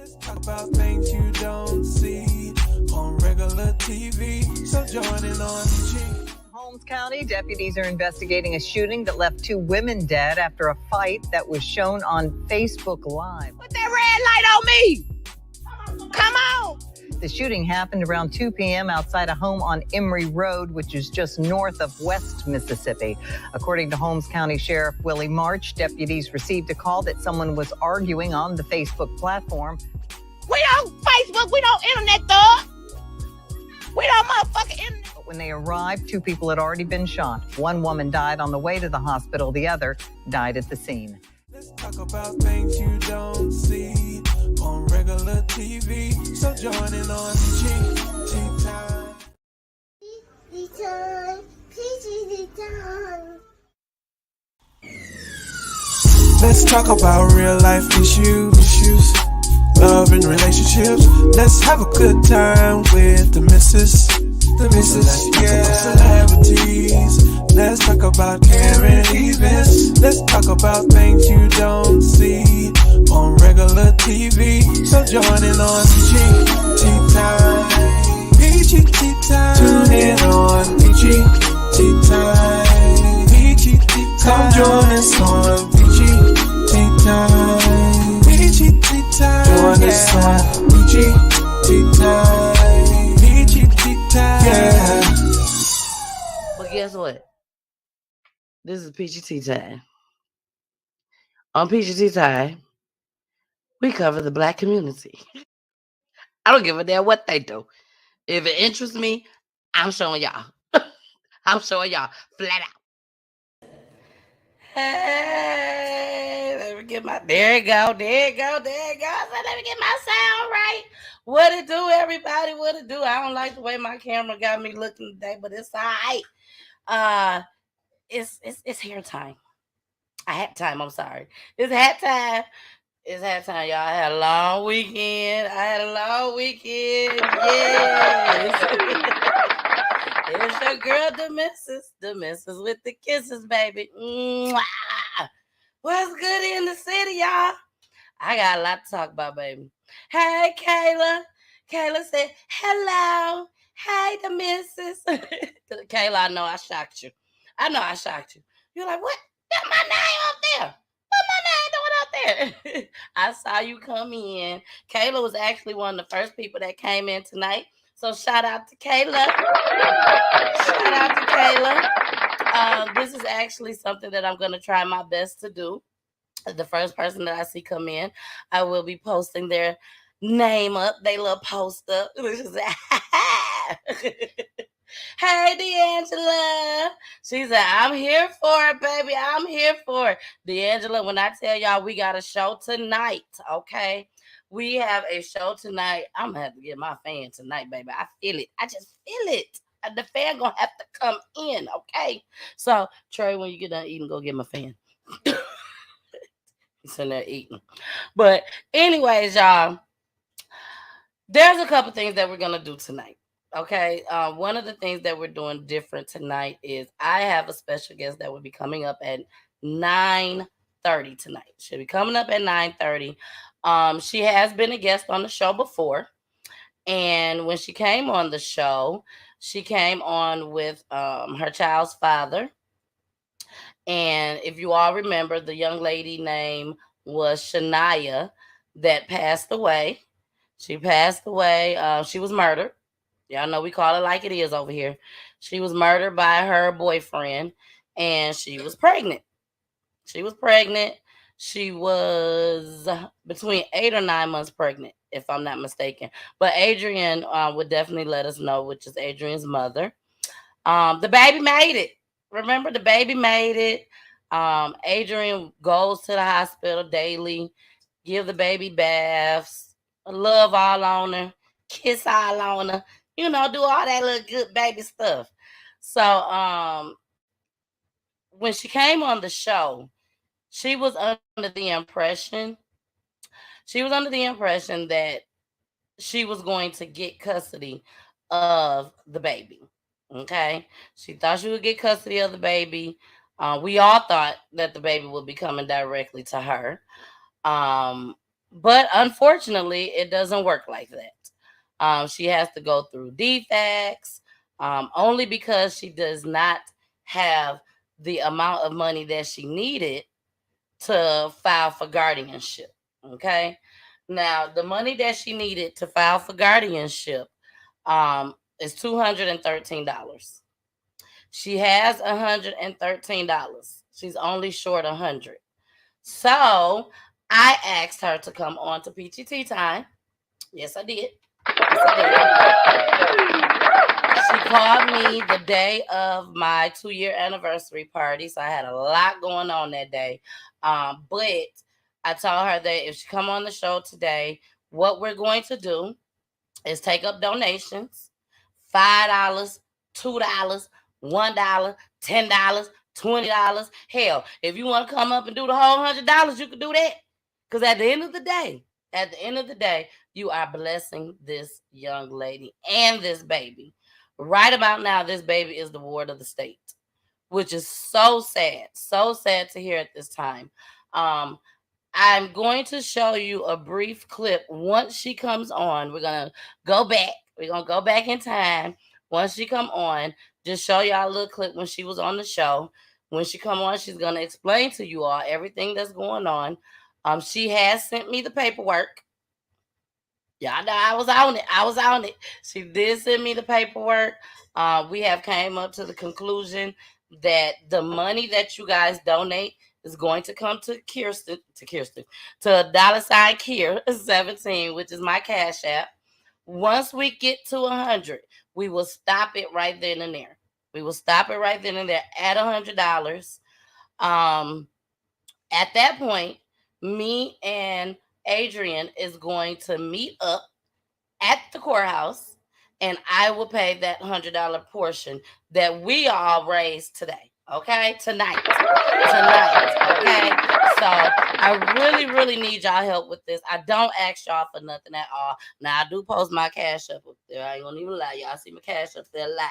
Let's talk about things you don't see on regular TV. So join in on G. Holmes County deputies are investigating a shooting that left 2 women dead after a fight that was shown on Facebook Live. Put that red light on me! Come on! The shooting happened around 2 p.m. outside a home on Emory Road, which is just north of West Mississippi. According to Holmes County Sheriff Willie March, deputies received a call that someone was arguing on the Facebook platform. We don't Facebook, we don't internet, thug. We don't motherfucking internet. But when they arrived, 2 people had already been shot. 1 woman died on the way to the hospital. The other died at the scene. Let's talk about things you don't see on regular TV. So join in on G time. Let's talk about real life issues, love and relationships. Let's have a good time with the missus, yeah. Celebrities. Let's talk about caring events. Let's talk about things you don't see on regular TV. So join in on PG time. PG time. Tune in on PG time. PG time. Come join us on PG time. PG time. Join us on PG time. PG time. Yeah. But guess what? This is PGT time. On PGT time, we cover the Black community. I don't give a damn what they do. If it interests me, I'm showing y'all. I'm showing y'all flat out. Hey, let me get my, there it go. So let me get my sound right. What it do, everybody? What it do? I don't like the way my camera got me looking today, but it's all right. It's hair time. I had time. I'm sorry. It's hat time. It's hat time, y'all. I had a long weekend. Yes. It's your girl, the missus with the kisses, baby. Mwah. What's good in the city, y'all? I got a lot to talk about, baby. Hey, Kayla. Kayla said, hello. Hey, the missus. Kayla, I know I shocked you. You're like, what? Got my name up there. What my name doing up there? I saw you come in. Kayla was actually one of the first people that came in tonight. So shout out to Kayla. This is actually something that I'm going to try my best to do. The first person that I see come in, I will be posting their name up, they little post up. Hey, D'Angela. She said, I'm here for it, baby. I'm here for it. D'Angela, when I tell y'all we got a show tonight, okay? We have a show tonight. I'm going to have to get my fan tonight, baby. I feel it. I just feel it. The fan going to have to come in, okay? So, Trey, when you get done eating, go get my fan. He's in there eating. But anyways, y'all, there's a couple things that we're going to do tonight. Okay, one of the things that we're doing different tonight is I have a special guest that will be coming up at 9:30 tonight. She'll be coming up at 9:30. She has been a guest on the show before. And when she came on the show, she came on with her child's father. And if you all remember, the young lady name was Shania that passed away. She passed away. She was murdered. Y'all know we call it like it is over here. She was murdered by her boyfriend, and she was pregnant. She was between 8 or 9 months pregnant, if I'm not mistaken. But Adrian would definitely let us know, which is Adrian's mother. The baby made it. Remember, the baby made it. Adrian goes to the hospital daily, give the baby baths, love all on her, kiss all on her. You know, do all that little good baby stuff. So when she came on the show, she was under the impression that she was going to get custody of the baby. Okay? She thought she would get custody of the baby. We all thought that the baby would be coming directly to her. But unfortunately, it doesn't work like that. She has to go through defects only because she does not have the amount of money that she needed to file for guardianship. Okay. Now, the money that she needed to file for guardianship is $213. She has $113. She's only short 100. So I asked her to come on to PGT time. Yes, I did. Yes, I did. She called me the day of my 2-year anniversary party. So I had a lot going on that day. But I told her that if she come on the show today, what we're going to do is take up donations. $5, $2, $1, $10, $20. Hell, if you want to come up and do the whole $100, you can do that. Because at the end of the day, you are blessing this young lady and this baby. Right about now, this baby is the ward of the state, which is so sad to hear at this time. I'm going to show you a brief clip once she comes on. We're gonna go back. We're gonna go back in time. Once she come on, just show y'all a little clip when she was on the show. When she come on, she's gonna explain to you all everything that's going on. She has sent me the paperwork. Y'all know I was on it. She did send me the paperwork. We have came up to the conclusion that the money that you guys donate is going to come to Kirsten, to $Kier17, which is my cash app. Once we get to 100, we will stop it right then and there. We will stop it right then and there at $100. At that point, me and Adrian is going to meet up at the courthouse, and I will pay that $100 portion that we all raised today. Okay, tonight. Okay, so I really need y'all help with this. I don't ask y'all for nothing at all. Now I do post my cash up there. I ain't gonna even lie, y'all see my cash up there a lot.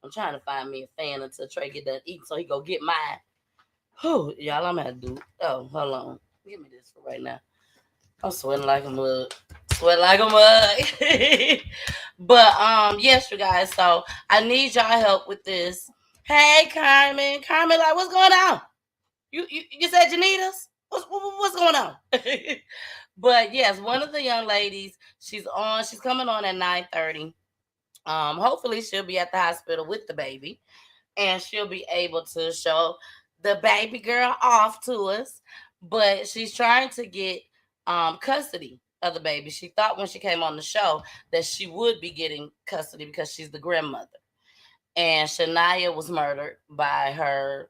I'm trying to find me a fan until Trey get done eating so he go get mine. Whew, y'all, I'm gonna do. Oh, hold on, give me this for right now. I'm sweating like a mug. But yes, you guys. So I need y'all help with this. Hey, Carmen, like, what's going on? You said you need us? What's going on? But yes, one of the young ladies, she's coming on at 9:30. Hopefully she'll be at the hospital with the baby, and she'll be able to show the baby girl off to us. But she's trying to get custody of the baby. She thought when she came on the show that she would be getting custody because she's the grandmother. And Shania was murdered by her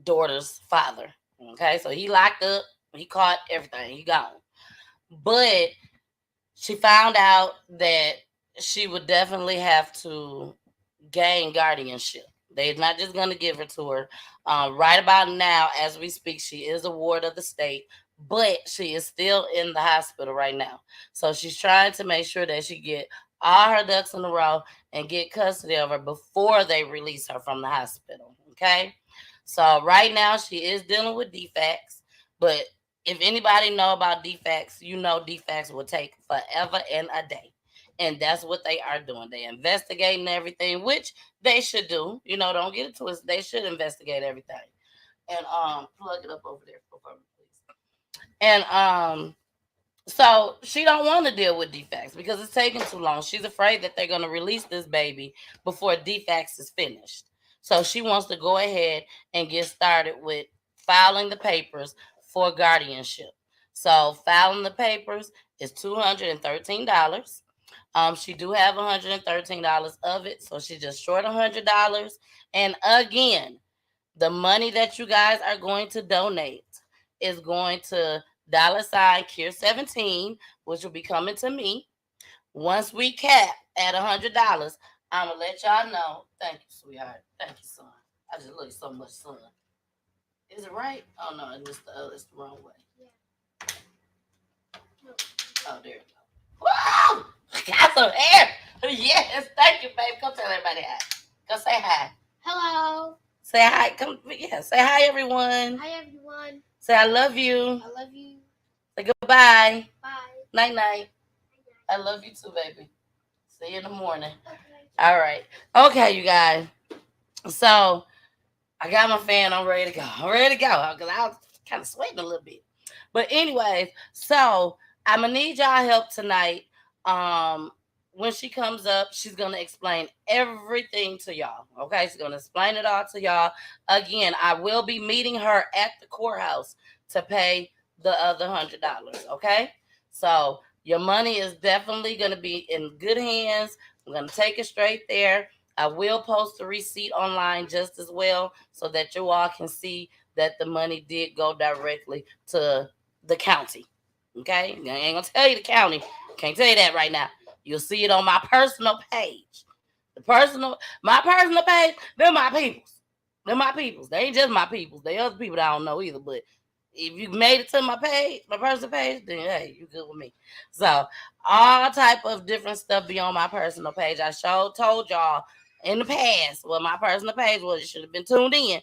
daughter's father. Okay, so he locked up, he caught everything, he gone. But she found out that she would definitely have to gain guardianship. They're not just going to give her to her. Right about now, as we speak, she is a ward of the state, but she is still in the hospital right now. So she's trying to make sure that she get all her ducks in a row and get custody of her before they release her from the hospital. Okay. So right now she is dealing with defects, but if anybody know about defects, you know defects will take forever and a day. And that's what they are doing. They investigating everything, which they should do. You know, don't get it twisted. They should investigate everything. And plug it up over there for me, please. And so she don't want to deal with defects because it's taking too long. She's afraid that they're going to release this baby before defects is finished. So she wants to go ahead and get started with filing the papers for guardianship. So filing the papers is $213. She do have $113 of it, so she's just short $100. And again, the money that you guys are going to donate is going to $Kier17, which will be coming to me. Once we cap at $100, I'm gonna let y'all know. Thank you, sweetheart. Thank you, son. I just look so much sun. Is it right? Oh no, it's the wrong way. Yeah. Oh, there it go. Whoa! Got some air. Yes, thank you, babe. Come tell everybody hi. Go say hi. Hello. Say hi. Come, yeah. Say hi, everyone. Hi, everyone. Say I love you. I love you. Say goodbye. Night night. I love you too, baby. See you in the morning. All right. Okay, you guys. So I got my fan. I'm ready to go. I'm ready to go because I was kind of sweating a little bit. But anyways, so I'm gonna need y'all help tonight. Um, when she comes up, she's gonna explain everything to y'all. Okay, she's gonna explain it all to y'all. Again, I will be meeting her at the courthouse to pay the other $100. Okay, so your money is definitely gonna be in good hands. I'm gonna take it straight there. I will post the receipt online just as well so that you all can see that the money did go directly to the county. Okay? I ain't gonna tell you the county. Can't tell you that right now. You'll see it on my personal page. My personal page, they're my peoples. They're my peoples. They ain't just my peoples. They other people that I don't know either. But if you made it to my page, my personal page, then hey, you good with me. So all type of different stuff be on my personal page. I told y'all in the past what my personal page was. You should have been tuned in.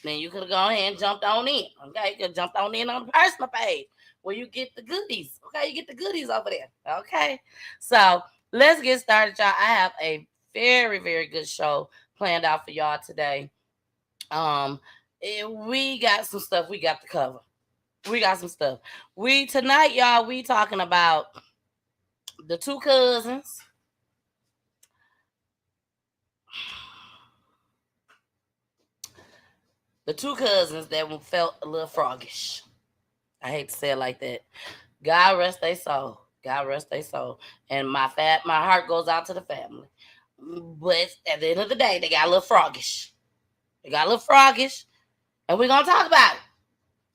Then you could have gone ahead and jumped on in. Okay, you could have jumped on in on the personal page where you get the goodies. Okay, you get the goodies over there. Okay, so let's get started, y'all. I have a very, very good show planned out for y'all today. We got some stuff we got to cover. We got some stuff. Tonight, y'all, we talking about the two cousins. The two cousins that felt a little froggish. I hate to say it like that. God rest their soul. God rest their soul. And my heart goes out to the family. But at the end of the day, they got a little froggish. And we're going to talk about it.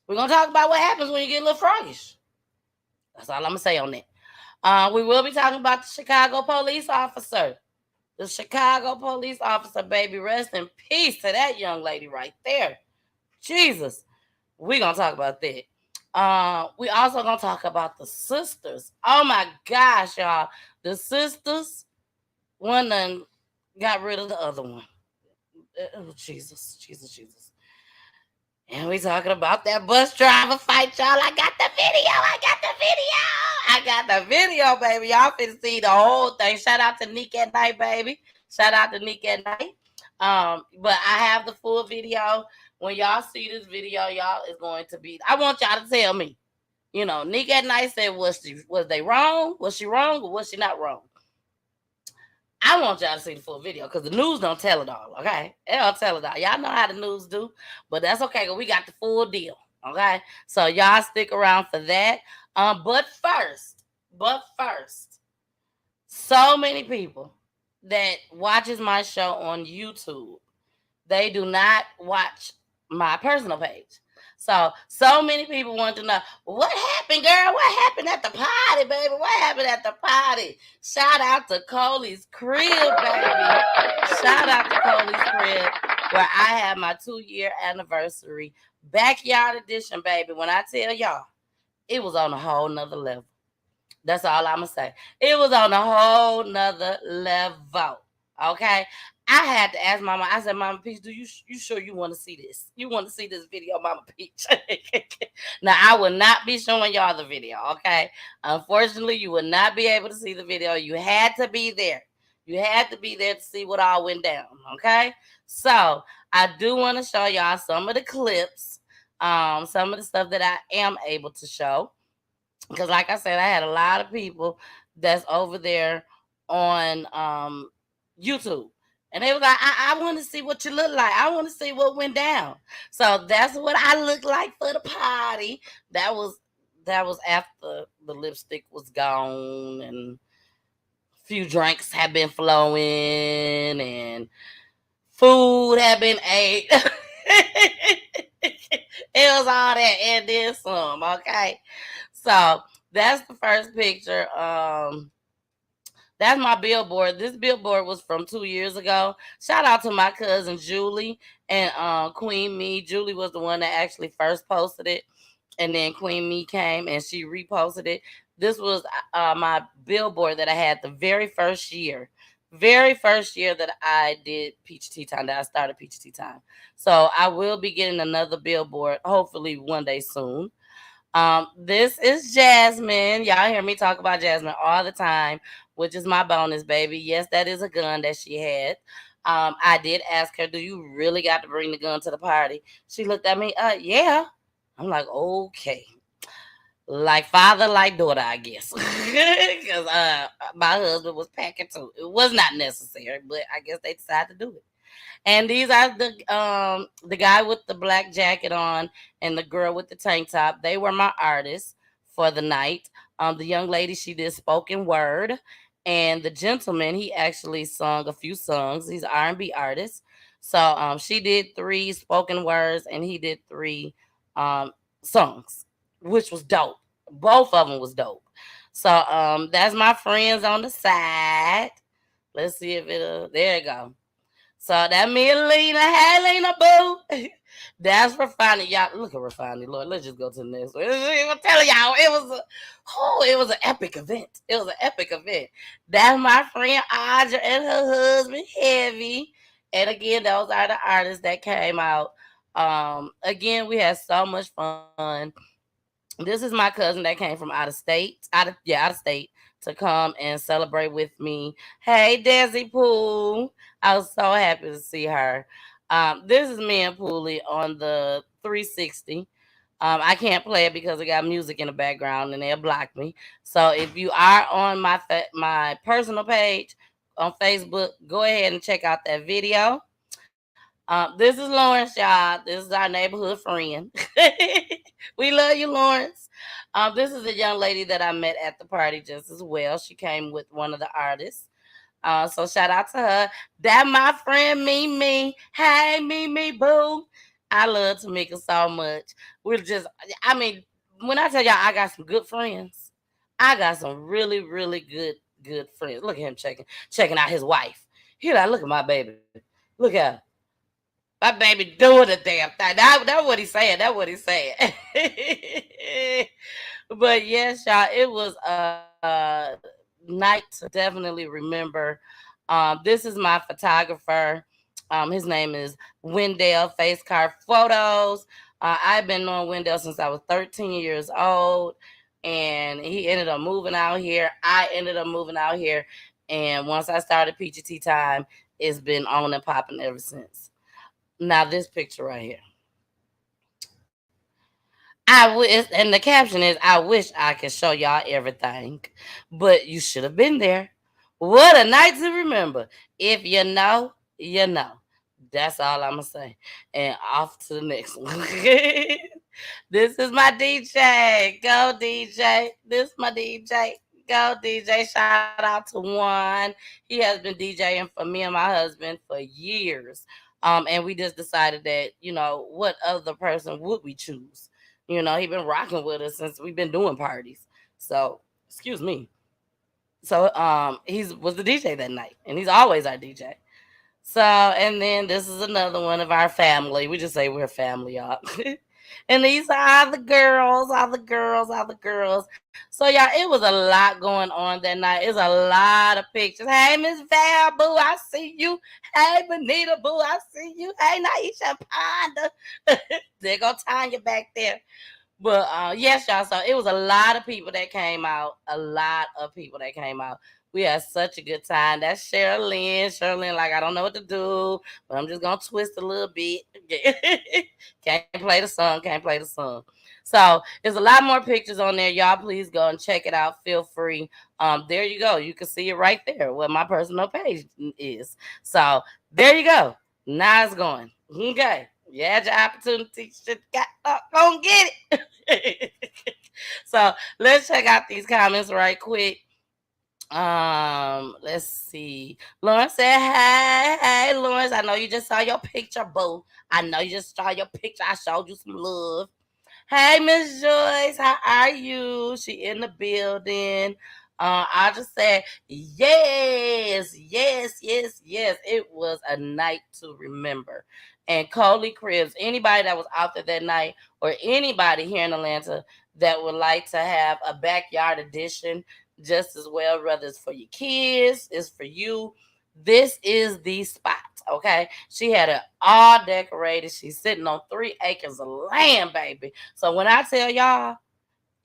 We're going to talk about what happens when you get a little froggish. That's all I'm going to say on that. We will be talking about the Chicago police officer. The Chicago police officer, baby. Rest in peace to that young lady right there. Jesus. We're going to talk about that. We also going to talk about the sisters. Oh, my gosh, y'all. The sisters, one done got rid of the other one. Oh, Jesus. And we talking about that bus driver fight, y'all. I got the video, baby. Y'all finna see the whole thing. Shout out to Nick at Night, baby. But I have the full video. When y'all see this video, y'all is going to be. I want y'all to tell me. You know, Nick at Night said, was they wrong? Was she wrong or was she not wrong? I want y'all to see the full video because the news don't tell it all, okay? They don't tell it all. Y'all know how the news do, but that's okay because we got the full deal, okay? So y'all stick around for that. But first, so many people that watches my show on YouTube, they do not watch my personal page. So many people want to know, what happened, girl? What happened at the party, baby? What happened at the party? Shout out to Coley's Crib, baby. Shout out to Coley's Crib, where I had my 2-year anniversary. Backyard edition, baby. When I tell y'all, it was on a whole nother level. That's all I'm going to say. It was on a whole nother level. Okay? I had to ask Mama. I said, Mama Peach, you sure you want to see this? You want to see this video, Mama Peach? Now, I will not be showing y'all the video, okay? Unfortunately, you will not be able to see the video. You had to be there. You had to be there to see what all went down, okay? So, I do want to show y'all some of the clips, some of the stuff that I am able to show. Because like I said, I had a lot of people that's over there on YouTube. And they was like, I want to see what you look like. I want to see what went down. So that's what I look like for the party. That was after the lipstick was gone and a few drinks had been flowing and food had been ate. It was all that and then some, okay? So that's the first picture. That's my billboard. This billboard was from 2 years ago. Shout out to my cousin Julie and Queen Me. Julie was the one that actually first posted it. And then Queen Me came and she reposted it. This was my billboard that I had the very first year. Very first year that I did Peach Tea Time, that I started Peach Tea Time. So I will be getting another billboard, hopefully one day soon. This is Jasmine. Y'all hear me talk about Jasmine all the time, which is my bonus baby. Yes, that is a gun that she had. I did ask her, "Do you really got to bring the gun to the party?" She looked at me, yeah. I'm like, okay. Like father, like daughter, I guess. Because my husband was packing too. It was not necessary, but I guess they decided to do it. And these are the guy with the black jacket on and the girl with the tank top. They were my artists for the night. The young lady, she did spoken word, and the gentleman, he actually sung a few songs. He's an R&B artist. So she did three spoken words and he did three songs, which was dope. Both of them was dope. So that's my friends on the side. Let's see if it'll. There you go. So that me and Lena, hey Lena boo. That's Refining. Y'all look at Refining, Lord. Let's just go to the next one. I'm telling y'all, it was an epic event. It was an epic event. That's my friend Audra and her husband Heavy. And again, those are the artists that came out. Again, we had so much fun. This is my cousin that came from out of state to come and celebrate with me. Hey, Desi Pool. I was so happy to see her. This is me and Poolie on the 360. I can't play it because it got music in the background and they'll block me. So if you are on my personal page on Facebook, go ahead and check out that video. This is Lawrence, y'all. This is our neighborhood friend. We love you, Lawrence. This is a young lady that I met at the party just as well. She came with one of the artists. So shout out to her. That my friend Mimi. Hey Mimi boo. I love Tamika so much. We're just I mean, when I tell y'all I got some good friends, I got some really, really good friends. Look at him checking out his wife. He like, look at my baby. Look at her. My baby doing the damn thing. That's what he said. That's what he said. But yes, y'all, it was a night to definitely remember. This is my photographer. His name is Wendell Face Card Photos. I've been knowing Wendell since I was 13 years old, and he ended up moving out here. I ended up moving out here, and once I started Peachy Tea Time, it's been on and popping ever since. Now this picture right here. I wish, and the caption is, "I wish I could show y'all everything, but you should have been there. What a night to remember. If you know, you know." That's all I'm gonna say. And off to the next one. This is my DJ. Go DJ. This is my DJ. Go DJ. Shout out to Juan. He has been DJing for me and my husband for years. And we just decided that, what other person would we choose? He been rocking with us since we've been doing parties. So, excuse me. So, he was the DJ that night, and he's always our DJ. So, and then this is another one of our family. We just say we're family, y'all. And these are the girls, all the girls, all the girls. So, y'all, it was a lot going on that night. It's a lot of pictures. Hey, Miss Val, boo, I see you. Hey, Benita, boo, I see you. Hey, Naisha Ponda. There go Tanya back there. But yes, y'all. So it was a lot of people that came out. A lot of people that came out. We had such a good time. That's Sherilyn. Sherilyn, like, I don't know what to do, but I'm just gonna twist a little bit. Can't play the song. Can't play the song. So there's a lot more pictures on there. Y'all, please go and check it out. Feel free. There you go. You can see it right there. What my personal page is. So there you go. Now it's going. Okay. You had your opportunity. Shit, go get it. So let's check out these comments right quick. Let's see. Lawrence said, hey, Lawrence. I know you just saw your picture, boo. I know you just saw your picture. I showed you some love. Hey, Miss Joyce, how are you? She in the building. I just said, yes, yes, yes, yes. It was a night to remember. And Coley Cribs, anybody that was out there that night, or anybody here in Atlanta that would like to have a backyard edition just as well, whether it's for your kids, it's for you, this is the spot. Okay, she had it all decorated. She's sitting on 3 acres of land, baby. So when I tell y'all,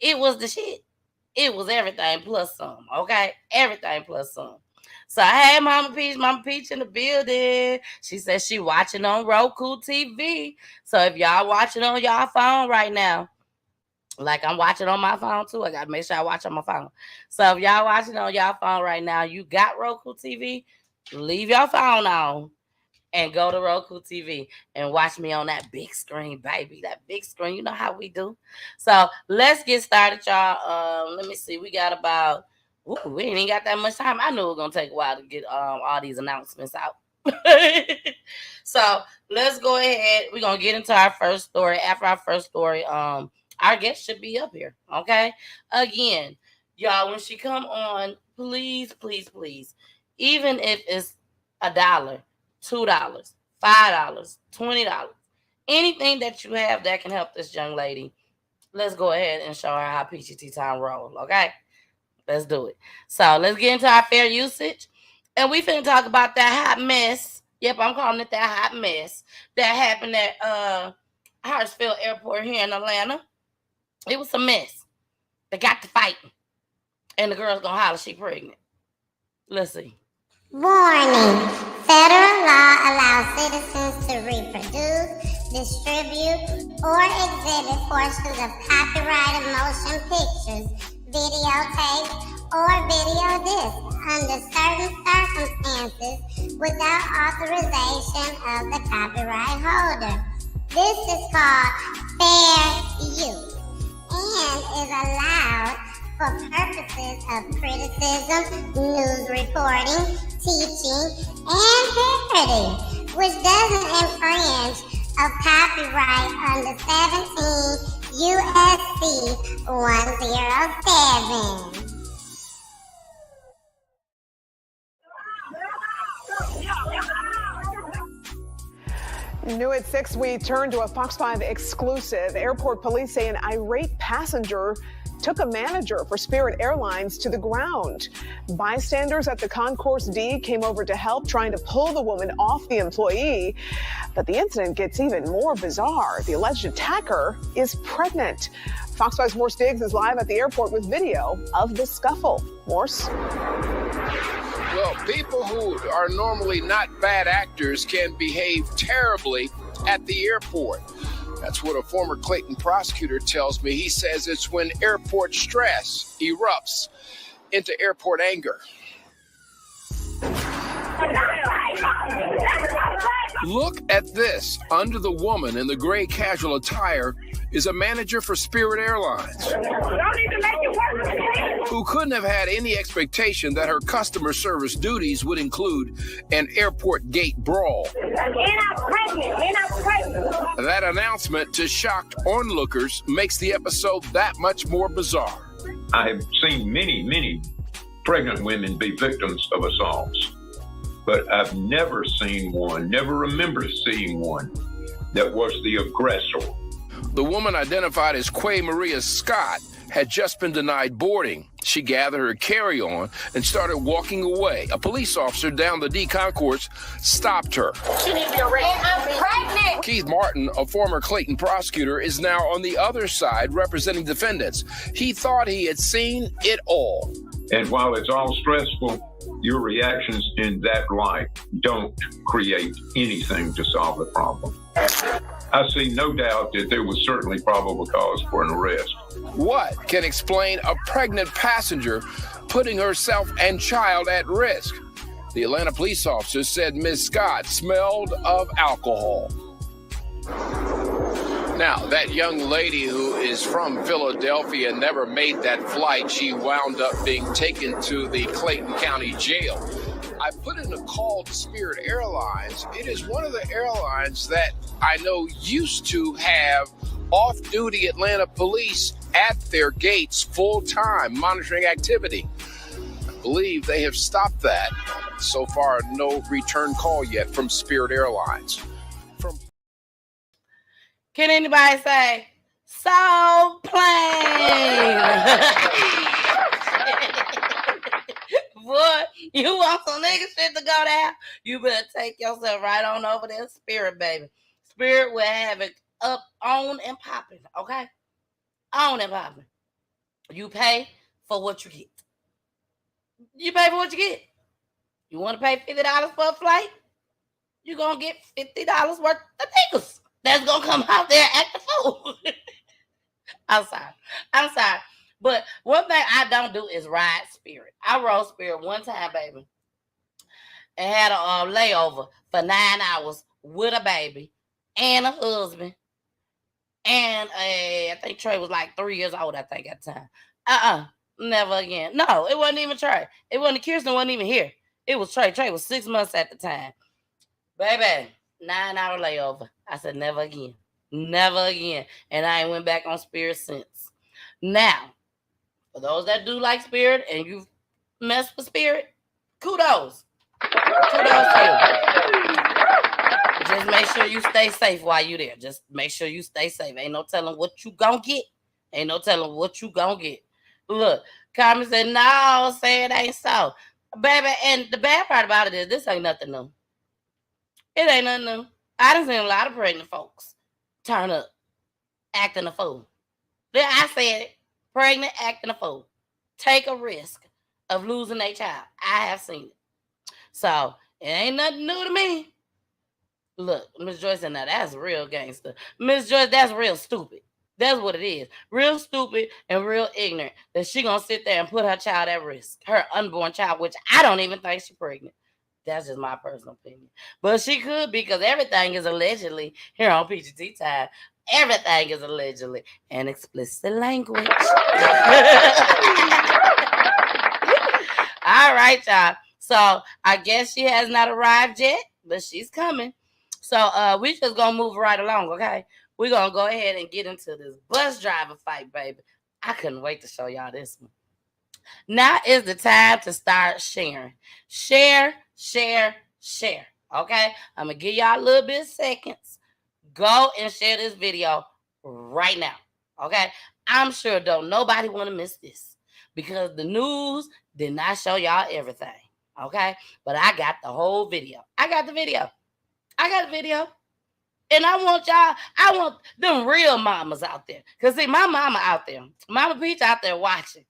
It was the shit. It was everything plus some, okay? Everything plus some. So I had Mama Peach in the building. She said she watching on Roku TV. So if y'all watching on y'all phone right now, like I'm watching on my phone too. I gotta make sure I watch on my phone. So if y'all watching on y'all phone right now, you got Roku TV, leave your phone on and go to Roku TV and watch me on that big screen, baby. That big screen. You know how we do. So let's get started, y'all. Let me see. We got about we ain't got that much time. I knew it was gonna take a while to get all these announcements out. So let's go ahead. We're gonna get into our first story. After our first story, our guest should be up here. Okay. Again, y'all, when she come on, please, even if it's $1, $2, $5, $20, anything that you have that can help this young lady, let's go ahead and show her how Peachy Tea Time roll. Okay. Let's do it. So let's get into our fair usage. And we finna talk about that hot mess. Yep, I'm calling it that hot mess that happened at Hartsfield Airport here in Atlanta. It was a mess. They got to fighting. And the girl's gonna holler she pregnant. Let's see. Warning. Federal law allows citizens to reproduce, distribute, or exhibit portions of copyrighted motion pictures, videotapes, or video discs under certain circumstances without authorization of the copyright holder. This is called fair use and is allowed for purposes of criticism, news reporting, teaching, and parody, which doesn't infringe of copyright under 17 U.S.C. 107. New at 6, we turn to a Fox 5 exclusive. Airport police say an irate passenger took a manager for Spirit Airlines to the ground. Bystanders at the Concourse D came over to help, trying to pull the woman off the employee. But the incident gets even more bizarre. The alleged attacker is pregnant. Fox 5's Morse Diggs is live at the airport with video of the scuffle. Morse? Well, people who are normally not bad actors can behave terribly at the airport. That's what a former Clayton prosecutor tells me. He says it's when airport stress erupts into airport anger. Look at this. Under the woman in the gray casual attire is a manager for Spirit Airlines, who couldn't have had any expectation that her customer service duties would include an airport gate brawl. That announcement to shocked onlookers makes the episode that much more bizarre. I have seen many pregnant women be victims of assaults, but I've never remember seeing one that was the aggressor. The woman, identified as Quay Maria Scott, had just been denied boarding. She gathered her carry-on and started walking away. A police officer down the D concourse stopped her. She needs to be arrested. I'm pregnant. Keith Martin, a former Clayton prosecutor, is now on the other side representing defendants. He thought he had seen it all. And while it's all stressful, your reactions in that light don't create anything to solve the problem. I see no doubt that there was certainly probable cause for an arrest. What can explain a pregnant passenger putting herself and child at risk? The Atlanta police officer said Ms. Scott smelled of alcohol. Now, that young lady who is from Philadelphia never made that flight. She wound up being taken to the Clayton County Jail. I put in a call to Spirit Airlines. It is one of the airlines that I know used to have off-duty Atlanta police at their gates full-time monitoring activity. I believe they have stopped that. So far, no return call yet from Spirit Airlines. Can anybody say, so plain? Boy, you want some nigga shit to go down? You better take yourself right on over there, Spirit, baby. Spirit will have it up, on and popping, okay? On and popping. You pay for what you get. You pay for what you get. You want to pay $50 for a flight? You're going to get $50 worth of niggas that's going to come out there and act the fool. I'm sorry. But one thing I don't do is ride Spirit. I rode Spirit one time, baby, and had a layover for 9 hours with a baby and a husband. And I think Trey was like 3 years old, I think, at the time. Never again. No, it wasn't even Trey. It wasn't Kirsten, wasn't even here. It was Trey. Trey was 6 months at the time. Baby, 9-hour layover. I said, never again. Never again. And I ain't went back on Spirit since. Now, for those that do like Spirit and you mess with Spirit, kudos. Kudos to you. Just make sure you stay safe while you're there. Just make sure you stay safe. Ain't no telling what you gonna get. Ain't no telling what you gonna get. Look, Carmen said, no, say it ain't so. Baby, and the bad part about it is this ain't nothing new. It ain't nothing new. I done seen a lot of pregnant folks turn up, acting a fool. Then I said it, pregnant, acting a fool. Take a risk of losing their child. I have seen it. So, it ain't nothing new to me. Look, Miss Joyce said, now that's real gangster. Miss Joyce, that's real stupid. That's what it is. Real stupid and real ignorant that she gonna sit there and put her child at risk. Her unborn child, which I don't even think she's pregnant. That's just my personal opinion. But she could, because everything is allegedly here on PGT Time. Everything is allegedly an explicit language. All right, y'all. So I guess she has not arrived yet, but she's coming. So we just gonna move right along, okay? We're gonna go ahead and get into this bus driver fight, baby. I couldn't wait to show y'all this one. Now is the time to start sharing. Share. Okay? I'm gonna give y'all a little bit of seconds. Go and share this video right now. Okay? I'm sure don't nobody want to miss this because the news did not show y'all everything. Okay? But I got the whole video. I got the video. And I want them real mamas out there. Because see, my mama out there, Mama Peach out there watching.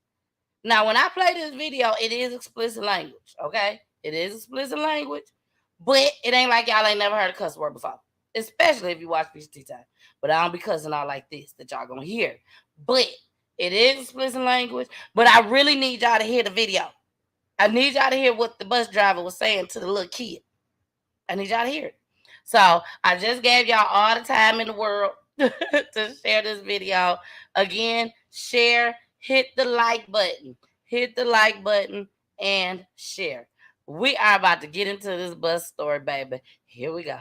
Now, when I play this video, it is explicit language, okay? It is explicit language, but it ain't like y'all ain't never heard a cuss word before, especially if you watch PGT Time. But I don't be cussing out like this that y'all gonna hear. But it is explicit language, but I really need y'all to hear the video. I need y'all to hear what the bus driver was saying to the little kid. I need y'all to hear it. So I just gave y'all all the time in the world to share this video. Again, share, hit the like button. Hit the like button and share. We are about to get into this bus story, baby. Here we go.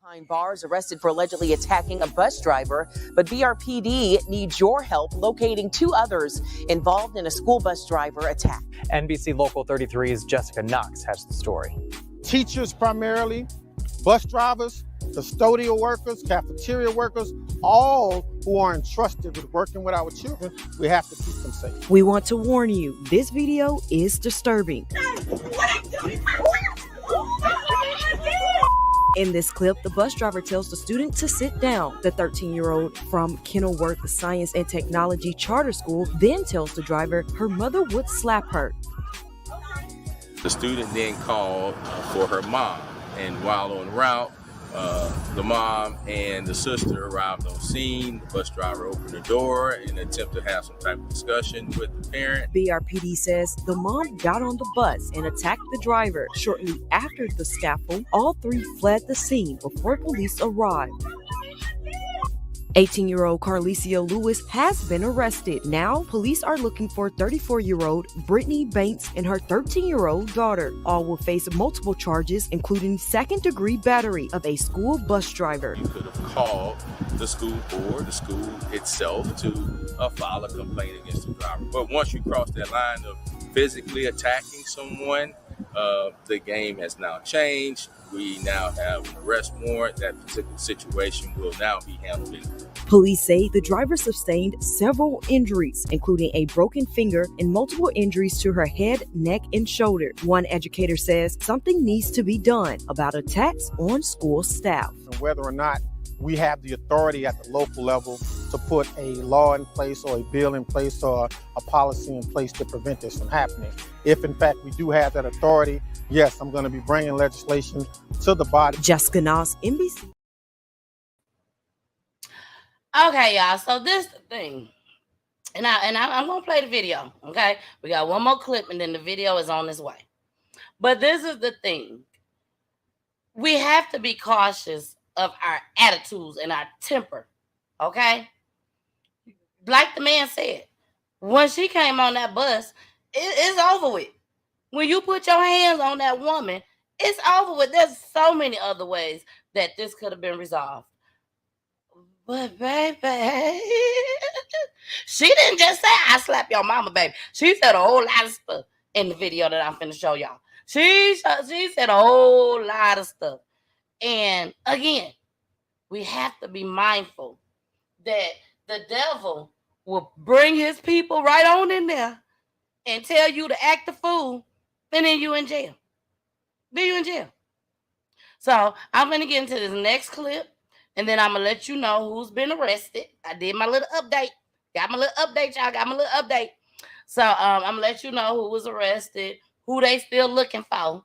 Behind bars, arrested for allegedly attacking a bus driver, but BRPD needs your help locating 2 others involved in a school bus driver attack. NBC Local 33's Jessica Knox has the story. Teachers primarily, bus drivers, custodial workers, cafeteria workers, all who are entrusted with working with our children, we have to keep them safe. We want to warn you, this video is disturbing. In this clip, the bus driver tells the student to sit down. The 13-year-old from Kenilworth Science and Technology Charter School then tells the driver her mother would slap her. The student then called for her mom, and while en route, the mom and the sister arrived on scene. The bus driver opened the door in an attempt to have some type of discussion with the parent. BRPD says the mom got on the bus and attacked the driver. Shortly after the scuffle, all 3 fled the scene before police arrived. 18-year-old Karissa Lewis has been arrested. Now, police are looking for 34-year-old Brittany Bates and her 13-year-old daughter. All will face multiple charges, including second-degree battery of a school bus driver. You could have called the school board, the school itself, to file a complaint against the driver. But once you cross that line of physically attacking someone, the game has now changed. We now have an arrest warrant. That particular situation will now be handled in court. Police say the driver sustained several injuries, including a broken finger and multiple injuries to her head, neck, and shoulder. One educator says something needs to be done about attacks on school staff. And whether or not we have the authority at the local level to put a law in place or a bill in place or a policy in place to prevent this from happening. If in fact we do have that authority, yes, I'm going to be bringing legislation to the body. Jessica Noss, NBC. Okay, y'all. So this is the thing. And I'm going to play the video, okay? We got one more clip, and then the video is on its way. But this is the thing. We have to be cautious of our attitudes and our temper, okay? Like the man said, when she came on that bus, it's over with. When you put your hands on that woman, it's over with. There's so many other ways that this could have been resolved. But baby, she didn't just say, I slap your mama, baby. She said a whole lot of stuff in the video that I'm finna show y'all. She said a whole lot of stuff. And again, we have to be mindful that the devil will bring his people right on in there and tell you to act a fool, and then you in jail. Then you in jail. So I'm gonna get into this next clip, and then I'm gonna let you know who's been arrested. I did my little update. Got my little update, y'all. Got my little update. So I'm gonna let you know who was arrested, who they still looking for,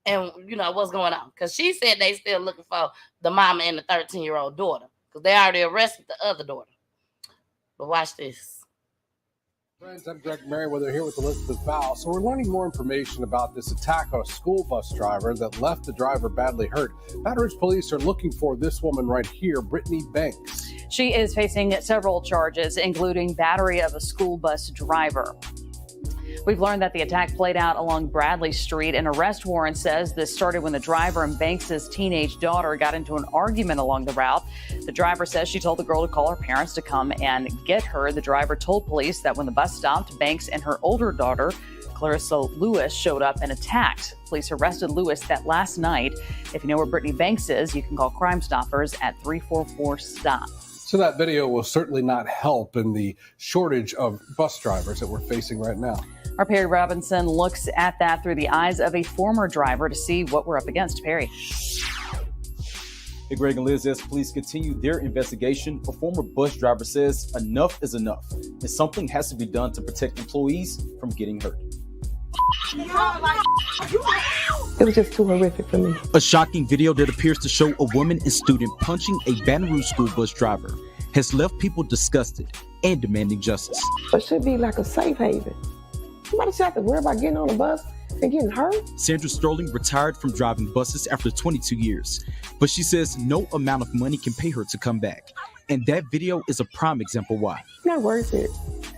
and you know what's going on. Because she said they still looking for the mama and the 13-year-old daughter. Because they already arrested the other daughter. But watch this. Friends, I'm Greg Merriweather here with Elizabeth Bow. So we're learning more information about this attack on a school bus driver that left the driver badly hurt. Baton Rouge police are looking for this woman right here, Brittany Banks. She is facing several charges, including battery of a school bus driver. We've learned that the attack played out along Bradley Street. An arrest warrant says this started when the driver and Banks's teenage daughter got into an argument along the route. The driver says she told the girl to call her parents to come and get her. The driver told police that when the bus stopped, Banks and her older daughter, Karissa Lewis, showed up and attacked. Police arrested Lewis that last night. If you know where Brittany Banks is, you can call Crime Stoppers at 344-STOP. So that video will certainly not help in the shortage of bus drivers that we're facing right now. Our Perry Robinson looks at that through the eyes of a former driver to see what we're up against. Perry. Hey, Greg and Liz, as police continue their investigation, a former bus driver says enough is enough, and something has to be done to protect employees from getting hurt. It was just too horrific for me. A shocking video that appears to show a woman and student punching a Baton Rouge school bus driver has left people disgusted and demanding justice. It should be like a safe haven. Somebody should have to worry about getting on a bus and getting hurt. Sandra Sterling retired from driving buses after 22 years, but she says no amount of money can pay her to come back. And that video is a prime example why. It's not worth it.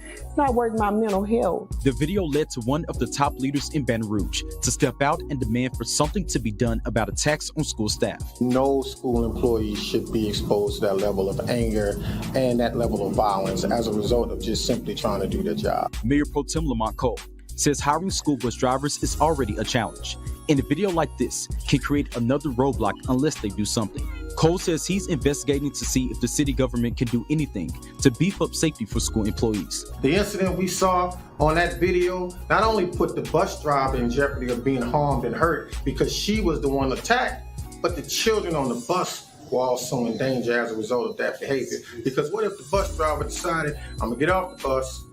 It's not worth my mental health. The video led to one of the top leaders in Baton Rouge to step out and demand for something to be done about attacks on school staff. No school employee should be exposed to that level of anger and that level of violence as a result of just simply trying to do their job. Mayor Pro Tem Lamont Cole says hiring school bus drivers is already a challenge, and a video like this can create another roadblock unless they do something. Cole says he's investigating to see if the city government can do anything to beef up safety for school employees. The incident we saw on that video not only put the bus driver in jeopardy of being harmed and hurt because she was the one attacked, but the children on the bus were also in danger as a result of that behavior. Because what if the bus driver decided, I'm gonna get off the bus,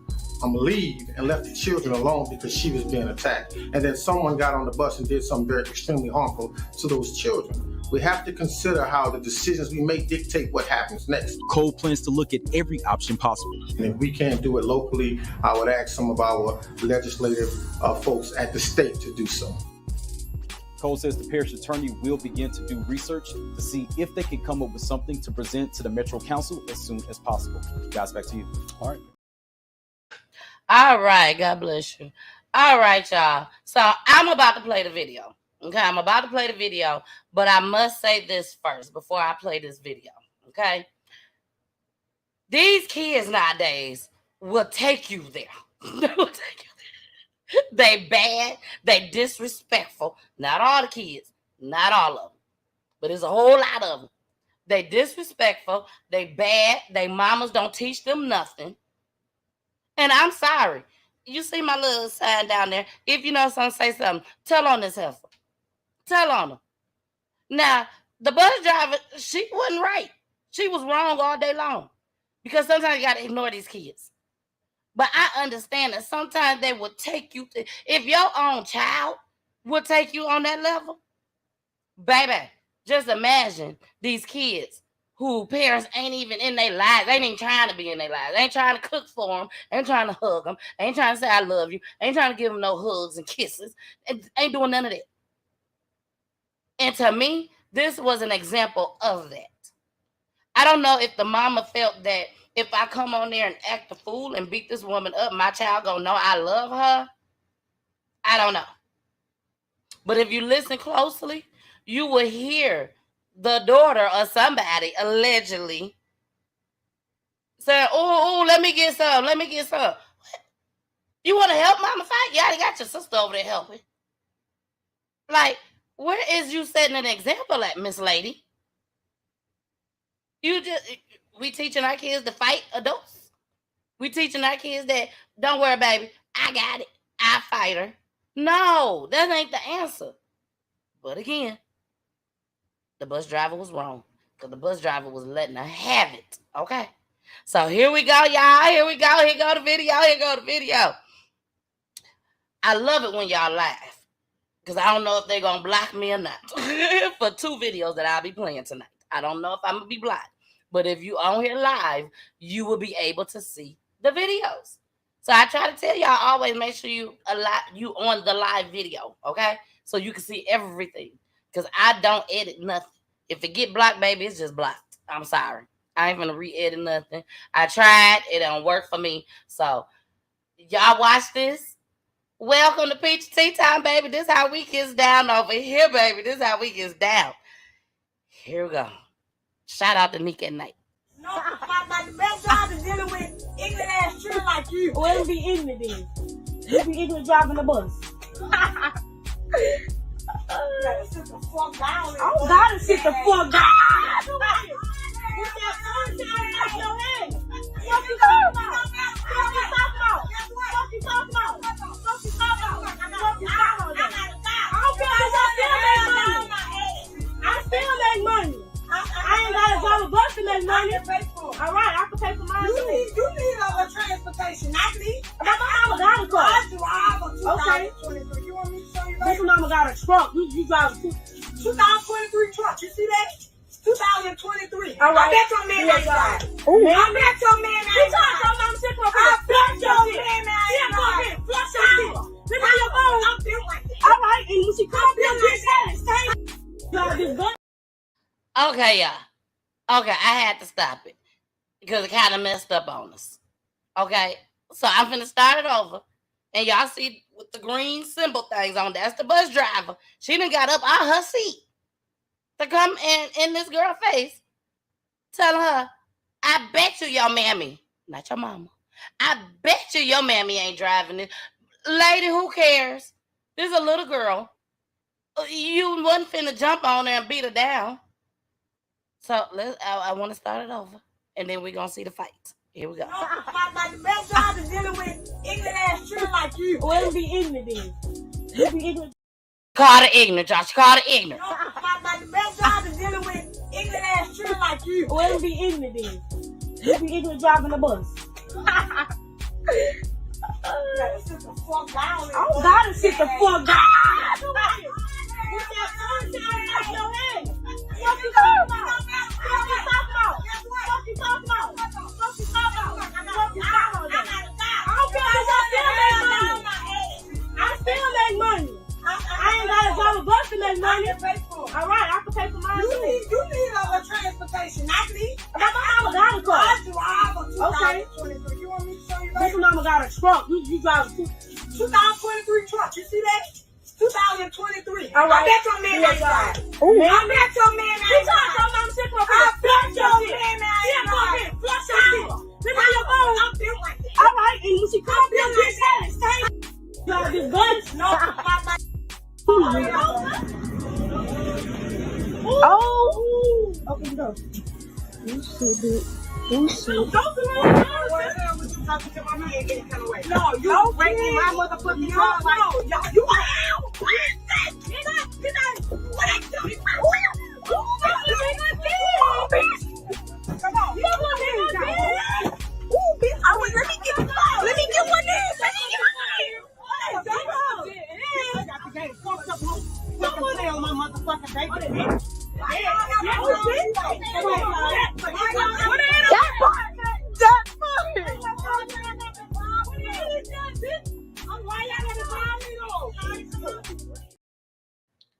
I'm gonna leave, and left the children alone because she was being attacked. And then someone got on the bus and did something very extremely harmful to those children. We have to consider how the decisions we make dictate what happens next. Cole plans to look at every option possible. And if we can't do it locally, I would ask some of our legislative folks at the state to do so. Cole says the parish attorney will begin to do research to see if they can come up with something to present to the Metro Council as soon as possible. Guys, back to you. All right. All right, God bless you. All right, y'all. So I'm about to play the video. Okay, I'm about to play the video, but I must say this first before I play this video. Okay, these kids nowadays will take you there. They will take you there. They bad, they disrespectful. Not all the kids, not all of them, but there's a whole lot of them. They disrespectful, they bad, they mamas don't teach them nothing. And I'm sorry. You see my little sign down there. If you know something, say something. Tell on this heifer. Tell on her. Now, the bus driver, she wasn't right. She was wrong all day long. Because sometimes you got to ignore these kids. But I understand that sometimes they will take you to, if your own child will take you on that level, baby, just imagine these kids who parents ain't even in their lives. They ain't even trying to be in their lives. They ain't trying to cook for them. Ain't trying to hug them. Ain't trying to say I love you. Ain't trying to give them no hugs and kisses. Ain't doing none of that. And to me, this was an example of that. I don't know if the mama felt that if I come on there and act a fool and beat this woman up, my child gonna know I love her. I don't know. But if you listen closely, you will hear the daughter or somebody allegedly saying, oh, let me get some. Let me get some. You want to help mama fight? You already got your sister over there helping. Like, where is you setting an example at, Miss Lady? We teaching our kids to fight adults. We teaching our kids that, don't worry, baby, I got it. I fight her. No, that ain't the answer. But again, the bus driver was wrong because the bus driver was letting her have it. Okay? So here we go, y'all. Here we go. Here go the video. Here go the video. I love it when y'all laugh because I don't know if they're going to block me or not for 2 videos that I'll be playing tonight. I don't know if I'm going to be blocked. But if you on here live, you will be able to see the videos. So I try to tell y'all always make sure you on the live video, okay? So you can see everything. Because I don't edit nothing. If it get blocked, baby, it's just blocked. I'm sorry. I ain't gonna re-edit nothing. I tried. It don't work for me. So y'all watch this. Welcome to Peach Tea Time, baby. This how we gets down over here, baby. This how we gets down. Here we go. Shout out to Nick at night. No, my best job is dealing with ignorant ass children like you. Well, it be ignorant then. You be ignorant driving the bus. Sit the fuck down. I gotta sit the fuck down. With that sunshine off your head. What you talking about? What you talking about? What you talking about? What you talking about? What you talking about? I don't care if I still make money. I still make money. I ain't gotta drive a bus to make money. All right, I can pay for mine. You need a transportation, not me. My mama got a car. I drive a 2023. You want me to show you that? This mama got a truck. You drive a 2023 truck. You see that? 2023. All right. I bet your man ain't drive. I bet your man ain't drive. I bet your man ain't drive. Flush your shit. Look at your phone. I'm built like that. All right, and when she come up here, get this gun. Okay, y'all. Okay, I had to stop it because it kind of messed up on us. Okay, so I'm finna start it over. And y'all see with the green symbol things on, that's the bus driver. She done got up out her seat to come in this girl's face, telling her, I bet you your mammy, not your mama, I bet you your mammy ain't driving this. Lady, who cares? This is a little girl. You wasn't finna jump on her and beat her down. So I want to start it over, and then we're going to see the fight. Here we go. No, my best job is dealing with ignorant ass children like you. Well, it be ignorant then. You be ignorant. Call her ignorant, Josh. Call her ignorant. No, my best job is dealing with ignorant ass children like you. Well, it be ignorant then. You be ignorant driving the bus. Sit the fuck down. I don't gotta sit the fuck down. With that sunshine off your head. What you talking about? What you talking about? What you talking about? What you talking about? What you talking about? I don't care if I still make money. I still make money. I ain't gotta drive a bus to make money. All right, I can pay for mine. You need a transportation, not me. My mama got a car. I drive a 2023. You want me to show you that? This mama got a truck. You drive a 2023 truck. You see that? 2023. All right. I bet your man ain't drive. I bet your man ain't drive. I bet your man ain't drive. Flush your shit. Look at your phone. I'm built like that. All right, and when she come up here, get that. Drive this bus. No, oh. Okay, go. You shit, bitch. You shit. Don't do it. What the hell was you talking to my man any kind of way? No, you breaking my motherfucking car. No, you out. Get out. What I do? motherfucking bacon.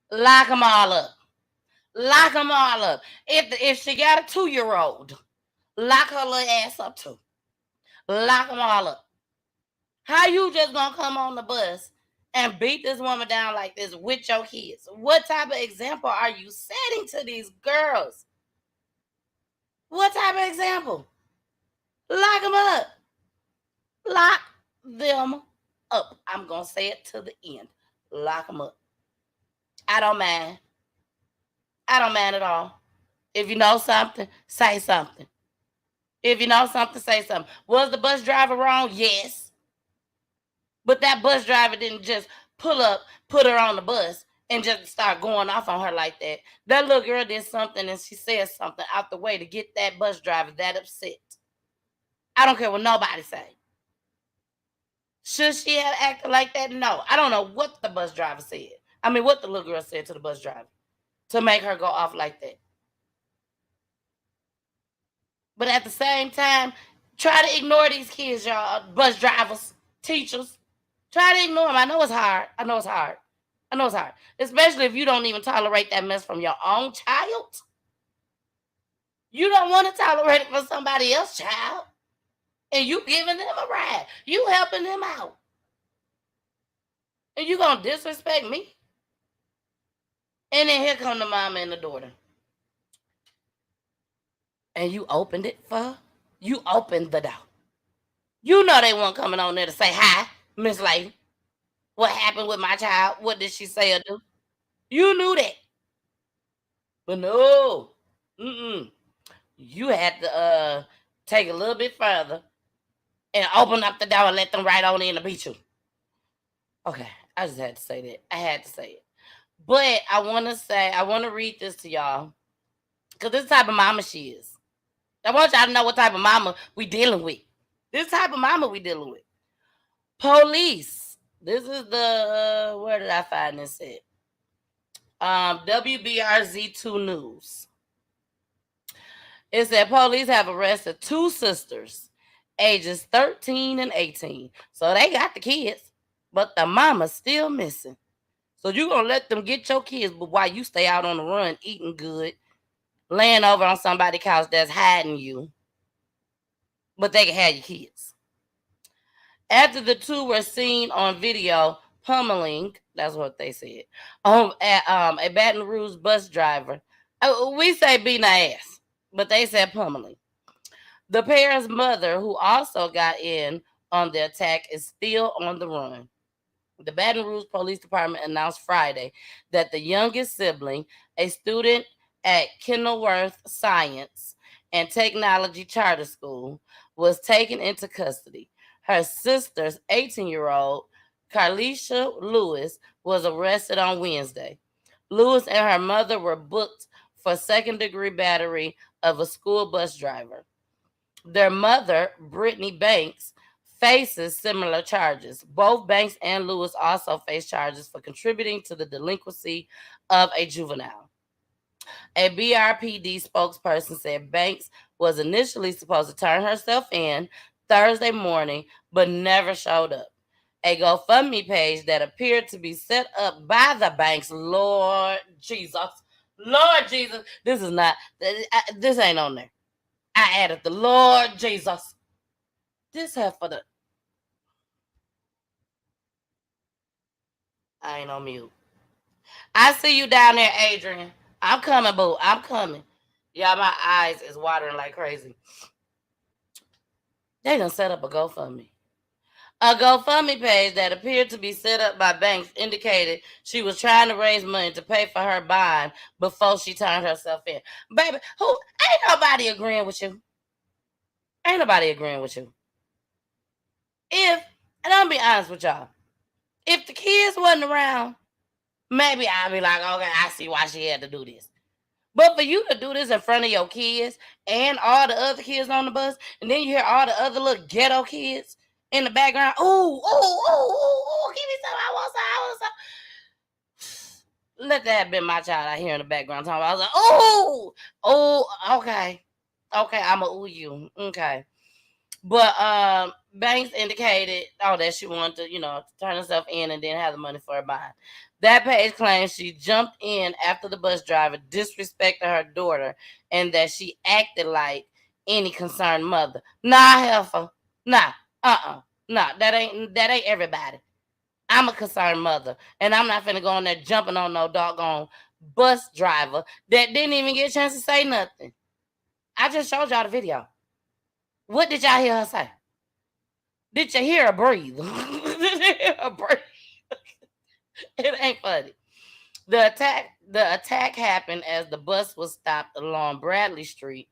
Lock them all up. Lock them all up. If she got a 2-year-old, lock her little ass up too. Lock them all up. How you just gonna come on the bus and beat this woman down like this with your kids? What type of example are you setting to these girls? What type of example? Lock them up. Lock them up. I'm gonna say it to the end. Lock them up. I don't mind. I don't mind at all. If you know something, say something. If you know something, say something. Was the bus driver wrong? Yes. But that bus driver didn't just pull up, put her on the bus, and just start going off on her like that. That little girl did something and she said something out the way to get that bus driver that upset. I don't care what nobody say. Should she have acted like that? No. I don't know what the bus driver said. I mean, what the little girl said to the bus driver to make her go off like that. But at the same time, try to ignore these kids, y'all. Bus drivers, teachers. Try to ignore them. I know it's hard. I know it's hard. I know it's hard. Especially if you don't even tolerate that mess from your own child. You don't want to tolerate it from somebody else's child. And you giving them a ride. You helping them out. And you going to disrespect me? And then here come the mama and the daughter. And you opened it for her? You opened the door. You know they weren't coming on there to say, hi, Miss Lady. What happened with my child? What did she say or do? You knew that. But no. You had to take a little bit further and open up the door and let them right on in and beat you. Okay, I just had to say that. I had to say it. But I want to read this to y'all. Because this type of mama she is. I want y'all to know what type of mama we dealing with. This type of mama we dealing with. Police. This is the, where did I find this at? WBRZ2 News. It said police have arrested 2 sisters, ages 13 and 18. So they got the kids, but the mama's still missing. So you're going to let them get your kids, but while you stay out on the run, eating good, laying over on somebody's couch that's hiding you, but they can have your kids. After the 2 were seen on video pummeling, that's what they said, a Baton Rouge bus driver. We say beating her ass, but they said pummeling. The pair's mother, who also got in on the attack, is still on the run. The Baton Rouge Police Department announced Friday that the youngest sibling, a student at Kenilworth Science and Technology Charter School, was taken into custody. Her sister's 18-year-old, Karissa Lewis, was arrested on Wednesday. Lewis and her mother were booked for second-degree battery of a school bus driver. Their mother, Brittany Banks, faces similar charges. Both Banks and Lewis also face charges for contributing to the delinquency of a juvenile. A BRPD spokesperson said Banks was initially supposed to turn herself in Thursday morning, but never showed up. A GoFundMe page that appeared to be set up by the Banks, Lord Jesus, this ain't on there. I added the Lord Jesus. This have for the, I ain't on mute. I see you down there, Adrian. I'm coming, boo. I'm coming. Y'all, my eyes is watering like crazy. They done set up a GoFundMe. A GoFundMe page that appeared to be set up by Banks indicated she was trying to raise money to pay for her bond before she turned herself in. Baby, ain't nobody agreeing with you. Ain't nobody agreeing with you. And I'll be honest with y'all, if the kids wasn't around, maybe I'd be like, okay, I see why she had to do this. But for you to do this in front of your kids and all the other kids on the bus, and then you hear all the other little ghetto kids in the background, ooh, give me some, I want some. let that have been my child out here in the background talking about. I was like, oh, okay, I'm a ooh you, okay. But Banks indicated, that she wanted to, turn herself in and then have the money for her bond. That page claims she jumped in after the bus driver disrespected her daughter and that she acted like any concerned mother. Nah, heifer. Nah. Nah. That ain't everybody. I'm a concerned mother, and I'm not finna go in there jumping on no doggone bus driver that didn't even get a chance to say nothing. I just showed y'all the video. What did y'all hear her say? Did you hear her breathe? Did you hear her breathe? It ain't funny. The attack happened as the bus was stopped along Bradley Street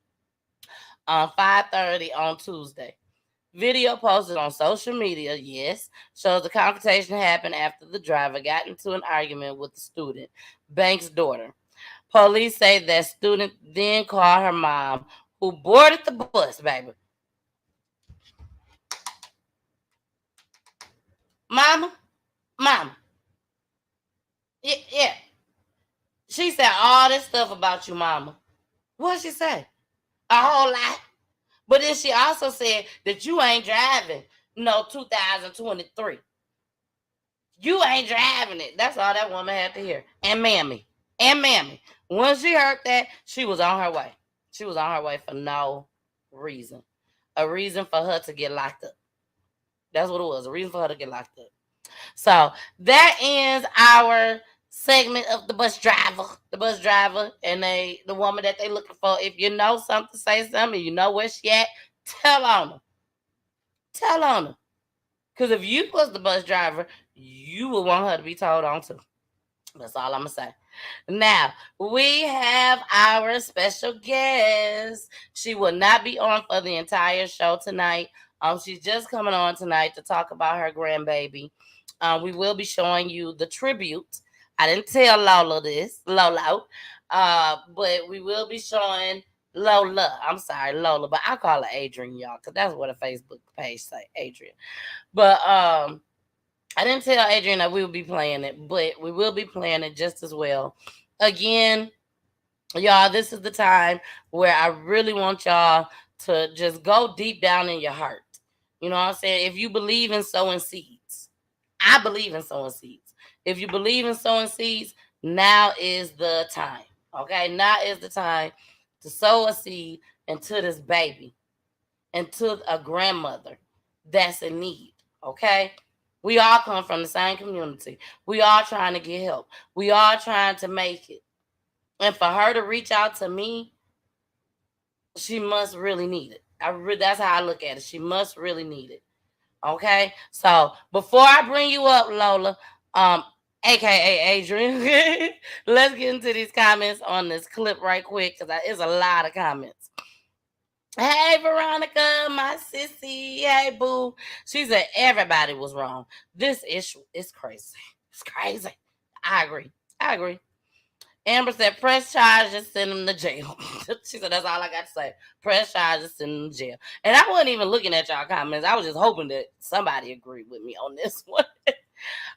on 5:30 on Tuesday. Video posted on social media, shows the confrontation happened after the driver got into an argument with the student, Banks' daughter. Police say that student then called her mom, who boarded the bus, baby. Mama. Yeah. She said all this stuff about you, mama. What'd she say? A whole lot. But then she also said that you ain't driving no 2023. You ain't driving it. That's all that woman had to hear. And mammy. When she heard that, she was on her way. She was on her way for no reason. A reason for her to get locked up. That's what it was. A reason for her to get locked up. So that ends our segment of the bus driver and the woman that they looking for. If you know something, say something. You know where she at, tell on her. Because if you was the bus driver, you would want her to be told on too. That's all I'm gonna say. Now we have our special guest. She will not be on for the entire show tonight. She's just coming on tonight to talk about her grandbaby. We will be showing you the tribute. I didn't tell Lolo this, Lolo, but we will be showing Lola. I'm sorry, Lola, but I call her Adrian, y'all, because that's what a Facebook page say, Adrian. But I didn't tell Adrian that we would be playing it, but we will be playing it just as well. Again, y'all, this is the time where I really want y'all to just go deep down in your heart. You know what I'm saying? If you believe in sowing seeds, I believe in sowing seeds. If you believe in sowing seeds, now is the time. Okay? Now is the time to sow a seed into this baby, into a grandmother that's in need. Okay? We all come from the same community. We all trying to get help. We all trying to make it. And for her to reach out to me, she must really need it. That's how I look at it. She must really need it. Okay? So before I bring you up, Lola, aka Adrian, let's get into these comments on this clip right quick, because it's a lot of comments. Hey, Veronica, my sissy. Hey, boo. She said everybody was wrong. This issue is crazy. It's crazy. I agree. Amber said, press charges, send them to jail. She said, that's all I got to say. Press charges, send them to jail. And I wasn't even looking at y'all comments. I was just hoping that somebody agreed with me on this one.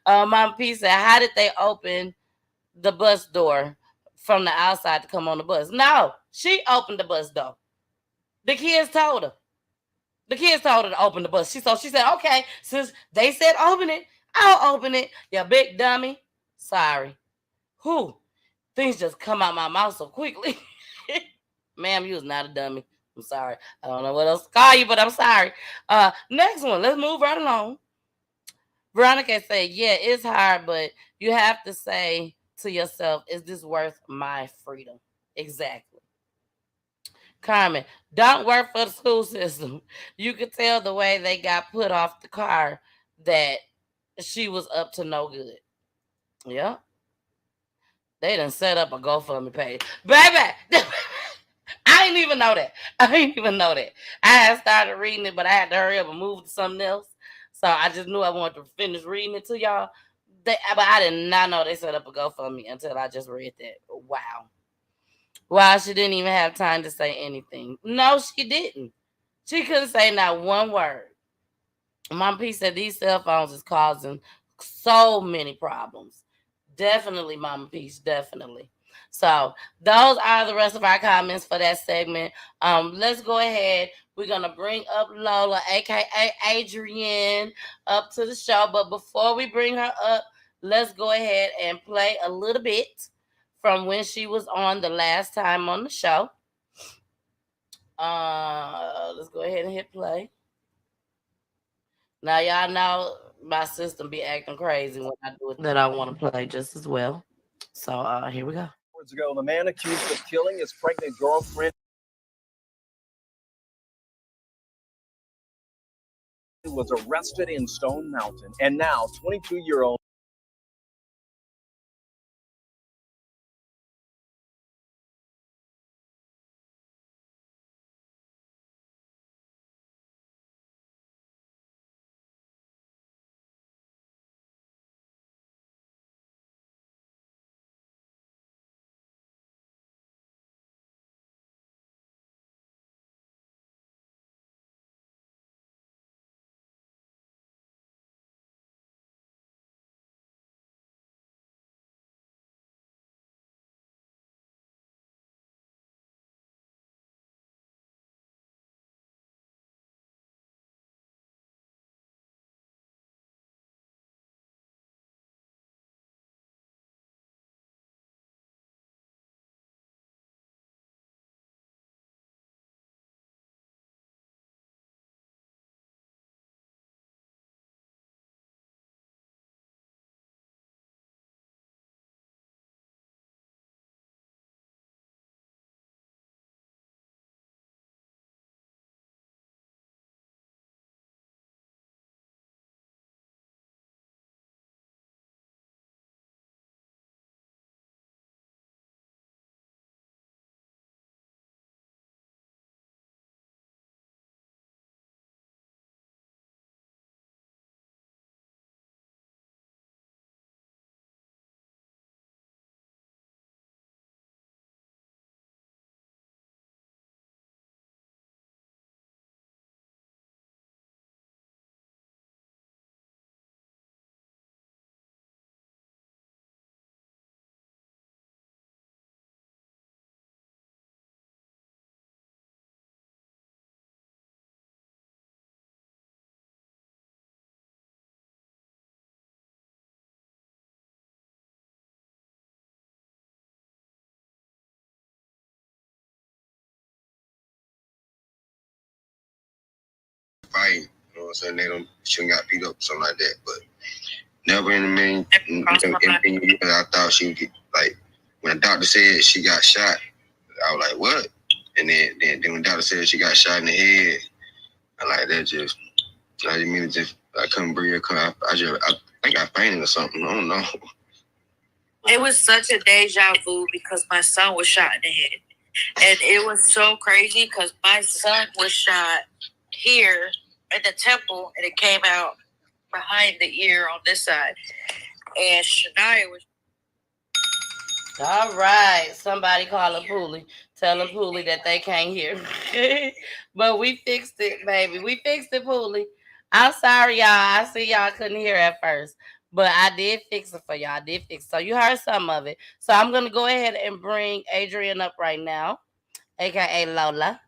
Mama P said, how did they open the bus door from the outside to come on the bus? No, she opened the bus door. The kids told her. To open the bus. She said, okay, since they said open it, I'll open it. You big dummy. Sorry. Whew. Things just come out my mouth so quickly. Ma'am, you was not a dummy. I'm sorry. I don't know what else to call you, but I'm sorry. Next one. Let's move right along. Veronica said, yeah, it's hard, but you have to say to yourself, is this worth my freedom? Exactly. Carmen, don't work for the school system. You could tell the way they got put off the car that she was up to no good. Yeah. They done set up a GoFundMe page. Baby, I didn't even know that. I had started reading it, but I had to hurry up and move to something else. So I just knew I wanted to finish reading it to y'all. But I did not know they set up a GoFundMe until I just read that. Wow, she didn't even have time to say anything. No, she didn't. She couldn't say not one word. Mom P said these cell phones is causing so many problems. Definitely, Mama Peach, definitely. So those are the rest of our comments for that segment. Let's go ahead. We're gonna bring up Lola, aka Adrienne, up to the show. But before we bring her up, let's go ahead and play a little bit from when she was on the last time on the show. Let's go ahead and hit play. Now y'all know my system be acting crazy when I do it that I want to play just as well. So here we go. Years ago, the man accused of killing his pregnant girlfriend was arrested in Stone Mountain, and now 22-year-old fight, you know what I'm saying? They don't shouldn't got beat up, something like that. But never in a million years I thought she would get like when the doctor said she got shot, I was like, what? And then when the doctor said she got shot in the head, I like that just I didn't mean to just I couldn't breathe. I think I fainted or something. I don't know. It was such a deja vu because my son was shot in the head. And it was so crazy because my son was shot here in the temple and it came out behind the ear on this side. And Shania was. All right. Somebody call a Poolie. Tell a Poolie that they can't hear. But we fixed it, baby. We fixed it, Poolie. I'm sorry, y'all. I see y'all couldn't hear at first. But I did fix it for y'all. I did fix it. So you heard some of it. So I'm going to go ahead and bring Adrienne up right now, a.k.a. Lola.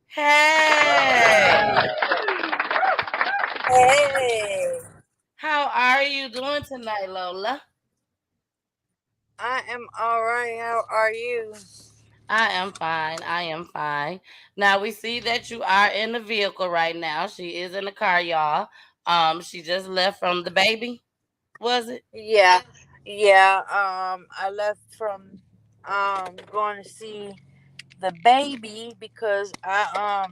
Hey. Hey. How are you doing tonight, Lola? I am all right. How are you? I am fine. I am fine. Now we see that you are in the vehicle right now. She is in the car, y'all. She just left from the baby. Was it? Yeah. I left from going to see the baby because I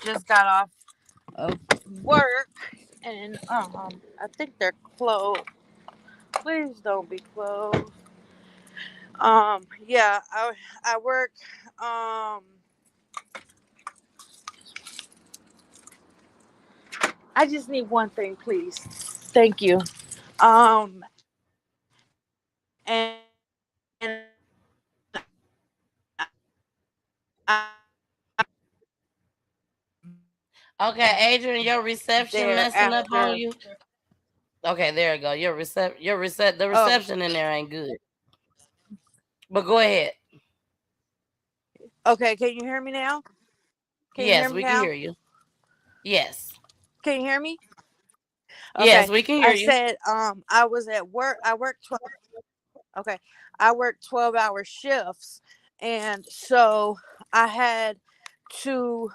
just got off of work and I think they're closed. Please don't be closed. Yeah, I work I just need one thing, please. Thank you. And I, Okay, Adrian, your reception messing up on thereafter you. Okay, there you go. The Oh, reception in there ain't good. But go ahead. okay. Can you hear me now? Can you hear Yes, me we can now? hear you. Yes. Can you hear me? Yes, Okay. we can I hear you. said I was at work. I worked 12. Okay. I worked 12-hour shifts, and so I had to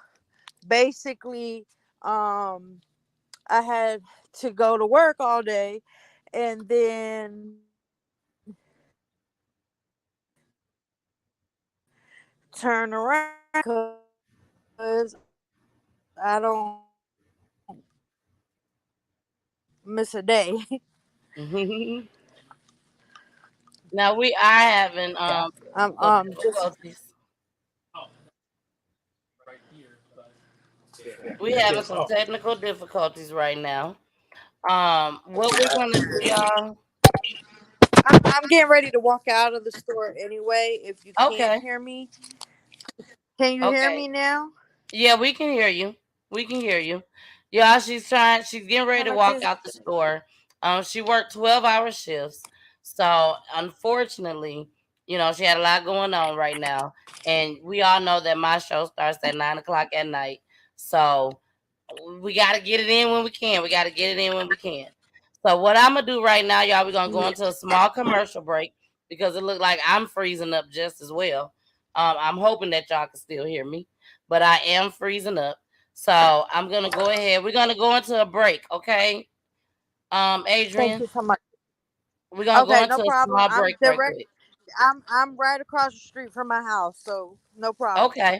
basically I had to go to work all day, and then turn around because I don't miss a day. Now we are having Yeah. technical Just difficulties. We having some technical difficulties right now. What we're gonna do, y'all? I'm getting ready to walk out of the store anyway. If you can't Okay. hear me, can you hear Okay. me now? Yeah, we can hear you. We can hear you. Yeah, she's getting ready to walk out the store. She worked 12-hour shifts. So unfortunately, she had a lot going on right now. And we all know that my show starts at 9 o'clock at night. So we gotta get it in when we can. We gotta get it in when we can. So what I'm gonna do right now, y'all, we're gonna go into a small commercial break because it looked like I'm freezing up just as well. I'm hoping that y'all can still hear me, but I am freezing up. So I'm gonna go ahead. We're gonna go into a break, okay? Thank Adrian, you so much. we're gonna go Okay, no into a problem. small break right quick. I'm right across the street from my house, so no problem. Okay.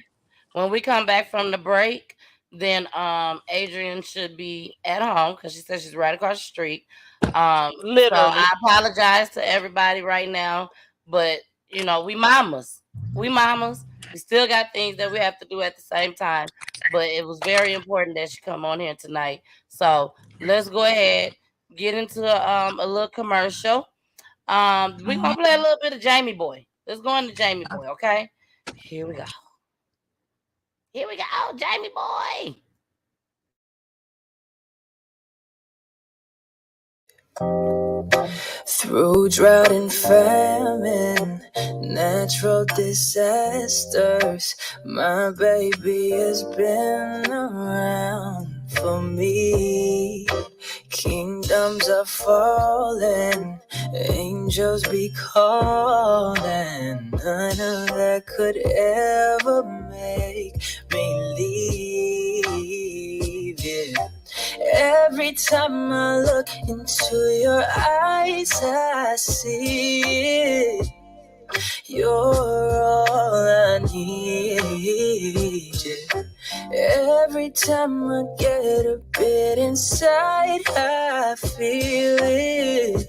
When we come back from the break, then Adrian should be at home because she says she's right across the street. So Literally. I apologize to everybody right now, but we mamas. We mamas. We still got things that we have to do at the same time. But it was very important that she come on here tonight. So let's go ahead, get into a little commercial. We're gonna play a little bit of Jamie Boy. Let's go into Jamie Boy, okay? Here we go. Here we go, Jamie Boy. Through drought and famine, natural disasters, my baby has been around for me. Kingdoms are falling, angels be calling. None of that could ever make me leave, yeah. Every time I look into your eyes, I see it. You're all I need. Every time I get a bit inside, I feel it.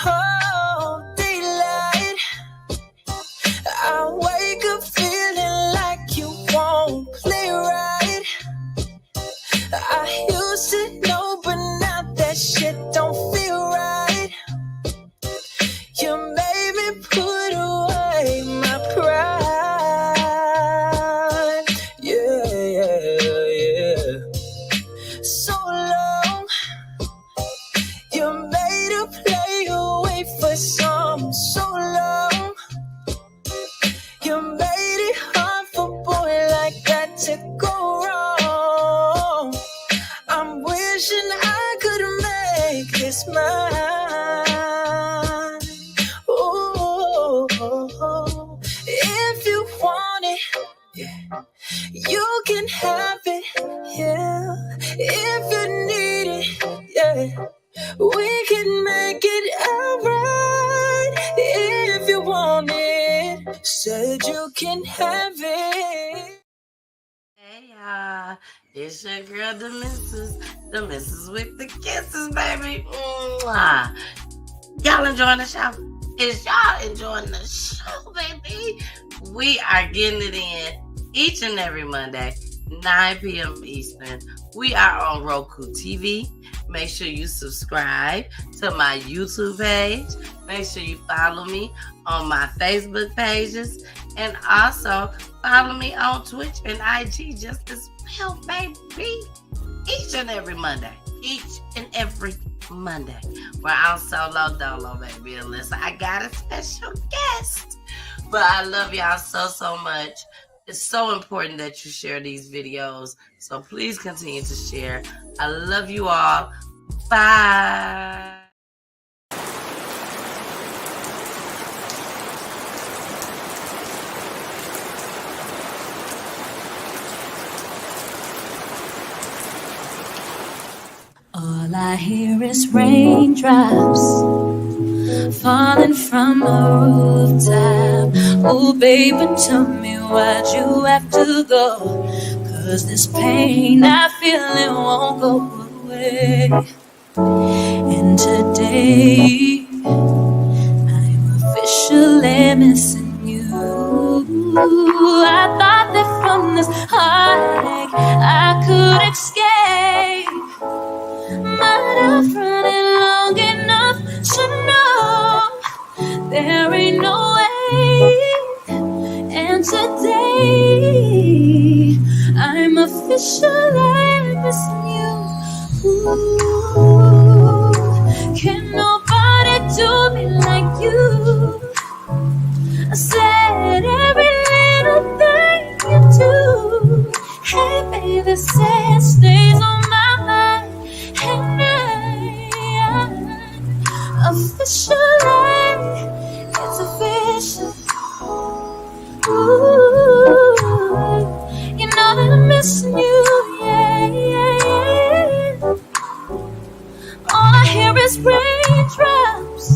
Oh, daylight. I wake up feeling like you won't play right. I used to know, but now that shit don't feel right. You made me put away my pride. Yeah, yeah, yeah. So long, you made a play away for some. So long, you made it hard for a boy like that to go wrong. I'm wishing I could make this mine. Ooh, if you want it, yeah, you can have it, yeah. If you need it, yeah, we can make it alright. If you want it, said you can have it. Hey y'all, it's your girl, the missus with the kisses, baby. Mwah. Y'all enjoying the show? Is y'all enjoying the show, baby? We are getting it in each and every Monday, 9 p.m. Eastern. We are on Roku TV. Make sure you subscribe to my YouTube page. Make sure you follow me on my Facebook pages. And also follow me on Twitch and IG just as well, baby. Each and every Monday. each and every Monday. Where I'm solo dolo, baby, unless I got a special guest. But I love y'all so much. It's so important that you share these videos. So please continue to share. I love you all. Bye. All I hear is raindrops falling from the rooftop. Oh, baby, tell me why'd you have to go? 'Cause this pain I feel it won't go away. And today I'm officially missing you. I thought that from this heartache I could escape. Might have run it long enough to know there ain't no way. And today I'm officially missing you. Ooh, can nobody do me like you? I said every little thing you do. Hey baby, say it stays on my mind. And I officially, it's official. Ooh, you know that I'm missing you, yeah. All I hear is raindrops.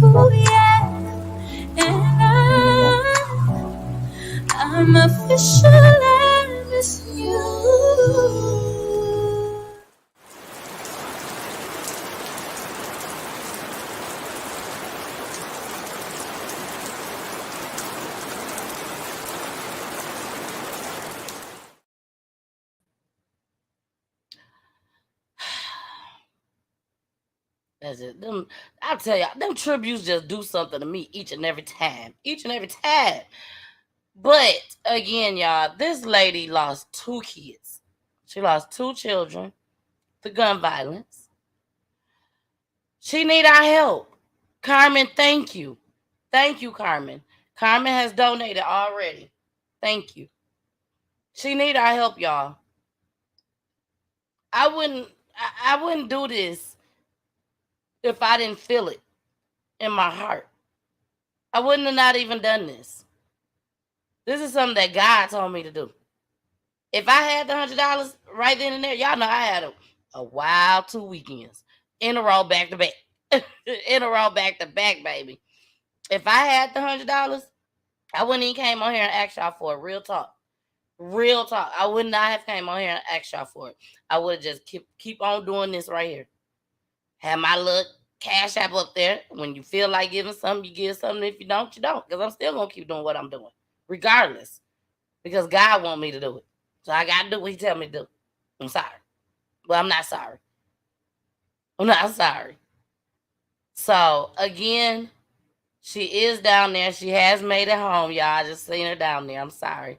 Ooh, yeah. And I'm officially missing you. That's it. I'll tell y'all, them tributes just do something to me each and every time. Each and every time. But again, y'all, this lady lost 2 kids. She lost 2 children to gun violence. She need our help. Carmen, thank you. Thank you, Carmen. Carmen has donated already. Thank you. She need our help, y'all. I wouldn't do this if I didn't feel it in my heart. I wouldn't have not even done this. This is something that God told me to do. If I had the $100 right then and there, y'all know I had a wild 2 weekends in a row, back to back. In a row, back to back, baby. If I had the $100, I wouldn't even came on here and asked y'all for it. Real talk. Real talk. I would not have came on here and asked y'all for it. I would have just keep on doing this right here. Have my little cash app up there. When you feel like giving something, you give something. If you don't, you don't. Because I'm still going to keep doing what I'm doing. Regardless. Because God want me to do it. So I got to do what he tell me to do. I'm sorry. Well, I'm not sorry. I'm not sorry. So, again, she is down there. She has made it home, y'all. I just seen her down there. I'm sorry,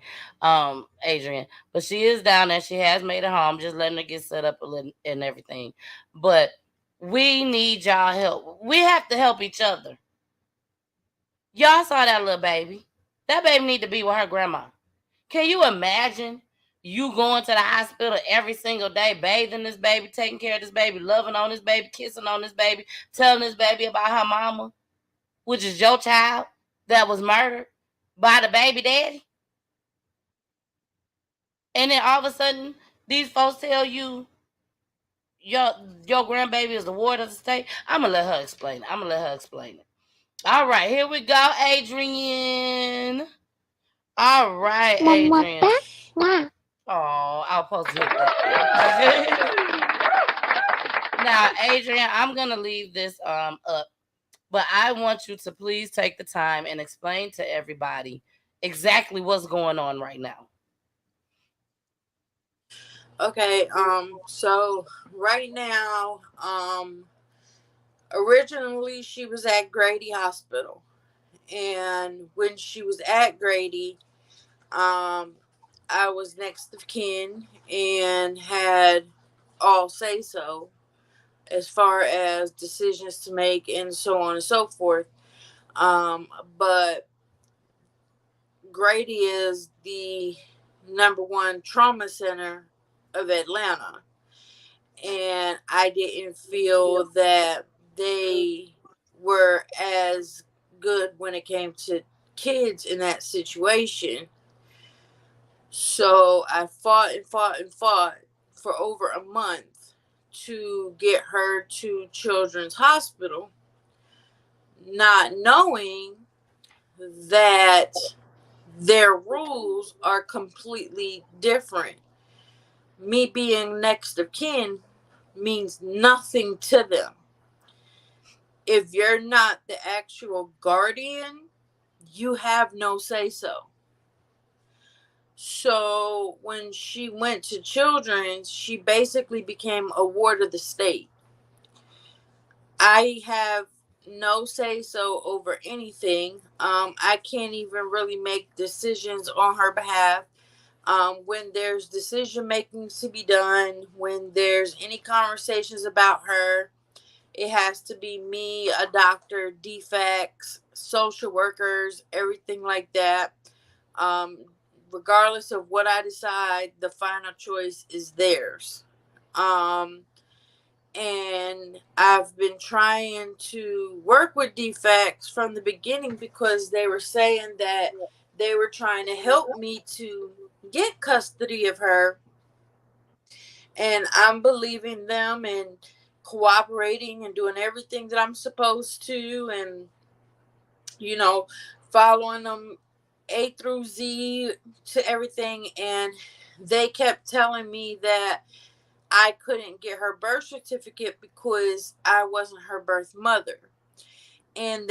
Adrian. But she is down there. She has made it home. Just letting her get set up and everything. But we need y'all help. We have to help each other. Y'all saw that little baby. That baby need to be with her grandma. Can you imagine you going to the hospital every single day, bathing this baby, taking care of this baby, loving on this baby, kissing on this baby, telling this baby about her mama, which is your child that was murdered by the baby daddy? And then all of a sudden, these folks tell you your grandbaby is the ward of the state. I'm going to let her explain it. All right, here we go, Adrian. All right, Adrian. Oh, I was supposed to hit that. Now, Adrian, I'm going to leave this up, but I want you to please take the time and explain to everybody exactly what's going on right now. Okay, so right now, originally she was at Grady Hospital. And when she was at Grady, I was next of kin and had all say so as far as decisions to make and so on and so forth. But Grady is the #1 trauma center of Atlanta. And I didn't feel that they were as good when it came to kids in that situation. So I fought and fought and fought for over a month to get her to Children's Hospital, not knowing that their rules are completely different. Me being next of kin means nothing to them. If you're not the actual guardian, you have no say so. So when she went to Children's, she basically became a ward of the state. I have no say so over anything. I can't even really make decisions on her behalf. When there's decision making to be done, when there's any conversations about her, it has to be me, a doctor, defects, social workers, everything like that. Regardless of what I decide, the final choice is theirs. And I've been trying to work with defects from the beginning because they were saying that they were trying to help me to get custody of her. And I'm believing them and cooperating and doing everything that I'm supposed to, and following them A through Z to everything. And they kept telling me that I couldn't get her birth certificate because I wasn't her birth mother. And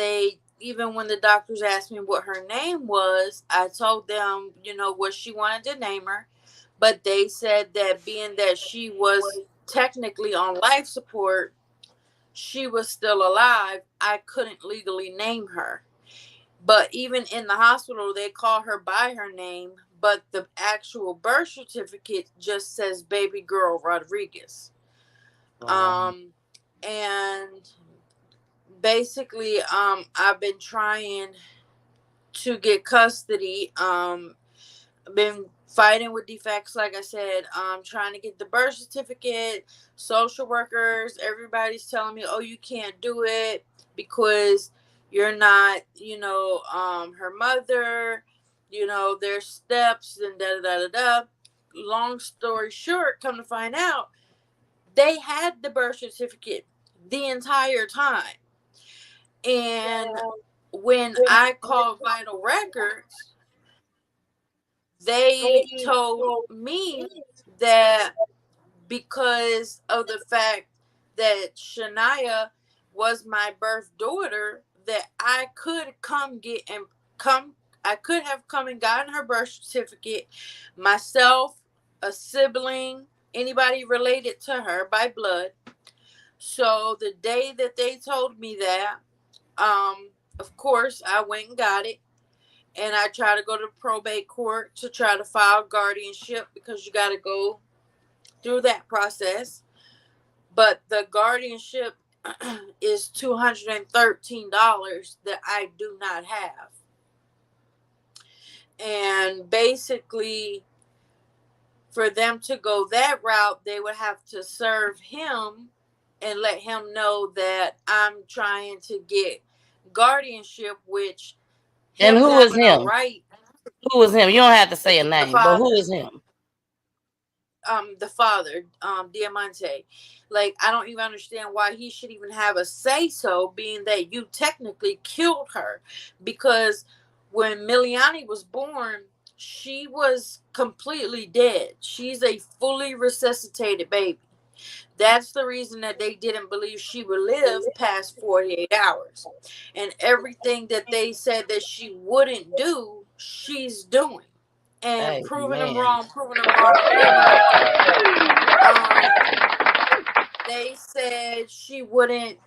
even when the doctors asked me what her name was, I told them, what she wanted to name her. But they said that being that she was technically on life support, she was still alive, I couldn't legally name her. But even in the hospital, they call her by her name, but the actual birth certificate just says baby girl Rodriguez. And basically, I've been trying to get custody. I've been fighting with defects, like I said, trying to get the birth certificate. Social workers, everybody's telling me, oh, you can't do it because you're not, her mother, there's steps and da da da da. Long story short, come to find out, they had the birth certificate the entire time. And when I called Vital Records, they told me that because of the fact that Shania was my birth daughter, that I could I could have come and gotten her birth certificate myself, a sibling, anybody related to her by blood. So the day that they told me that, of course, I went and got it. And I tried to go to probate court to try to file guardianship because you got to go through that process. But the guardianship is $213 that I do not have. And basically, for them to go that route, they would have to serve him and let him know that I'm trying to get guardianship, which And who is him? Right. Who is him? You don't have to say a name, but who is him? The father, Diamante. Like, I don't even understand why he should even have a say so, being that you technically killed her. Because when Miliani was born, she was completely dead. She's a fully resuscitated baby. That's the reason that they didn't believe she would live past 48 hours. And everything that they said that she wouldn't do, she's doing. And proving them wrong. They said she wouldn't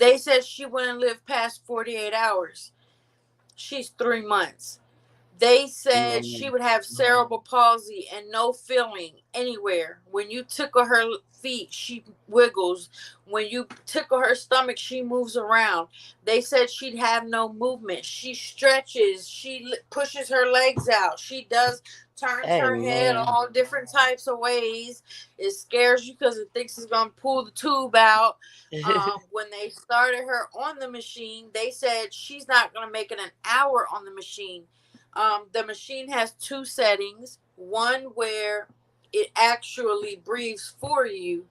live past 48 hours. She's 3 months. They said she would have cerebral palsy and no feeling anywhere. When you tickle her feet, she wiggles. When you tickle her stomach, she moves around. They said she'd have no movement. She stretches. She pushes her legs out. She turns her head Amen. all different types of ways. It scares you because it thinks it's going to pull the tube out. When they started her on the machine, they said she's not going to make it an hour on the machine. The machine has two settings. One where it actually breathes for you,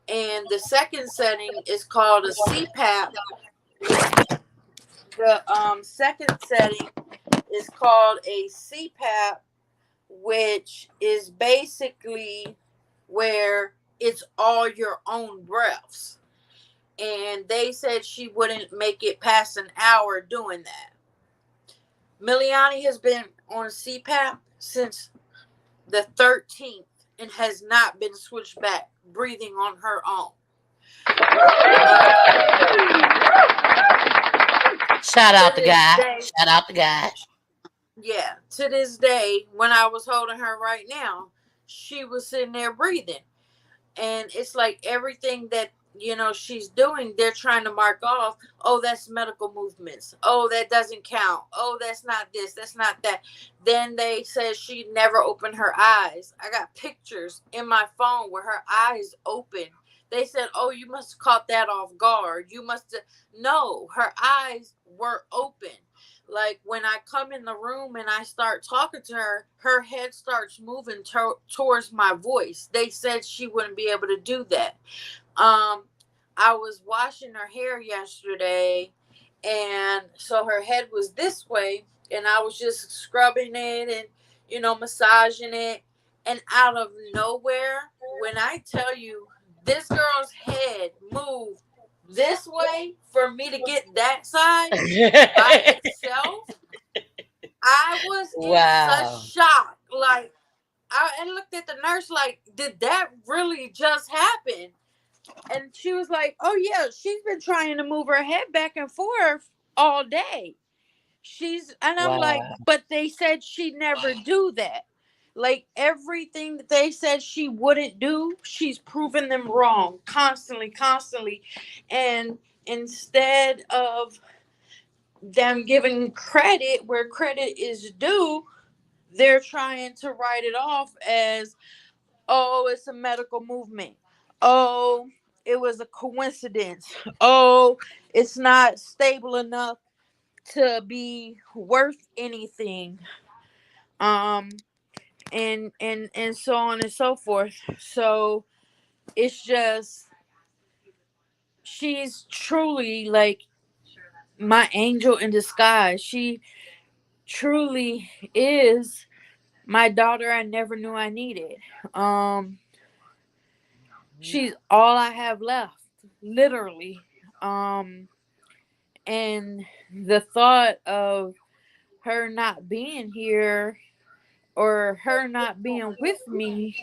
and the second setting is called a CPAP. The second setting is called a CPAP, which is basically where it's all your own breaths. And they said she wouldn't make it past an hour doing that. Miliani has been on CPAP since the 13th and has not been switched back, breathing on her own. Shout out the guy. Shout out the guy. Yeah, to this day, when I was holding her right now, she was sitting there breathing. And it's like everything that, she's doing, they're trying to mark off, oh, that's medical movements. Oh, that doesn't count. Oh, that's not this. That's not that. Then they said she never opened her eyes. I got pictures in my phone where her eyes open. They said, oh, you must have caught that off guard. You must have. No, her eyes were open. Like when I come in the room and I start talking to her, her head starts moving towards my voice. They said she wouldn't be able to do that. I was washing her hair yesterday, and so her head was this way, and I was just scrubbing it and, massaging it. And out of nowhere, when I tell you this girl's head moved this way for me to get that side by itself, I was in such shock. Like, I looked at the nurse like, did that really just happen? And she was like, oh yeah, she's been trying to move her head back and forth all day. I'm like, but they said she'd never do that. Like everything that they said she wouldn't do, she's proven them wrong constantly. And instead of them giving credit where credit is due, they're trying to write it off as, oh, it's a medical movement. Oh, it was a coincidence. Oh, it's not stable enough to be worth anything. And so on and so forth. So it's just, she's truly like my angel in disguise. She truly is my daughter I never knew I needed. She's all I have left, literally. And the thought of her not being here or her not being with me,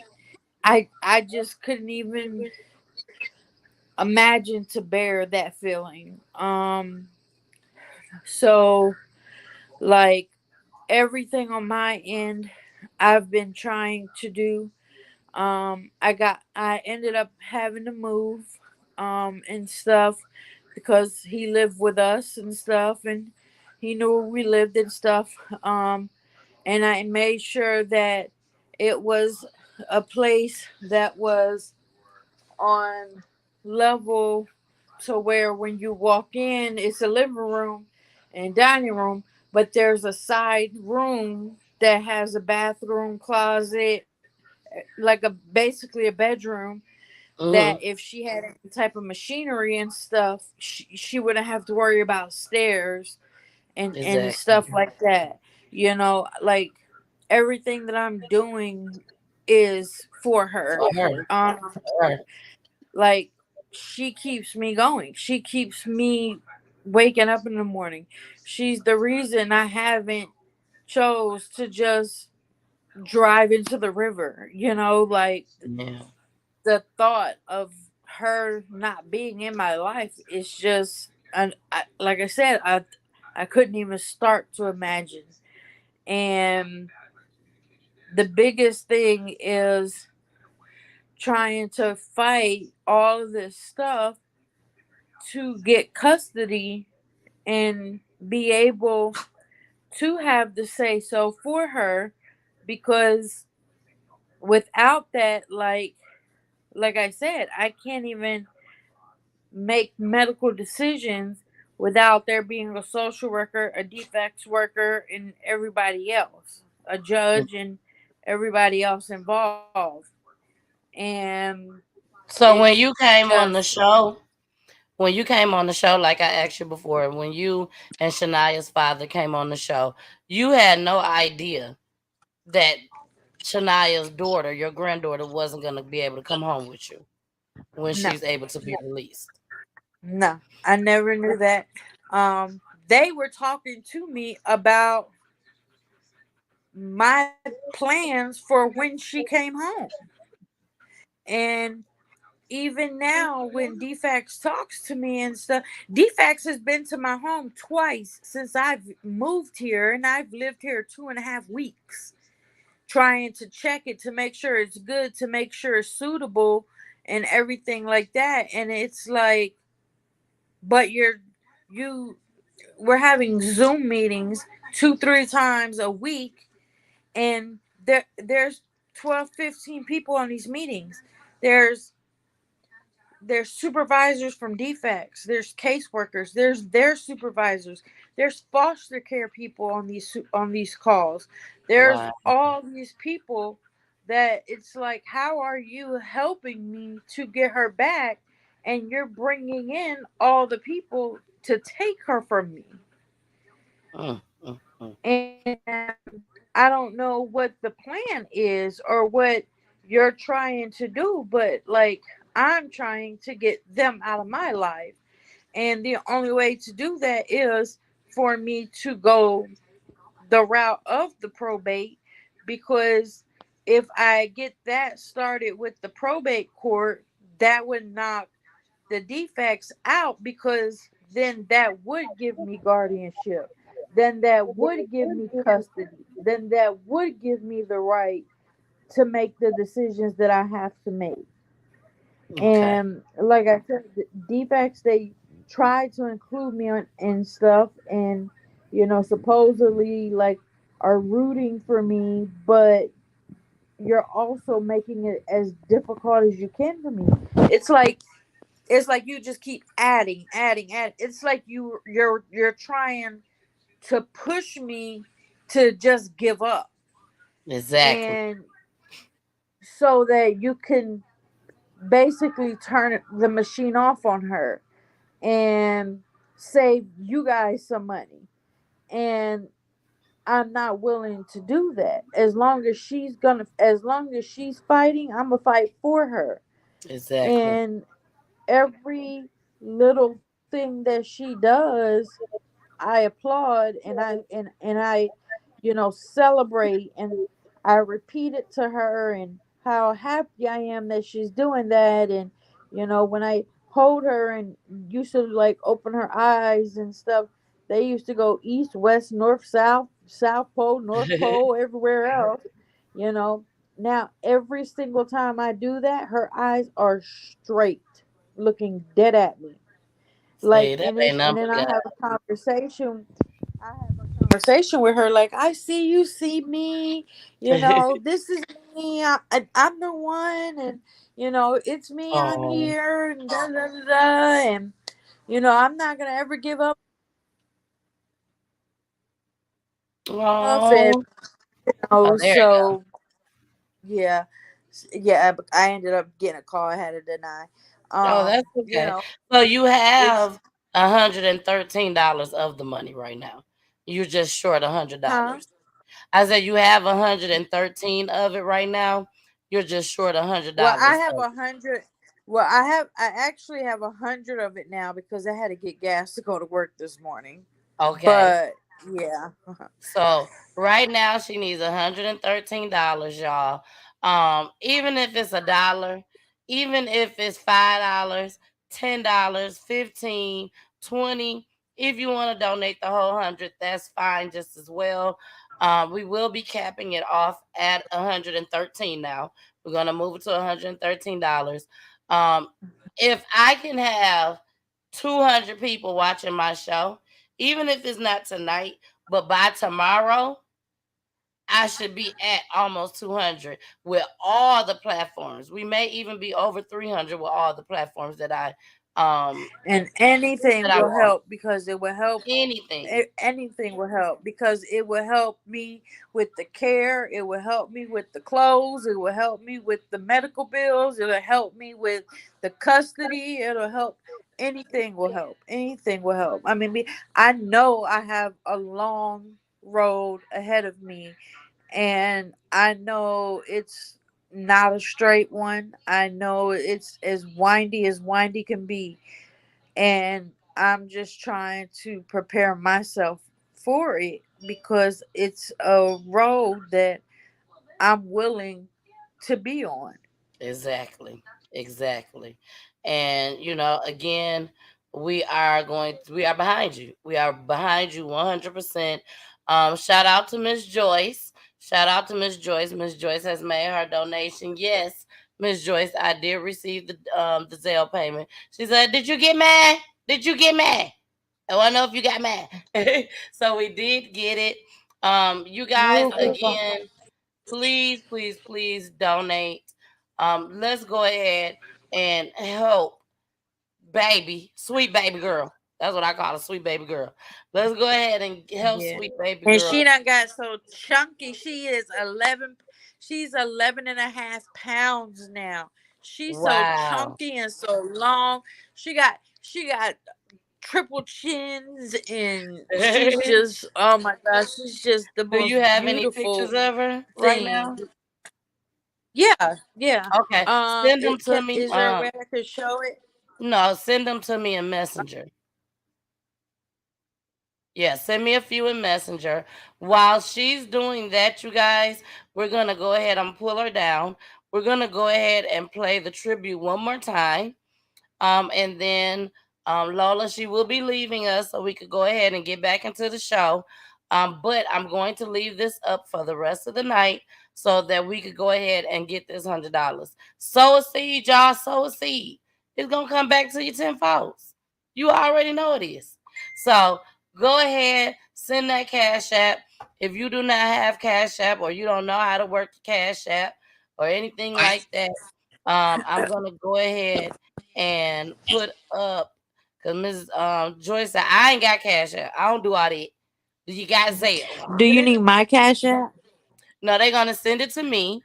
I just couldn't even imagine to bear that feeling. So like everything on my end I've been trying to do. I ended up having to move and stuff because he lived with us and stuff, and he knew where we lived and stuff. And I made sure that it was a place that was on level to where when you walk in, it's a living room and dining room, but there's a side room that has a bathroom, closet, like basically a bedroom. That if she had any type of machinery and stuff, she wouldn't have to worry about stairs and stuff like that. Like everything that I'm doing is for her. Like she keeps me going. She keeps me waking up in the morning. She's the reason I haven't chose to just drive into the river. Like the thought of her not being in my life is just, like I said, I couldn't even start to imagine. And the biggest thing is trying to fight all of this stuff to get custody and be able to have the say so for her, because without that, like I said, I can't even make medical decisions without there being a social worker, a defects worker, and everybody else, a judge, and everybody else involved. And So when it's you came on the just show, like I asked you before, when you and Shania's father came on the show, you had no idea that Shania's daughter, your granddaughter, wasn't going to be able to come home with you when no, she's able to be released. no, I never knew that. They were talking to me about my plans for when she came home. And even now, when Defax talks to me and stuff, Defax has been to my home twice since I've moved here, and I've lived here 2.5 weeks, trying to check it to make sure it's good, to make sure it's suitable, and everything like that. And it's like, but we're having Zoom meetings 2-3 times a week, and there's 12, 15 people on these meetings. There's supervisors from defects, there's caseworkers, there's their supervisors, there's foster care people on these calls. There's Wow. all these people that it's like, how are you helping me to get her back, and you're bringing in all the people to take her from me? And I don't know what the plan is or what you're trying to do, but like, I'm trying to get them out of my life. And the only way to do that is for me to go the route of the probate, because if I get that started with the probate court, that would knock the defects out, because then that would give me guardianship, then that would give me custody, then that would give me the right to make the decisions that I have to make. Okay. And like I said, the defects, they try to include me on and stuff, and supposedly like are rooting for me, but you're also making it as difficult as you can for me. It's like you just keep adding. It's like you're trying to push me to just give up, Exactly. and so that you can basically turn the machine off on her and save you guys some money. And I'm not willing to do that. As long as she's fighting, I'm gonna fight for her. Exactly. And every little thing that she does, I applaud, and I celebrate, and I repeat it to her, and how happy I am that she's doing that. And when I hold her and used to like open her eyes and stuff, they used to go east, west, north, south, south pole, north pole, everywhere else. You know, now every single time I do that, her eyes are straight, looking dead at me. Like, Say that and ain't it's and number then I God. have a conversation. I have a conversation with her, like, I see you, see me. This is me. I'm the one, and it's me. I'm Oh. here, and da da da da. And I'm not gonna ever give up. And Oh. Oh, there you go. so yeah, yeah. But I ended up getting a call. I had to deny. Oh, that's You okay. know, So you it's have $113 of the money right now. You're just short huh? $100. I said you have 113 of it right now. You're just short Well, I $100 have of 100. Well, I actually have 100 of it now because I had to get gas to go to work this morning. it. Okay. But yeah, So right now she needs $113, y'all. Even if it's $1, even if it's $5, $10, 15, 20. If you want to donate the whole 100, that's fine just as well. We will be capping it off at $113 now. We're going to move it to $113. If I can have 200 people watching my show, even if it's not tonight, but by tomorrow, I should be at almost 200 with all the platforms. We may even be over 300 with all the platforms that I And anything will want. help because it will help. Anything. Anything will help because it will help me with the care. It will help me with the clothes. It will help me with the medical bills. It'll help me with the custody. It'll help. Anything will help. Anything will help. I mean, I know I have a long road ahead of me, and I know it's not a straight one. I know it's as windy can be, and I'm just trying to prepare myself for it because it's a road that I'm willing to be on. Exactly. Exactly. And again, we are behind you. We are behind you 100%. Shout out to Miss Joyce. Shout out to Miss Joyce. Miss Joyce has made her donation. Yes, Miss Joyce, I did receive the Zelle payment. She said, "Did you get mad? Did you get mad? I want to know if you got mad." So we did get it. You guys, again, please, please, please donate. Let's go ahead and help baby, sweet baby girl. That's what I call a sweet baby girl. Let's go ahead and help Yeah. sweet baby And girl. she done got so chunky. She's 11 and a half pounds now. She's so Wow. chunky and so long. She got triple chins, and she's just, oh my gosh, she's just the Do you most have any pictures beautiful of her right thing. now? Yeah. Okay, send them to me. Is there a way I could show it? No, send them to me in Messenger. Yeah, send me a few in Messenger. While she's doing that, you guys, we're gonna go ahead and pull her down. We're gonna go ahead and play the tribute one more time. And then Lola, she will be leaving us, so we could go ahead and get back into the show. But I'm going to leave this up for the rest of the night so that we could go ahead and get this $100. Sow a seed, y'all. Sow a seed. It's gonna come back to you tenfold. You already know it is. So go ahead, send that Cash App. If you do not have Cash App or you don't know how to work the Cash App or anything like that, I'm gonna go ahead and put up, because Mrs. Joyce said, "I ain't got Cash App. I don't do all that. Do you got Zelle?" Do you need my Cash App? No, they're gonna send it to me.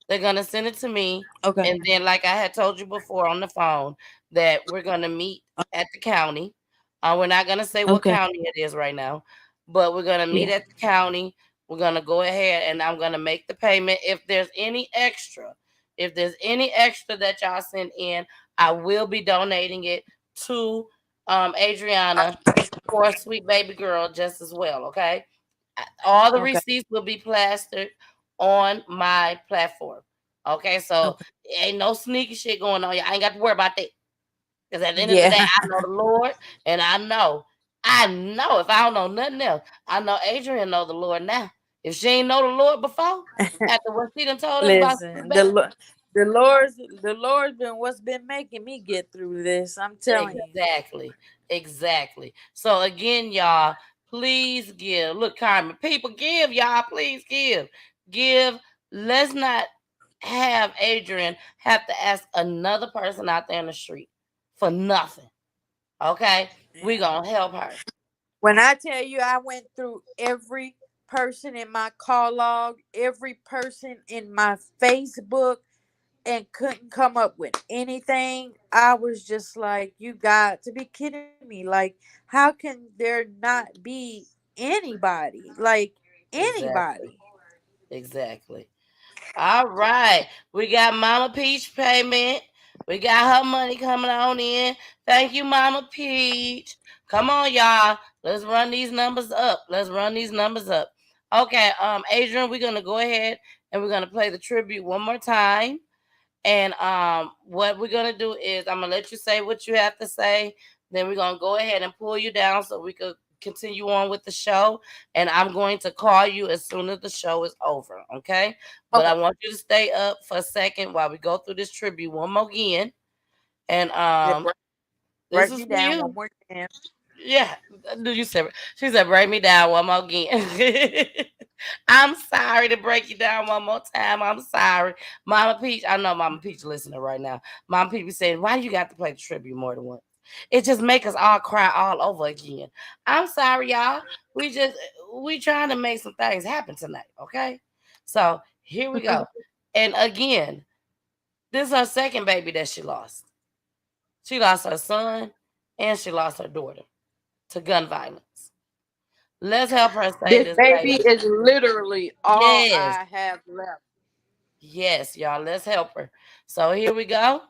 They're gonna send it to me. Okay. And then, like I had told you before on the phone, that we're gonna meet at the county. We're not gonna say what Okay. county it is right now, but we're gonna meet Yeah. at the county. We're gonna go ahead and I'm gonna make the payment. If there's any extra that y'all send in, I will be donating it to Adriana for Sweet Baby Girl just as well. Okay. All the Okay. receipts will be plastered on my platform. Okay, so ain't no sneaky shit going on. I ain't got to worry about that. Because at the end of the day, Yeah. I know the Lord, and I know if I don't know nothing else, I know Adrian know the Lord now. If she ain't know the Lord before, after what she done told us about Listen, baby, the Lord's been what's been making me get through this. I'm telling you. exactly. So again, y'all, please give. Look, Carmen, people give, y'all. Please give. Let's not have Adrian have to ask another person out there in the street for nothing. Okay, we gonna help her. When I tell you I went through every person in my call log, every person in my Facebook, and couldn't come up with anything, I was just like, you got to be kidding me. Like, how can there not be anybody? Like, anybody. Exactly. All right. We got Mama Peach payment. We got her money coming on in. Thank you, Mama Peach. Come on, y'all. Let's run these numbers up. Okay, Adrian, we're gonna go ahead and we're gonna play the tribute one more time. And what we're gonna do is I'm gonna let you say what you have to say. Then we're gonna go ahead and pull you down so we could continue on with the show, and I'm going to call you as soon as the show is over, okay? But I want you to stay up for a second while we go through this tribute one more again. And this Break is me for down one you. more time. Yeah, you said she said break me down one more again. I'm sorry to break you down one more time. I'm sorry, Mama Peach. I know Mama Peach listening right now. Mama Peach be saying, "Why you got to play the tribute more than once? It just make us all cry all over again." I'm sorry, y'all. We trying to make some things happen tonight. Okay, so here we go. And again, this is her second baby that she lost. She lost her son and she lost her daughter to gun violence. Let's help her say This this baby baby. is literally all Yes. I have left. Yes, y'all. Let's help her. So here we go.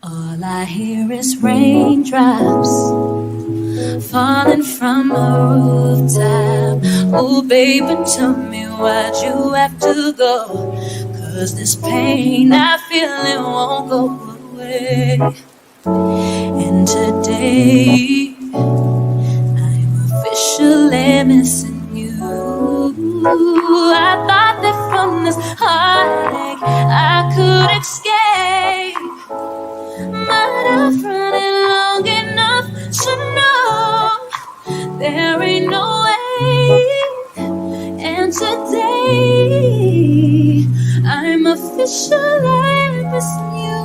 All I hear is raindrops falling from a rooftop. Oh, baby, tell me why'd you have to go? 'Cause this pain I feel it won't go away. And today I'm officially missing you. I thought that from this heartache I could escape, but I've run it long enough to know there ain't no way. And today I'm officially missing you.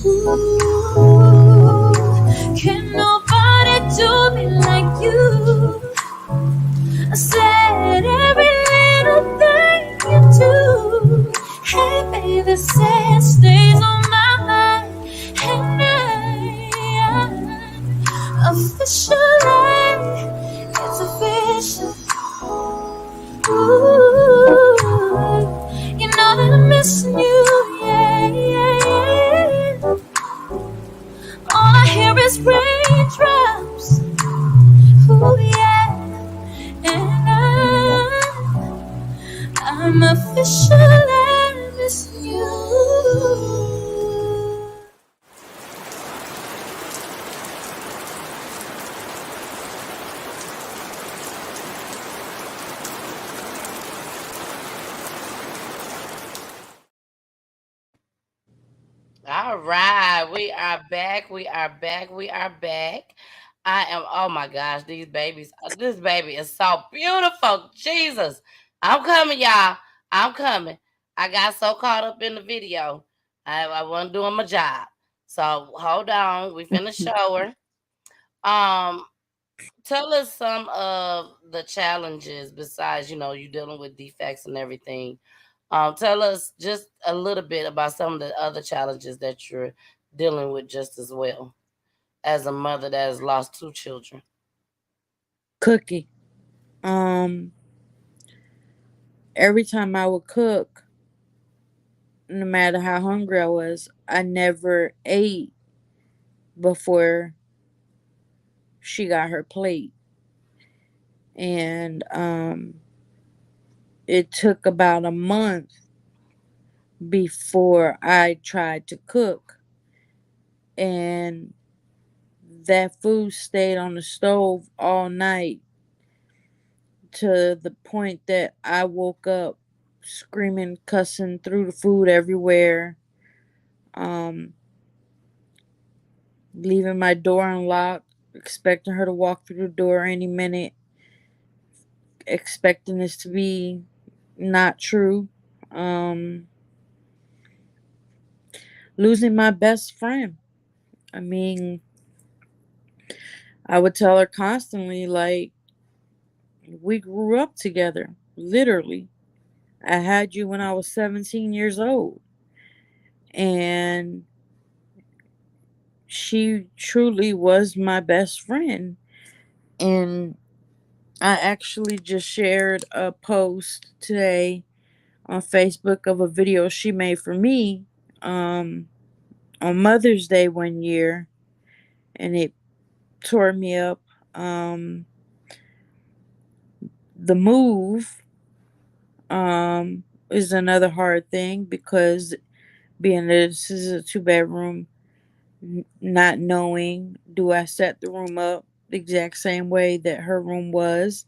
Ooh, can nobody do me like you? I said every little thing you do. Hey baby, say it stays on my mind. And officially, it's official. Ooh, you know that I'm missing you, yeah, yeah, yeah. All I hear is raindrops. Ooh, yeah. And I'm officially missing you. All right, we are back. We are back. We are back. I am. Oh my gosh, these babies. This baby is so beautiful. Jesus, I'm coming, y'all. I'm coming. I got so caught up in the video. I wasn't doing my job. So hold on. We finna show her. Tell us some of the challenges besides, you dealing with defects and everything. Tell us just a little bit about some of the other challenges that you're dealing with just as well as a mother that has lost 2 children. Cooking. Every time I would cook, no matter how hungry I was, I never ate before she got her plate. And it took about a month before I tried to cook. And that food stayed on the stove all night to the point that I woke up screaming, cussing, through the food everywhere. Leaving my door unlocked, expecting her to walk through the door any minute, expecting this to be not true. Losing my best friend. I mean, I would tell her constantly, like, we grew up together, literally. I had you when I was 17 years old. And she truly was my best friend. And I actually just shared a post today on Facebook of a video she made for me on Mother's Day one year. And it tore me up. The move is another hard thing because being that this is a 2 bedroom, not knowing, do I set the room up the exact same way that her room was?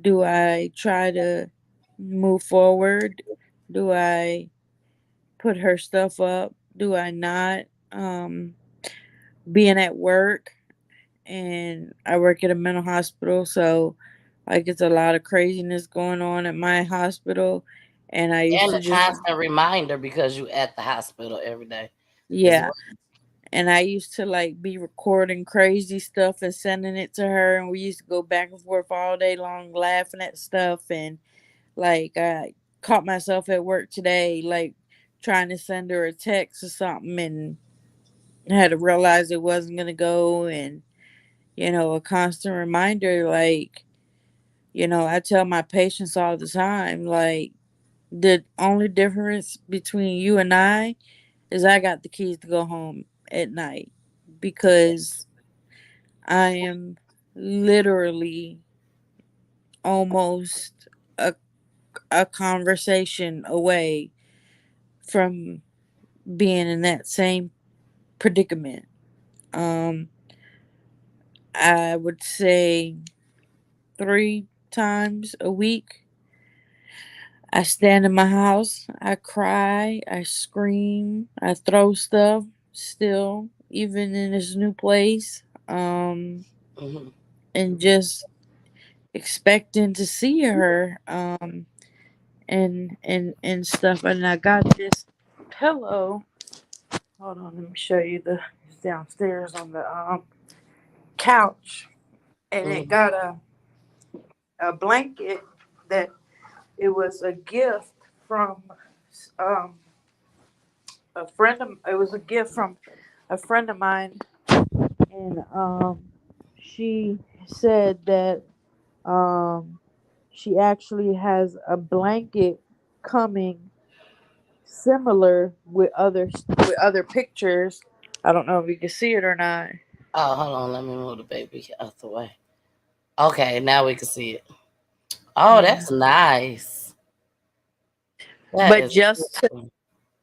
Do I try to move forward? Do I put her stuff up? Do I not? Being at work, and I work at a mental hospital, so like it's a lot of craziness going on at my hospital, and I used And to a just constant reminder because you at the hospital every day as yeah, well. and I used to like be recording crazy stuff and sending it to her, and we used to go back and forth all day long laughing at stuff, and like I caught myself at work today like trying to send her a text or something, and I had to realize it wasn't gonna go, and a constant reminder, like, I tell my patients all the time, like, the only difference between you and I is I got the keys to go home at night because I am literally almost a conversation away from being in that same predicament. Um, I would say 3 times a week I stand in my house, I cry, I scream, I throw stuff still, even in this new place. Mhm. And just expecting to see her, and stuff. And I got this pillow. Hold on, let me show you the it's downstairs on the couch. And it Mhm. got a blanket that it was a gift from um it was a gift from a friend of mine, and she said that um she actually has a blanket coming similar with other pictures. I don't know if you can see it or not. Oh, hold on. Let me move the baby out the way. Okay, now we can see it. Oh, Yeah. that's nice. That But is just to beautiful.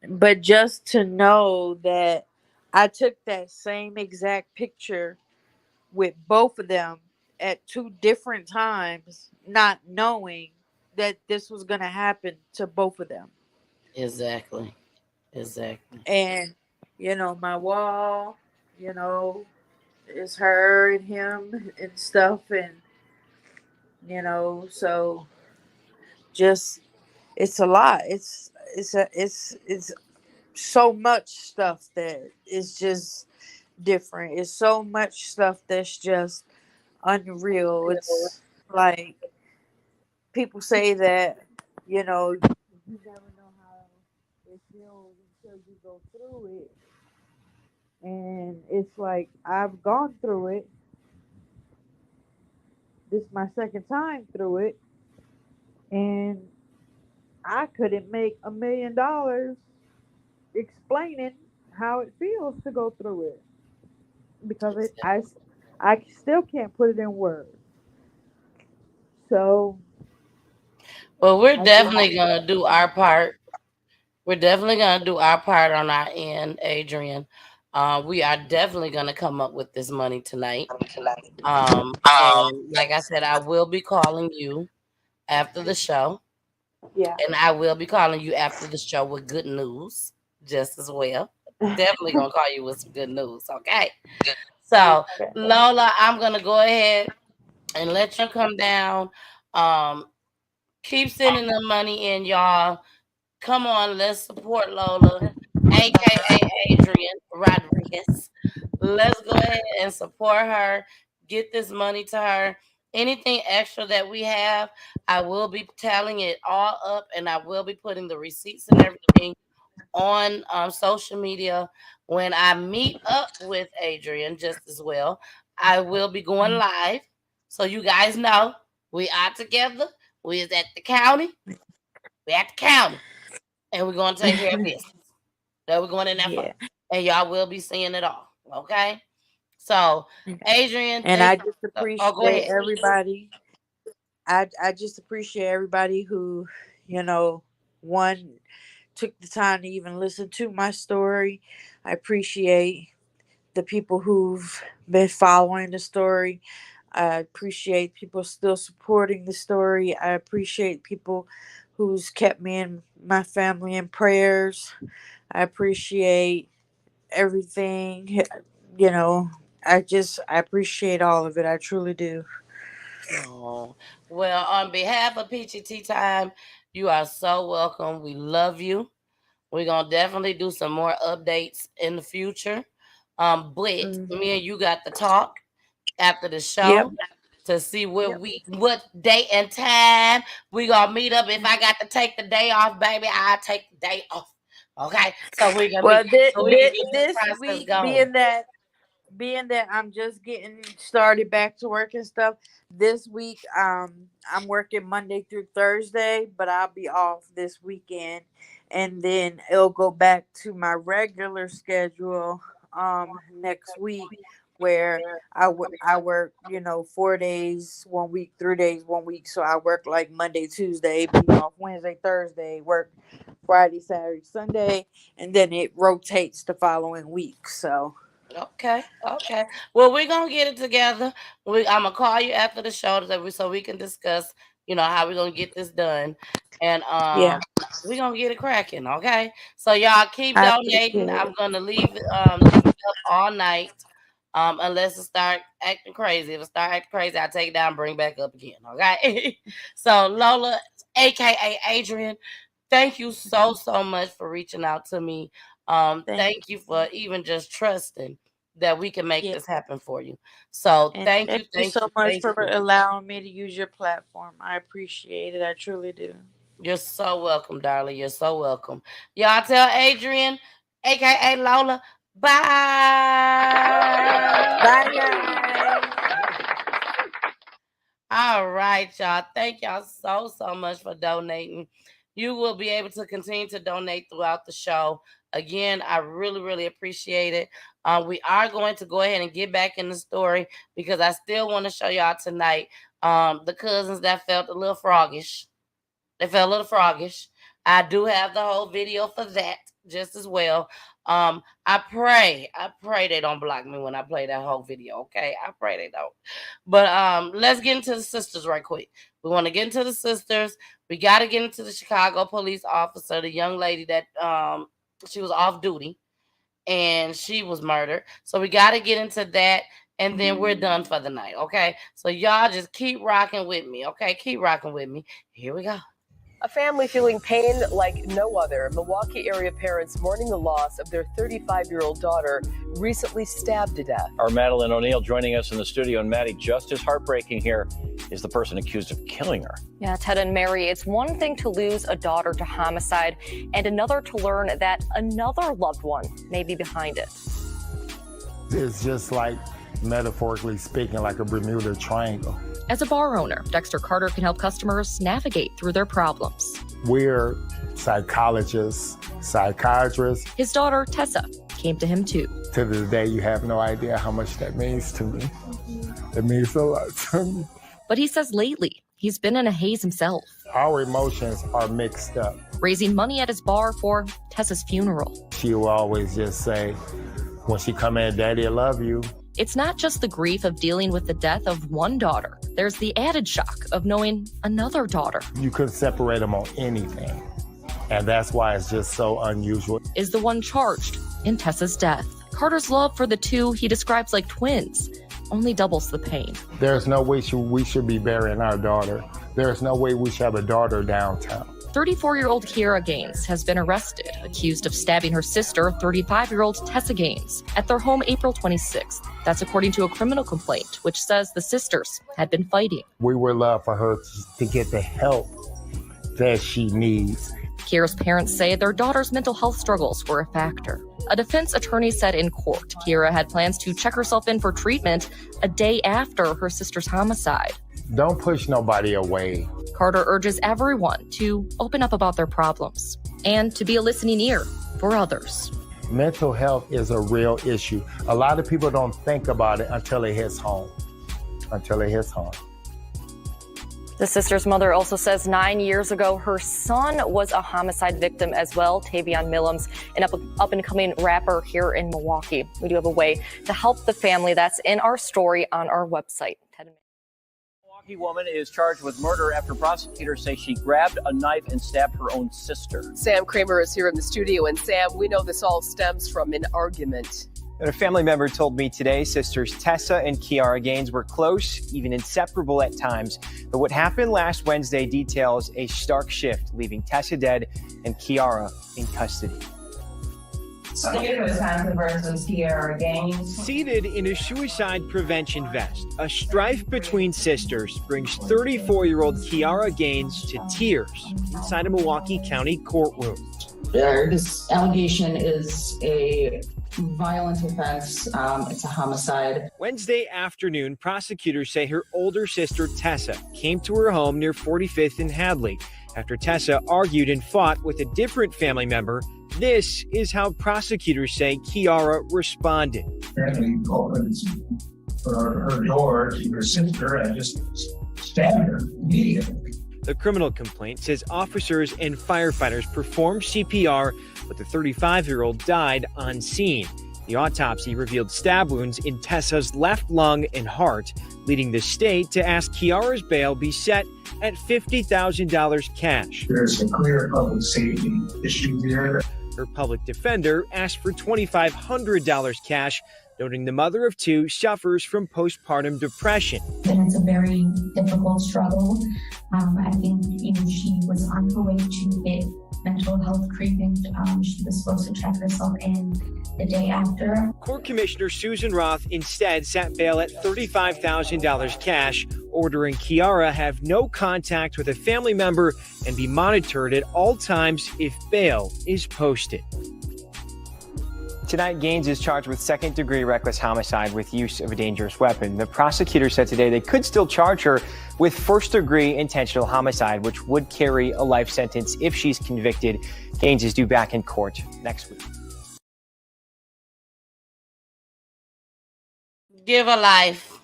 but just to know that I took that same exact picture with both of them at 2 different times, not knowing that this was gonna happen to both of them. Exactly. Exactly. And my wall, you know, is her and him and stuff, and so just it's a lot. It's so much stuff that is just different. It's so much stuff that's just unreal. It's like people say that you never know how it feels until you go through it, and it's like I've gone through it. This is my second time through it, and I couldn't make $1 million explaining how it feels to go through it because I still can't put it in words. So Well, we're I just definitely gonna do our part. We're definitely gonna do our part on our end, Adrian. We are definitely gonna come up with this money tonight. And like I said, I will be calling you after the show, yeah. and I will be calling you after the show with good news, just as well. Definitely gonna call you with some good news, okay? So, Okay. Lola, I'm gonna go ahead and let you come down. Um, keep sending the money in, y'all. Come on, let's support Lola, aka Adrian Rodriguez. Let's go ahead and support her. Get this money to her. Anything extra that we have, I will be tallying it all up, and I will be putting the receipts and everything on social media. When I meet up with Adrian, just as well, I will be going live, so you guys know we are together. We is at the county. We at the county, and we're gonna take care of business. That we're going in there for, Yeah. and y'all will be seeing it all. Okay. So, Adrian, And thank I you. just Oh, go appreciate ahead. everybody. I just appreciate everybody who, one took the time to even listen to my story. I appreciate the people who've been following the story. I appreciate people still supporting the story. I appreciate people who's kept me and my family in prayers. I appreciate everything. You know, I appreciate all of it. I truly do. Oh, well, on behalf of Peachy Tea Time, you are so welcome. We love you. We're gonna definitely do some more updates in the future. But me and you got to talk after the show to see what date and time we gonna meet up. If I got to take the day off, baby, I'll take the day off. Okay, so we can Well, so we can get this this process week, going. being that I'm just getting started back to work and stuff, this week I'm working Monday through Thursday, but I'll be off this weekend, and then it'll go back to my regular schedule next week, where I work 4 days 1 week, 3 days 1 week. So I work like Monday, Tuesday, be off Wednesday, Thursday, work Friday, Saturday, Sunday, and then it rotates the following week. So Okay. Well, we're gonna get it together. I'm gonna call you after the show so we can discuss, how we're gonna get this done, and yeah, we're gonna get it cracking. Okay. So y'all keep I donating. appreciate it. I'm gonna leave these up all night, unless it start acting crazy. If it start acting crazy, I take it down, and bring it back up again. Okay. So Lola, aka Adrian, thank you so much for reaching out to me. Thank you for even just trusting that we can make this happen for you. So And thank you, thank you so much thank for you. allowing me to use your platform. I appreciate it. I truly do. You're so welcome, darling. You're so welcome. Y'all tell Adrian, aka Lola, bye. Bye, guys. All right, y'all. Thank y'all so much for donating. You will be able to continue to donate throughout the show. Again, I really appreciate it. We are going to go ahead and get back in the story because I still want to show y'all tonight the cousins that felt a little froggish. They felt a little froggish. I do have the whole video for that just as well. I pray they don't block me when I play that whole video. Okay, I pray they don't. But let's get into the sisters right quick. We want to get into the sisters. We got to get into the Chicago police officer, the young lady that she was off duty and she was murdered. So we got to get into that, and then we're done for the night. Okay, so y'all just keep rocking with me. Okay, keep rocking with me. Here we go. A family feeling pain like no other. Milwaukee area parents mourning the loss of their 35-year-old daughter, recently stabbed to death. Our Madeline O'Neill joining us in the studio. And Maddie, just as heartbreaking here is the person accused of killing her. Yeah, Ted and Mary, it's one thing to lose a daughter to homicide and another to learn that another loved one may be behind it. It's just like, metaphorically speaking, like a Bermuda Triangle. As a bar owner, Dexter Carter can help customers navigate through their problems. We're Psychologists, psychiatrists. His daughter, Tessa, came to him too. To this day, you have no idea how much that means to me. It means a lot to me. But he says lately, he's been in a haze himself. Our emotions are mixed up. Raising money at his bar for Tessa's funeral. She will always just say, when she come in, Daddy, I love you. It's not just the grief of dealing with the death of one daughter. There's the added shock of knowing another daughter. You couldn't separate them on anything. And that's why it's just so unusual. Is the one charged in Tessa's death. Carter's love for the two he describes like twins only doubles the pain. There's no way we should be burying our daughter. There's no way we should have a daughter downtown. 34-year-old Kiara Gaines has been arrested, accused of stabbing her sister, 35-year-old Tessa Gaines, at their home April 26th. That's according to a criminal complaint, which says the sisters had been fighting. We would love for her to get the help that she needs. Kiara's parents say their daughter's mental health struggles were a factor. A defense attorney said in court Kiara had plans to check herself in for treatment a day after her sister's homicide. Don't push nobody away. Carter urges everyone to open up about their problems and to be a listening ear for others. Mental health is a real issue. A lot of people don't think about it until it hits home. The sister's mother also says 9 years ago, her son was a homicide victim as well. Tavion Millums, an up-and-coming rapper here in Milwaukee. We do have a way to help the family. That's in our story on our website. Milwaukee woman is charged with murder after prosecutors say she grabbed a knife and stabbed her own sister. Sam Kramer is here in the studio. And Sam, we know this all stems from an argument. And a family member told me today sisters Tessa and Kiara Gaines were close, even inseparable at times. But what happened last Wednesday details a stark shift, leaving Tessa dead and Kiara in custody. State of Wisconsin versus Kiara Gaines. Seated in a suicide prevention vest, a strife between sisters brings 34-year-old Kiara Gaines to tears inside a Milwaukee County courtroom. This allegation is a violent offense. It's a homicide. Wednesday afternoon, prosecutors say her older sister Tessa came to her home near 45th and Hadley after Tessa argued and fought with a different family member. This is how prosecutors say Kiara responded. Apparently opened her door to her sister and just stabbed her immediately. The criminal complaint says officers and firefighters performed CPR, but the 35-year-old died on scene. The autopsy revealed stab wounds in Tessa's left lung and heart, leading the state to ask Kiara's bail be set at $50,000 cash. There's a clear public safety issue there. Her public defender asked for $2,500 cash, noting the mother of two suffers from postpartum depression. And it's a very difficult struggle. I think she was on her way to get mental health treatment. She was supposed to check herself in the day after. Court Commissioner Susan Roth instead set bail at $35,000 cash, ordering Kiara have no contact with a family member and be monitored at all times if bail is posted. Tonight, Gaines is charged with second-degree reckless homicide with use of a dangerous weapon. The prosecutor said today they could still charge her with first-degree intentional homicide, which would carry a life sentence if she's convicted. Gaines is due back in court next week. Give a life.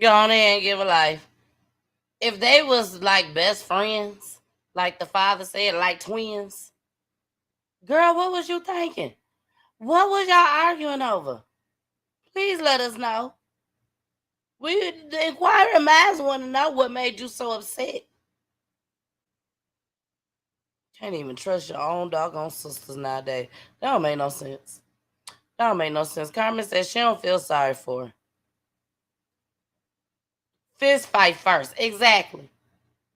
Go on in and give a life. If they was like best friends, like the father said, like twins, girl, what was you thinking? What was y'all arguing over? Please let us know. The inquiring minds want to know what made you so upset. Can't even trust your own doggone sisters nowadays. That don't make no sense. That don't make no sense. Carmen says she don't feel sorry for her. Fist fight first. Exactly.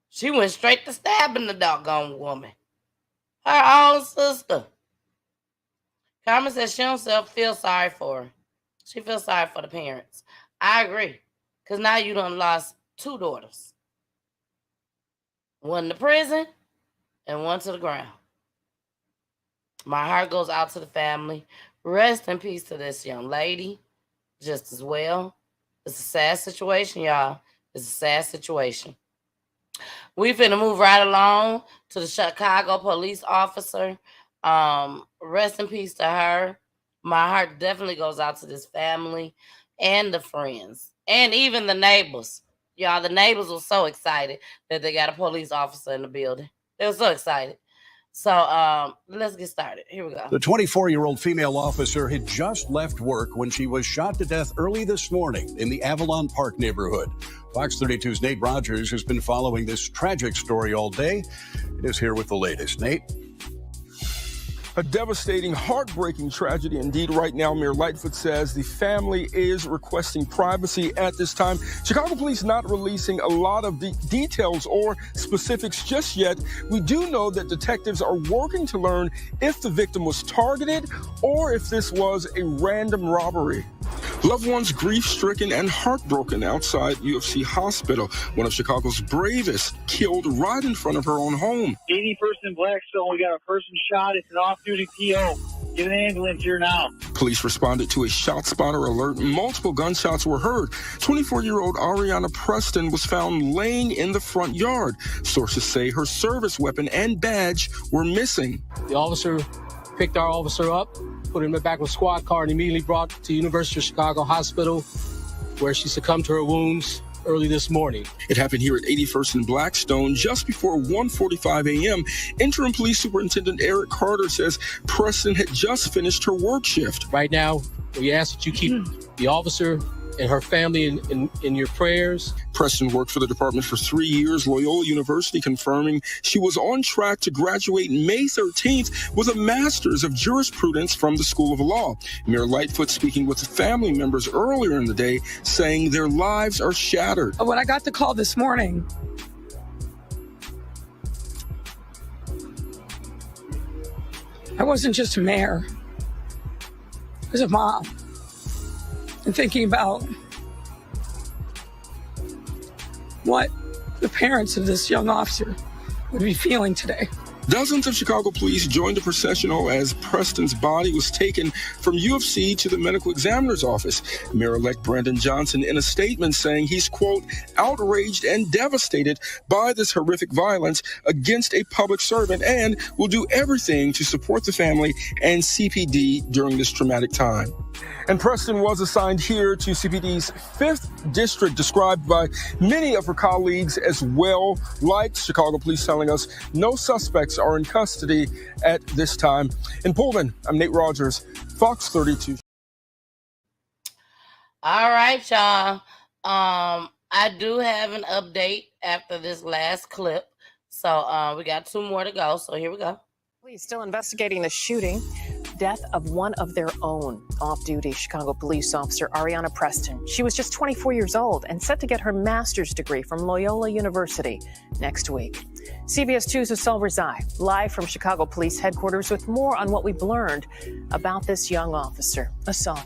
She went straight to stabbing the doggone woman. Her own sister. Carmen says she don't feel sorry for her. She feels sorry for the parents. I agree. Because now you done lost two daughters. One to prison and one to the ground. My heart goes out to the family. Rest in peace to this young lady just as well. It's a sad situation, y'all. It's a sad situation. We finna move right along to the Chicago police officer. Rest in peace to her. My heart definitely goes out to this family and the friends and even the neighbors. Y'all, the neighbors were so excited that they got a police officer in the building. They were so excited. So let's get started. Here we go. The 24-year-old female officer had just left work when she was shot to death early this morning in the Avalon Park neighborhood. Fox 32's Nate Rogers has been following this tragic story all day. It is here with the latest. Nate? A devastating, heartbreaking tragedy indeed. Right now, Mayor Lightfoot says the family is requesting privacy at this time. Chicago police not releasing a lot of the details or specifics just yet. We do know that detectives are working to learn if the victim was targeted or if this was a random robbery. Loved ones grief-stricken and heartbroken outside UFC Hospital. One of Chicago's bravest killed right in front of her own home. 81st and Blackstone, we got a person shot. It's an off-duty PO. Get an ambulance here now. Police responded to a shot spotter alert. Multiple gunshots were heard. 24-year-old Ariana Preston was found laying in the front yard. Sources say her service weapon and badge were missing. The officer picked our officer up, put him in the back of a squad car, and immediately brought to University of Chicago Hospital, where she succumbed to her wounds early this morning. It happened here at 81st and Blackstone just before 1:45 a.m. Interim Police Superintendent Eric Carter says Preston had just finished her work shift. Right now, we ask that you keep the officer and her family in your prayers. Preston worked for the department for 3 years. Loyola University confirming she was on track to graduate May 13th with a master's of jurisprudence from the School of Law. Mayor Lightfoot speaking with family members earlier in the day, saying their lives are shattered. When I got the call this morning, I wasn't just a mayor, I was a mom. And thinking about what the parents of this young officer would be feeling today. Dozens of Chicago police joined the processional as Preston's body was taken from UFC to the medical examiner's office. Mayor-elect Brandon Johnson in a statement saying he's, quote, outraged and devastated by this horrific violence against a public servant and will do everything to support the family and CPD during this traumatic time. And Preston was assigned here to CPD's 5th district, described by many of her colleagues as well. Like Chicago police telling us, no suspects are in custody at this time. In Pullman, I'm Nate Rogers, Fox 32. All right, y'all. I do have an update after this last clip. So we got 2 more to go. So here we go. Police still investigating the shooting. Death of one of their own. Off-duty Chicago police officer Ariana Preston. She was just 24 years old and set to get her master's degree from Loyola University next week. CBS 2's Asal Rezai, live from Chicago Police Headquarters with more on what we've learned about this young officer. Asal.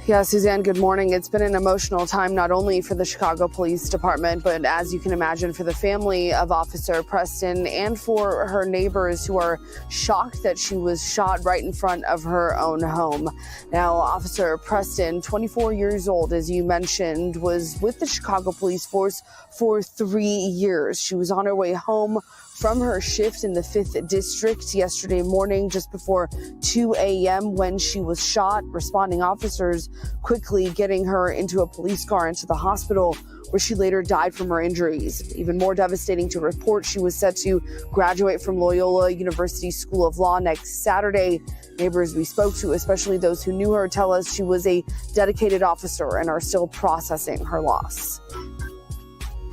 Yeah, Suzanne, good morning. It's been an emotional time, not only for the Chicago Police Department, but as you can imagine, for the family of Officer Preston and for her neighbors who are shocked that she was shot right in front of her own home. Now, Officer Preston, 24 years old, as you mentioned, was with the Chicago Police Force for 3 years. She was on her way home from her shift in the 5th District yesterday morning, just before 2 a.m. when she was shot. Responding officers quickly getting her into a police car into the hospital, where she later died from her injuries. Even more devastating to report, she was set to graduate from Loyola University School of Law next Saturday. Neighbors we spoke to, especially those who knew her, tell us she was a dedicated officer and are still processing her loss.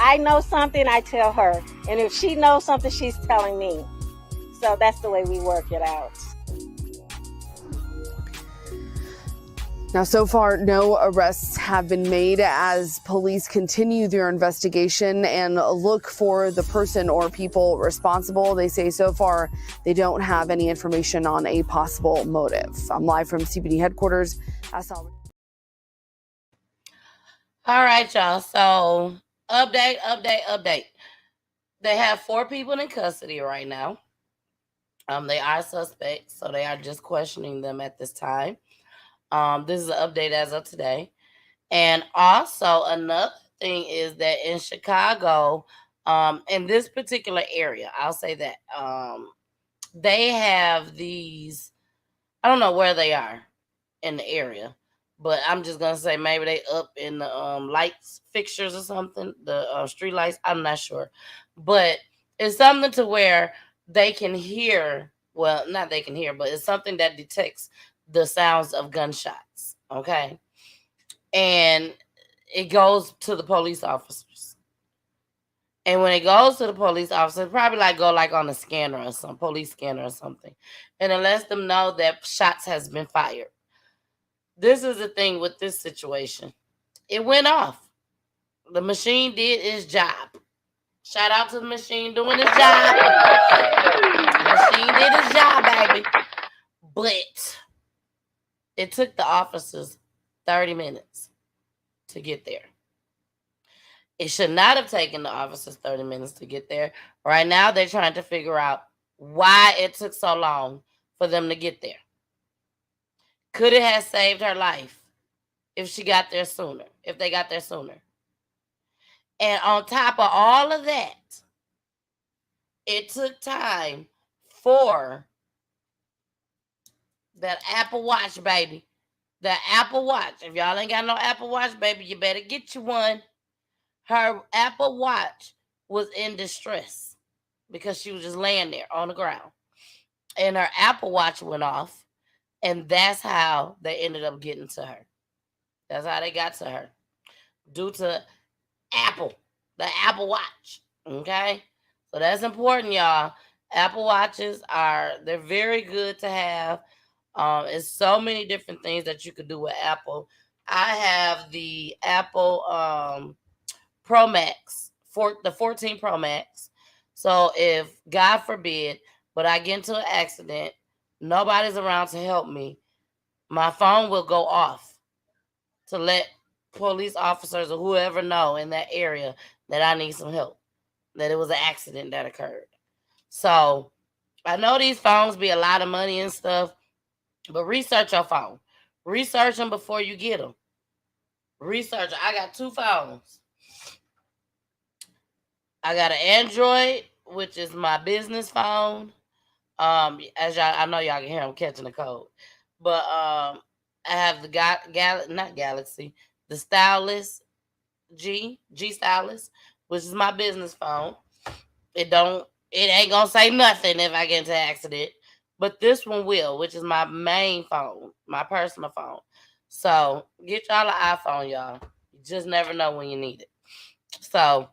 I know something, I tell her. And if she knows something, she's telling me. So that's the way we work it out. Now, so far, no arrests have been made as police continue their investigation and look for the person or people responsible. They say so far they don't have any information on a possible motive. I'm live from CPD headquarters. All right, y'all. So update. They have 4 people in custody right now. They are suspects, so they are just questioning them at this time. This is an update as of today. And also another thing is that in Chicago, in this particular area, I'll say that they have these, I don't know where they are in the area, but I'm just going to say maybe they up in the lights fixtures or something, the street lights. I'm not sure. But it's something to where they can hear, well, not they can hear, but it's something that detects the sounds of gunshots, okay? And it goes to the police officers. And when it goes to the police officers, probably go on a scanner or some police scanner or something. And it lets them know that shots has been fired. This is the thing with this situation. It went off. The machine did its job. Shout out to the machine doing its job. The machine did its job, baby. But it took the officers 30 minutes to get there. It should not have taken the officers 30 minutes to get there. Right now, they're trying to figure out why it took so long for them to get there. Could it have saved her life if she got there sooner, if they got there sooner? And on top of all of that, it took time for that Apple Watch, baby, The Apple Watch. If y'all ain't got no Apple Watch, baby, you better get you one. Her Apple Watch was in distress because she was just laying there on the ground. And her Apple Watch went off. And that's how they ended up getting to her. That's how they got to her. Due to Apple. The Apple Watch. Okay? So that's important, y'all. Apple Watches they're very good to have. It's so many different things that you could do with Apple. I have the Apple Pro Max, the 14 Pro Max. So if, God forbid, but I get into an accident, nobody's around to help me, my phone will go off to let police officers or whoever know in that area that I need some help, that it was an accident that occurred. So I know these phones be a lot of money and stuff, but research your phone. Research them before you get them. Research. I got 2 phones. I got an Android, which is my business phone. As y'all, I know y'all can hear I'm catching a cold, but I have the not Galaxy, the Stylus G Stylus, which is my business phone. It ain't gonna say nothing if I get into an accident, but this one will, which is my main phone, my personal phone. So get y'all an iPhone, y'all. You just never know when you need it. So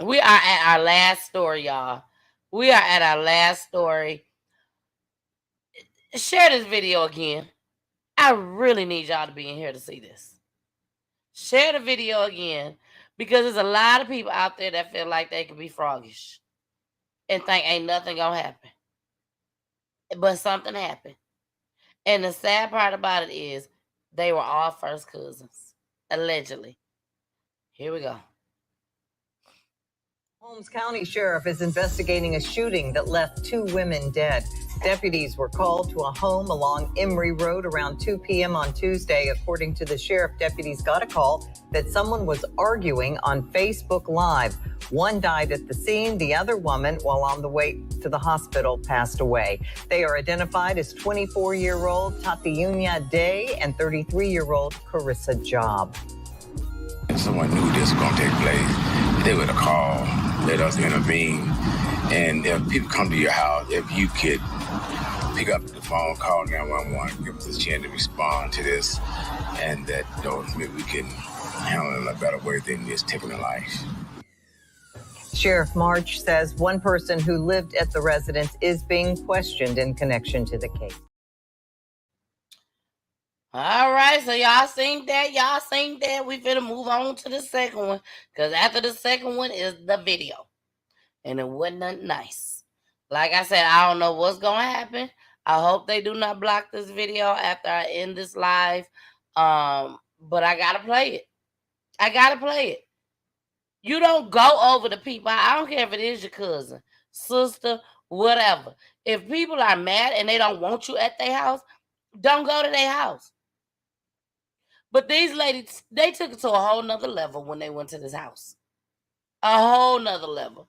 we are at our last story, y'all. We are at our last story. Share this video again. I really need y'all to be in here to see this. Share the video again, because there's a lot of people out there that feel like they can be froggish and think ain't nothing gonna happen. But something happened. And the sad part about it is they were all first cousins, allegedly. Here we go. Holmes County Sheriff is investigating a shooting that left 2 women dead. Deputies were called to a home along Emory Road around 2 p.m. on Tuesday. According to the sheriff, deputies got a call that someone was arguing on Facebook Live. One died at the scene. The other woman, while on the way to the hospital, passed away. They are identified as 24-year-old Tiateiyuna Day and 33-year-old Karissa Job. Someone knew this was going to take place, they would have called, let us intervene. And if people come to your house, if you could pick up the phone, call 911, give us a chance to respond to this, and that maybe we can handle it in a better way than just taking a life. Sheriff March says one person who lived at the residence is being questioned in connection to the case. All right, so y'all seen that. We finna move on to the second one, because after the second one is the video. And it wasn't nothing nice. Like I said, I don't know what's gonna happen. I hope they do not block this video after I end this live. But I gotta play it. You don't go over to people. I don't care if it is your cousin, sister, whatever. If people are mad and they don't want you at their house, don't go to their house. But these ladies, they took it to a whole nother level when they went to this house. A whole nother level.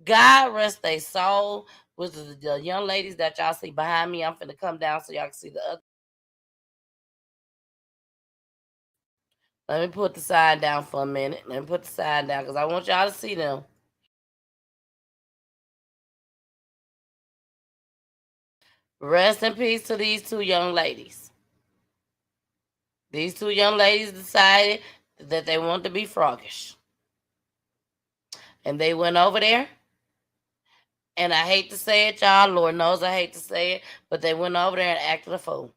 God rest their soul. With the young ladies that y'all see behind me. I'm finna come down so y'all can see the other. Let me put the sign down for a minute. Let me put the sign down because I want y'all to see them. Rest in peace to these 2 young ladies. These 2 young ladies decided that they wanted to be froggish. And they went over there. And I hate to say it, y'all. Lord knows I hate to say it. But they went over there and acted a fool.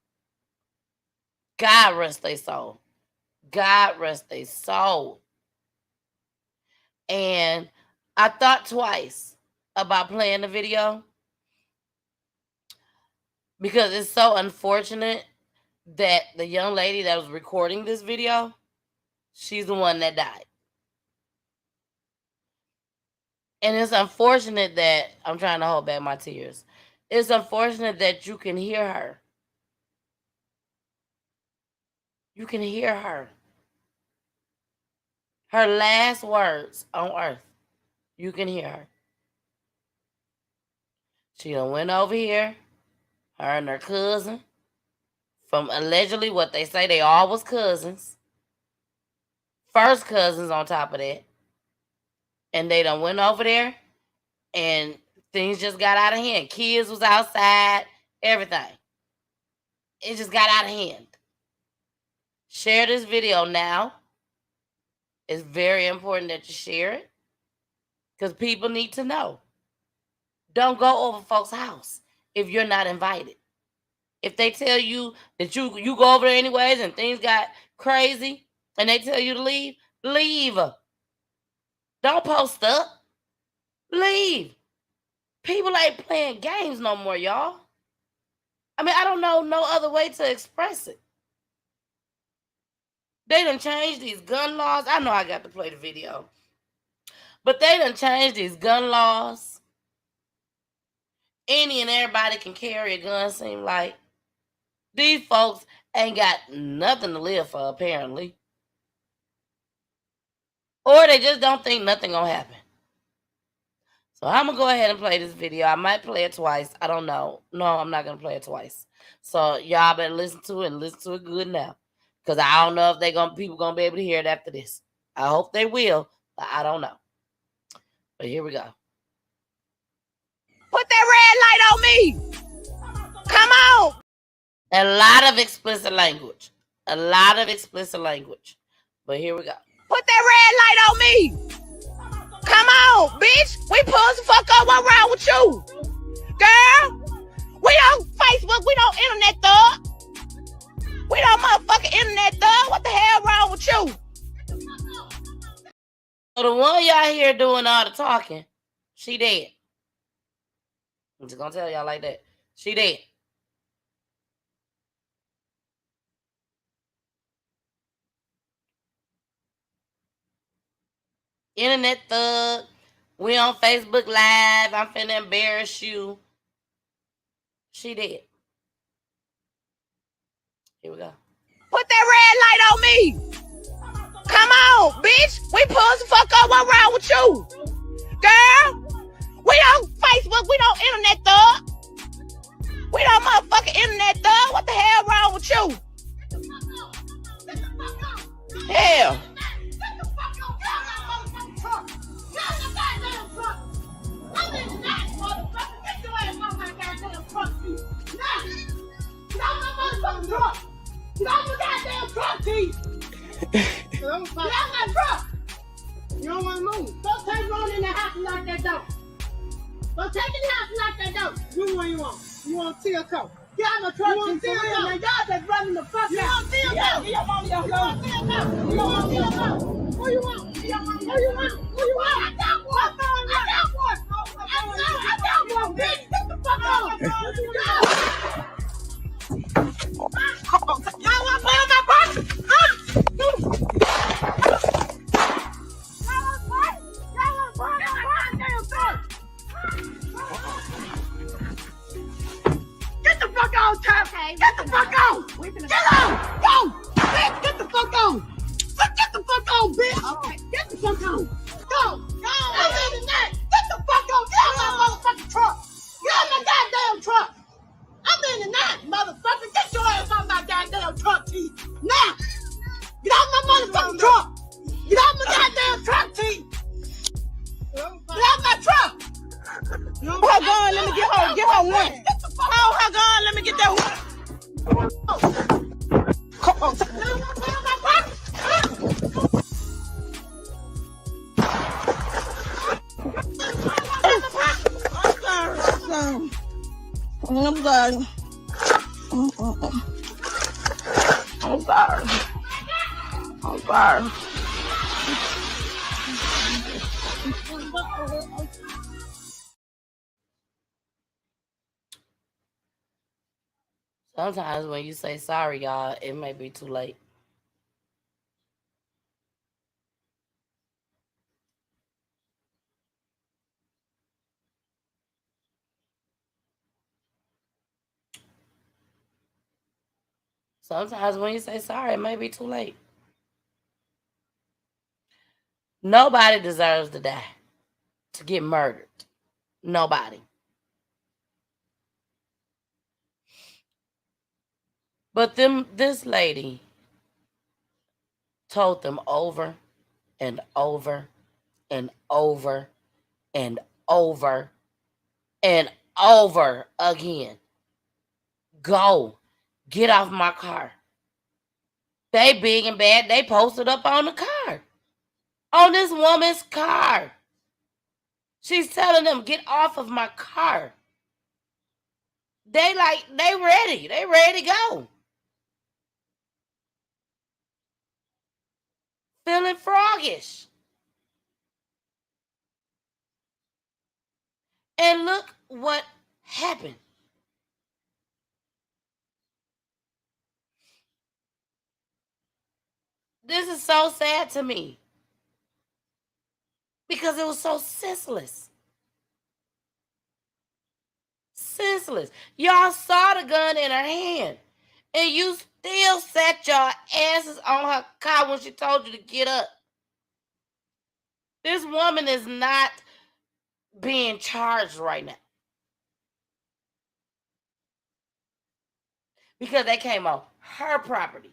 God rest their soul. God rest their soul. And I thought twice about playing the video, because it's so unfortunate that the young lady that was recording this video, she's the one that died. And it's unfortunate that, I'm trying to hold back my tears. It's unfortunate that you can hear her. You can hear her. Her last words on earth. You can hear her. She done went over here, her and her cousin, From allegedly what they say, they all was cousins. First cousins on top of that. And they done went over there and things just got out of hand. Kids was outside, everything. It just got out of hand. Share this video now. It's very important that you share it because people need to know. Don't go over folks' house if you're not invited. If they tell you that you go over there anyways and things got crazy and they tell you to leave, leave. Don't post up. Leave. People ain't playing games no more, y'all. I mean, I don't know no other way to express it. They done changed these gun laws. I know I got to play the video. But they done changed these gun laws. Any and everybody can carry a gun, seem like. These folks ain't got nothing to live for, apparently. Or they just don't think nothing gonna happen. So I'm gonna go ahead and play this video. I might play it twice. I don't know. No, I'm not gonna play it twice. So y'all better listen to it and listen to it good now. Because I don't know if people gonna be able to hear it after this. I hope they will, but I don't know. But here we go. Put that red light on me. Come on. A lot of explicit language. A lot of explicit language. But here we go. Put that red light on me. Come on, bitch. We pulls the fuck up. What's wrong with you? Girl, we on Facebook. We don't internet thug. We don't motherfucking internet thug. What the hell wrong with you? So the one y'all here doing all the talking, she dead. I'm just gonna tell y'all like that. She dead. Internet thug. We on Facebook Live. I'm finna embarrass you. She dead. Here we go. Put that red light on me. Come on, bitch. We pulls the fuck up. What's wrong with you? Girl, we on Facebook. We don't internet thug. We don't motherfucking internet thug. What the hell wrong with you? Hell. Get off my goddamn truck, T! Get off my truck! You don't want to move. Don't take Ron in the house and lock that door. Don't take in the house and lock that door. You what you want? You want Tia coat? Get out of my truck. You want Tia coat? Y'all just running the fuck out. You want Tia coat? You don't want Tia coat? You don't want Tia coat? Who you want? Who you want? Who you want? I got one. I got one. I got one, bitch. Get the fuck out. Y'all want to play on my pocket? Huh? Y'all want to play on my goddamn truck? Get the fuck on, Tess. Get the fuck on. Get on. Go. Bitch, get the fuck on. Get the fuck on, bitch. Get the fuck on. Go. I'm in the net. Get the fuck on. Get out my motherfucking truck. Get out my goddamn truck. I'm in the night, motherfucker. Get your ass on my goddamn truck, T. Now. Get off my motherfucking truck. Get off my goddamn truck, T. Get off my truck. Hold on, let me get her. Get her one. Hold on, let me get that one. Come on. I'm sorry. I'm sorry. I'm sorry. Sometimes when you say sorry, y'all, it may be too late. Sometimes when you say sorry, it may be too late. Nobody deserves to die, to get murdered. Nobody. But this lady told them over and over and over and over and over again, go, get off my car. They big and bad, they posted up on the car, on this woman's car. She's telling them, get off of my car. They ready to go. Feeling froggish. And look what happened. This is so sad to me. Because it was so senseless. Senseless. Y'all saw the gun in her hand. And you still sat your asses on her car when she told you to get up. This woman is not being charged right now. Because they came on her property.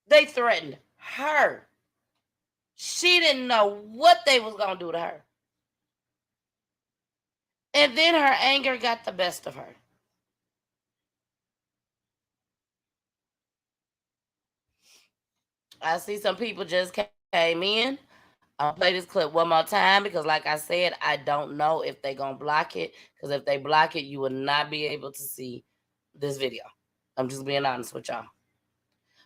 They threatened her. She didn't know what they was going to do to her. And then her anger got the best of her. I see some people just came in. I'll play this clip one more time because, like I said, I don't know if they're going to block it. Because if they block it, you will not be able to see this video. I'm just being honest with y'all.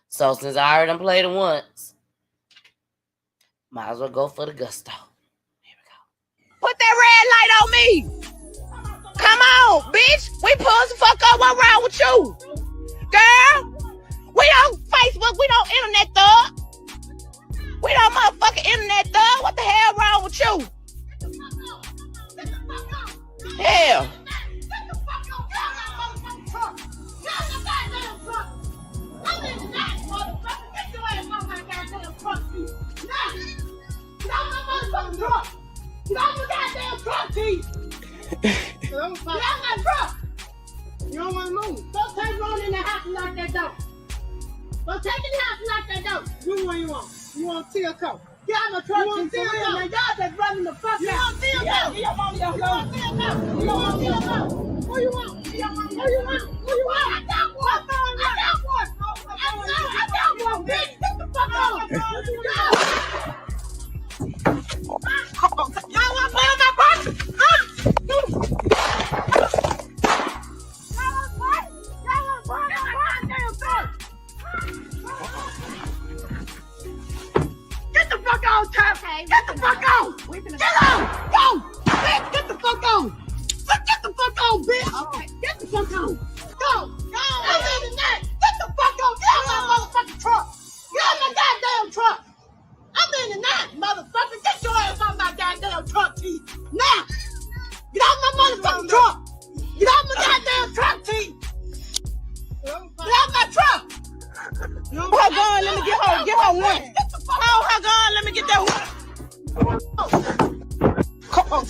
So since I already played it once, might as well go for the gusto. Put that red light on me. Come on, bitch. We pulls the fuck up. What wrong with you? Girl, we on Facebook. We don't internet thug. We don't motherfucking internet thug. What the hell wrong with you? Hell. Get off my goddamn truck, T! Get off my truck! You don't want to move. Go take Ron in the house and lock that door. Go take in the house and lock that door. Do what you want. You want Tiateiyuna. Get out of my truck, T. You want Tiateiyuna. My dog that's running the fuck out. You want Tiateiyuna. Get your mommy out. You want Tiateiyuna. You want Tiateiyuna. Who you want? Who you want? Who you want? I got one. I got one. I got one, bitch. Get the fuck out. Come on. Y'all want to play on my body? Huh? Y'all want to play on my goddamn thing? Get the fuck on, Tessa. Get the fuck on. Get on. Go. Bitch, get the fuck on. Get the fuck on, bitch. Get the fuck on. Go. I'm in the net. Get the fuck on. Get on my motherfucking truck. Get on my goddamn truck. I'm in the night, motherfucker. Get your ass on my goddamn truck, T. Now. Get off my motherfucking truck. Get off my goddamn truck, T. Get off my truck. Hold her gun. Let me get her. Get her one. Hold her gun. Let me get that one. Come on.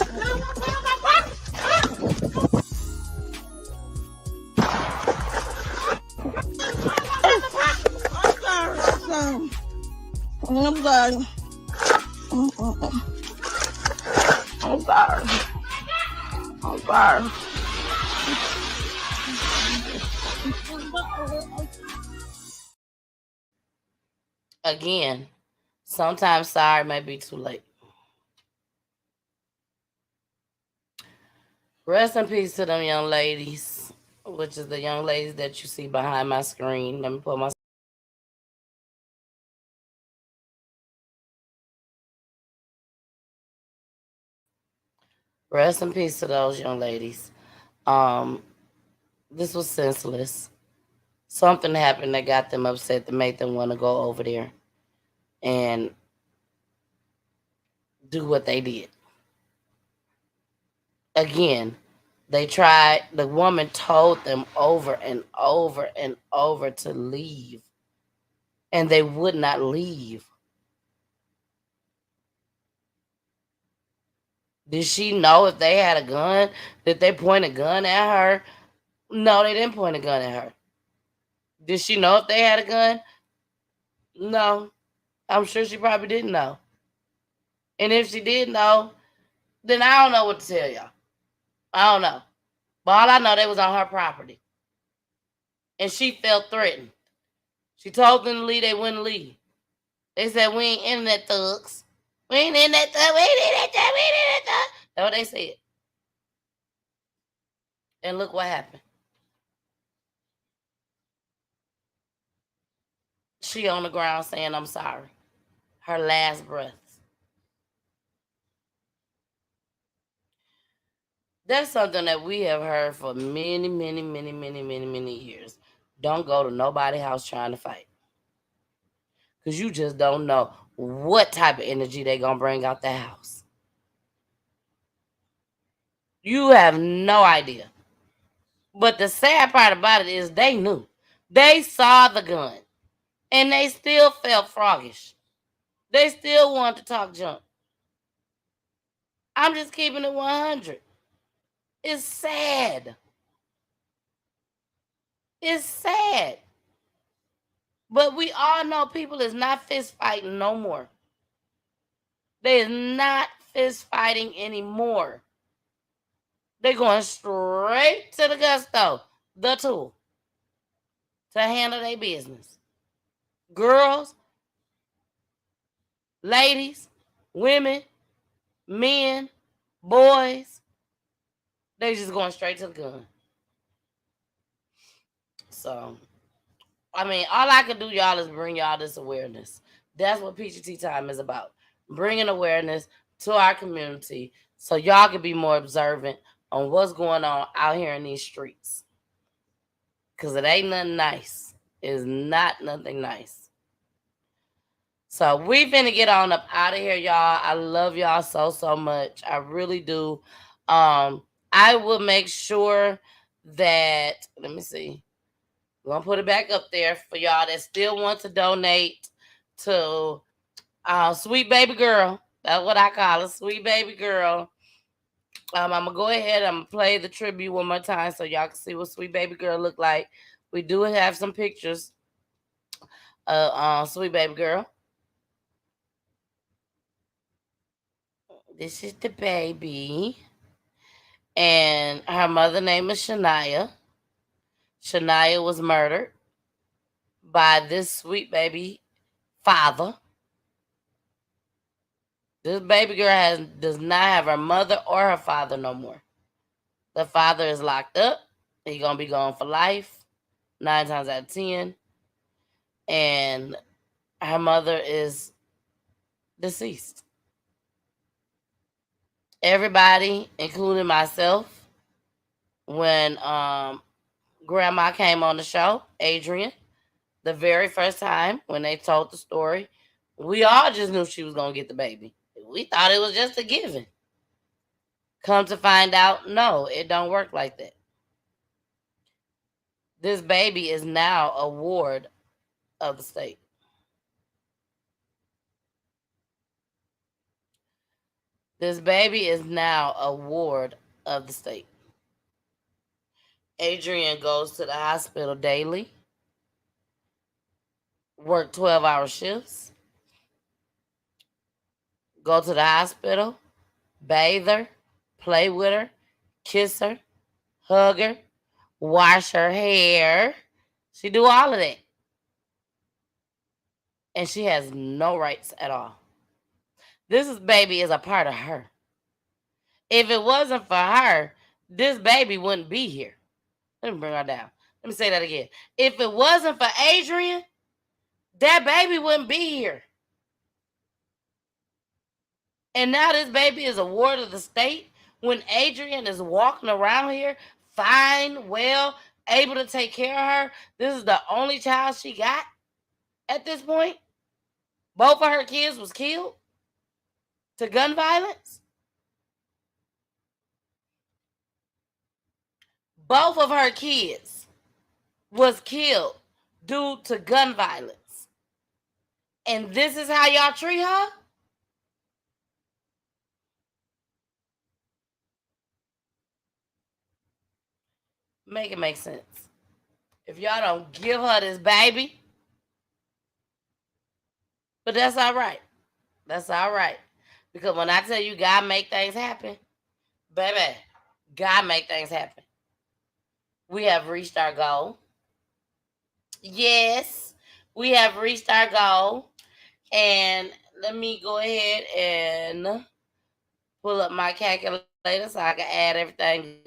I'm sorry. I'm sorry. I'm sorry. Again, sometimes sorry may be too late. Rest in peace to them young ladies, which is the young ladies that you see behind my screen. Let me put my rest in peace to those young ladies. This was senseless. Something happened that got them upset that made them want to go over there and do what they did. Again, they tried, the woman told them over and over and over to leave, and they would not leave. Did she know if they had a gun? Did they point a gun at her? No, they didn't point a gun at her. Did she know if they had a gun? No. I'm sure she probably didn't know. And if she did know, then I don't know what to tell y'all. I don't know. But all I know, they was on her property. And she felt threatened. She told them to leave, they wouldn't leave. They said, we ain't internet thugs. We ain't internet thugs, we ain't internet thugs, we ain't internet thugs. That's what they said. And look what happened. She on the ground saying, I'm sorry. Her last breath. That's something that we have heard for many, many, many, many, many, many years. Don't go to nobody's house trying to fight. Because you just don't know what type of energy they going to bring out the house. You have no idea. But the sad part about it is they knew. They saw the gun. And they still felt froggish. They still wanted to talk junk. I'm just keeping it 100. It's sad. It's sad. But we all know people is not fist fighting no more. They is not fist fighting anymore. They're going straight to the gusto, the tool, to handle their business. Girls, ladies, women, men, boys, they just going straight to the gun. So, I mean, all I can do, y'all, is bring y'all this awareness. That's what PGT Time is about. Bringing awareness to our community so y'all can be more observant on what's going on out here in these streets. Because it ain't nothing nice. It's not nothing nice. So we finna get on up out of here, y'all. I love y'all so, so much. I really do. I will make sure that, let me see. We're going to put it back up there for y'all that still want to donate to Sweet Baby Girl. That's what I call her, Sweet Baby Girl. I'm going to go ahead and play the tribute one more time so y'all can see what Sweet Baby Girl look like. We do have some pictures of Sweet Baby Girl. This is the baby. And her mother name is Shania. Shania was murdered by this sweet baby father. This baby girl does not have her mother or her father no more. The father is locked up. He's going to be gone for life, 9 times out of 10. And her mother is deceased. Everybody, including myself, when Grandma came on the show, Adrian, the very first time when they told the story, we all just knew she was going to get the baby. We thought it was just a given. Come to find out, no, it don't work like that. This baby is now a ward of the state. This baby is now a ward of the state. Adrian goes to the hospital daily, work 12-hour shifts, go to the hospital, bathe her, play with her, kiss her, hug her, wash her hair. She do all of that. And she has no rights at all. This baby is a part of her. If it wasn't for her, this baby wouldn't be here. Let me bring her down. Let me say that again. If it wasn't for Adrian, that baby wouldn't be here. And now this baby is a ward of the state when Adrian is walking around here fine, well, able to take care of her. This is the only child she got at this point. Both of her kids was killed to gun violence. Both of her kids was killed due to gun violence. And this is how y'all treat her? Make it make sense. if y'all don't give her this baby. But that's all right. That's all right. Because when I tell you God make things happen, baby, God make things happen. We have reached our goal. Yes, we have reached our goal. And let me go ahead and pull up my calculator so I can add everything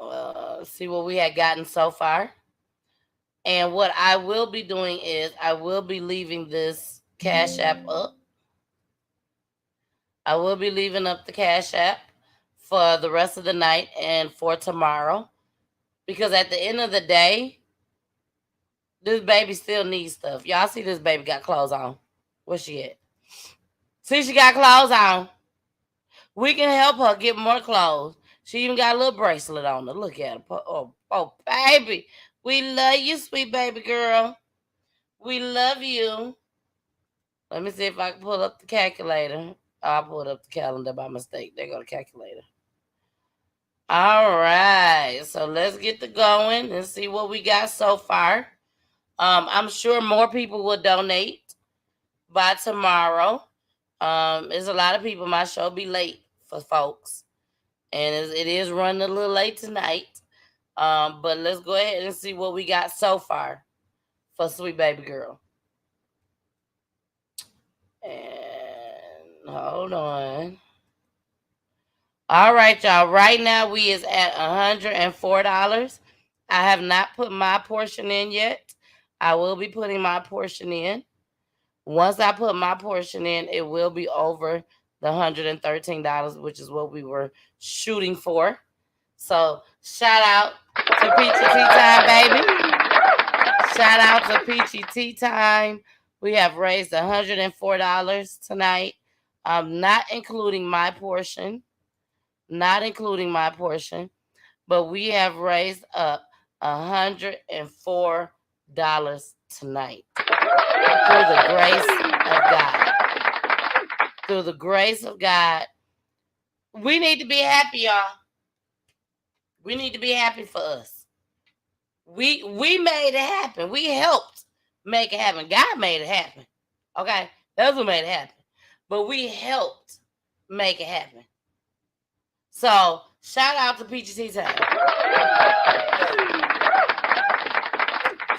up. See what we had gotten so far. And what I will be doing is I will be leaving this Cash App up. I will be leaving up the Cash App for the rest of the night and for tomorrow. Because at the end of the day, this baby still needs stuff. Y'all see this baby got clothes on. Where's she at? See, she got clothes on. We can help her get more clothes. She even got a little bracelet on her. Look at her. Oh, baby. We love you, sweet baby girl. We love you. Let me see if I can pull up the calculator. I pulled up the calendar by mistake. There go the calculator. All right. So let's get to going and see what we got so far. I'm sure more people will donate by tomorrow. There's a lot of people. My show be late for folks. And it is running a little late tonight. But let's go ahead and see what we got so far for Sweet Baby Girl. And hold on. All right, y'all. Right now we is at $104. I have not put my portion in yet. I will be putting my portion in. Once I put my portion in, it will be over the $113, which is what we were shooting for. So shout out to Peachy Tea Time, baby. Shout out to Peachy Tea Time. We have raised $104 tonight. Not including my portion. Not including my portion. But we have raised up $104 tonight. Through the grace of God. Through the grace of God. We need to be happy, y'all. We need to be happy for us. We made it happen. We helped make it happen. God made it happen. Okay? That's what made it happen. But we helped make it happen. So, shout out to Peachy Tea Time.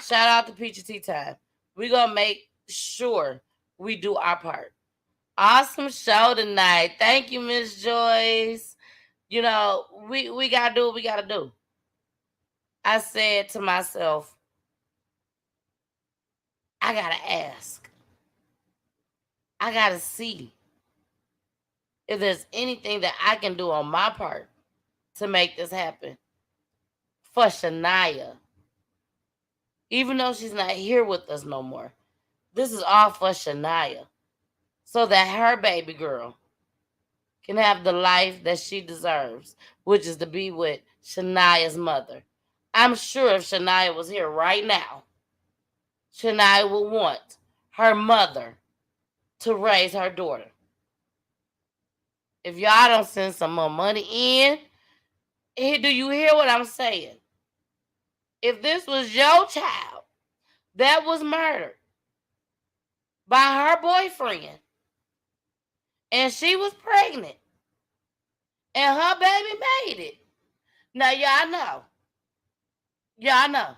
Shout out to Peachy Tea Time. We're going to make sure we do our part. Awesome show tonight. Thank you, Miss Joyce. You know, we got to do what we got to do. I said to myself, I got to ask. I got to see if there's anything that I can do on my part to make this happen for Shania. Even though she's not here with us no more. This is all for Shania. So that her baby girl can have the life that she deserves, which is to be with Shania's mother. I'm sure if Shania was here right now, Shania would want her mother to raise her daughter. If y'all don't send some more money in, do you hear what I'm saying? If this was your child that was murdered by her boyfriend, and she was pregnant, and her baby made it, now y'all know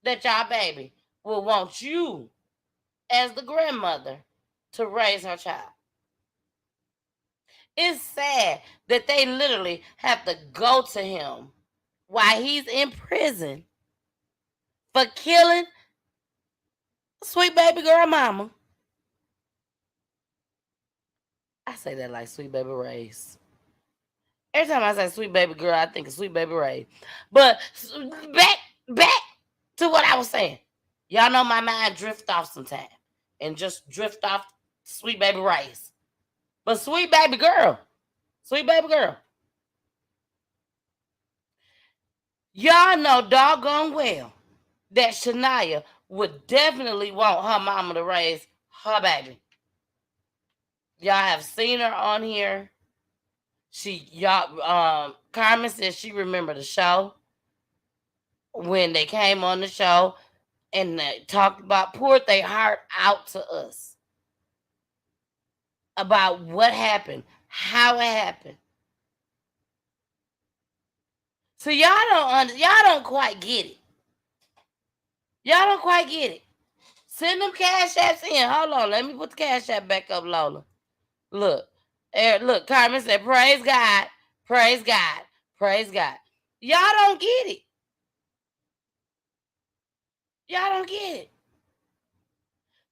that y'all baby will want you as the grandmother to raise her child. It's sad that they literally have to go to him while he's in prison for killing sweet baby girl mama. I say that like Sweet Baby Ray's. Every time I say Sweet Baby Girl, I think of Sweet Baby Ray. But back to what I was saying. Y'all know my mind drift off sometime. And just drift off Sweet Baby Ray's. But Sweet Baby Girl. Y'all know doggone well that Shania would definitely want her mama to raise her baby. Y'all have seen her on here. Carmen says she remembered the show. when they came on the show and they talked about, poured their heart out to us about what happened, how it happened. So y'all don't quite get it. Y'all don't quite get it. Send them cash apps in. Hold on, let me put the cash app back up, Lola. Look, look, Carmen said, praise God, praise God, praise God. Y'all don't get it. Y'all don't get it.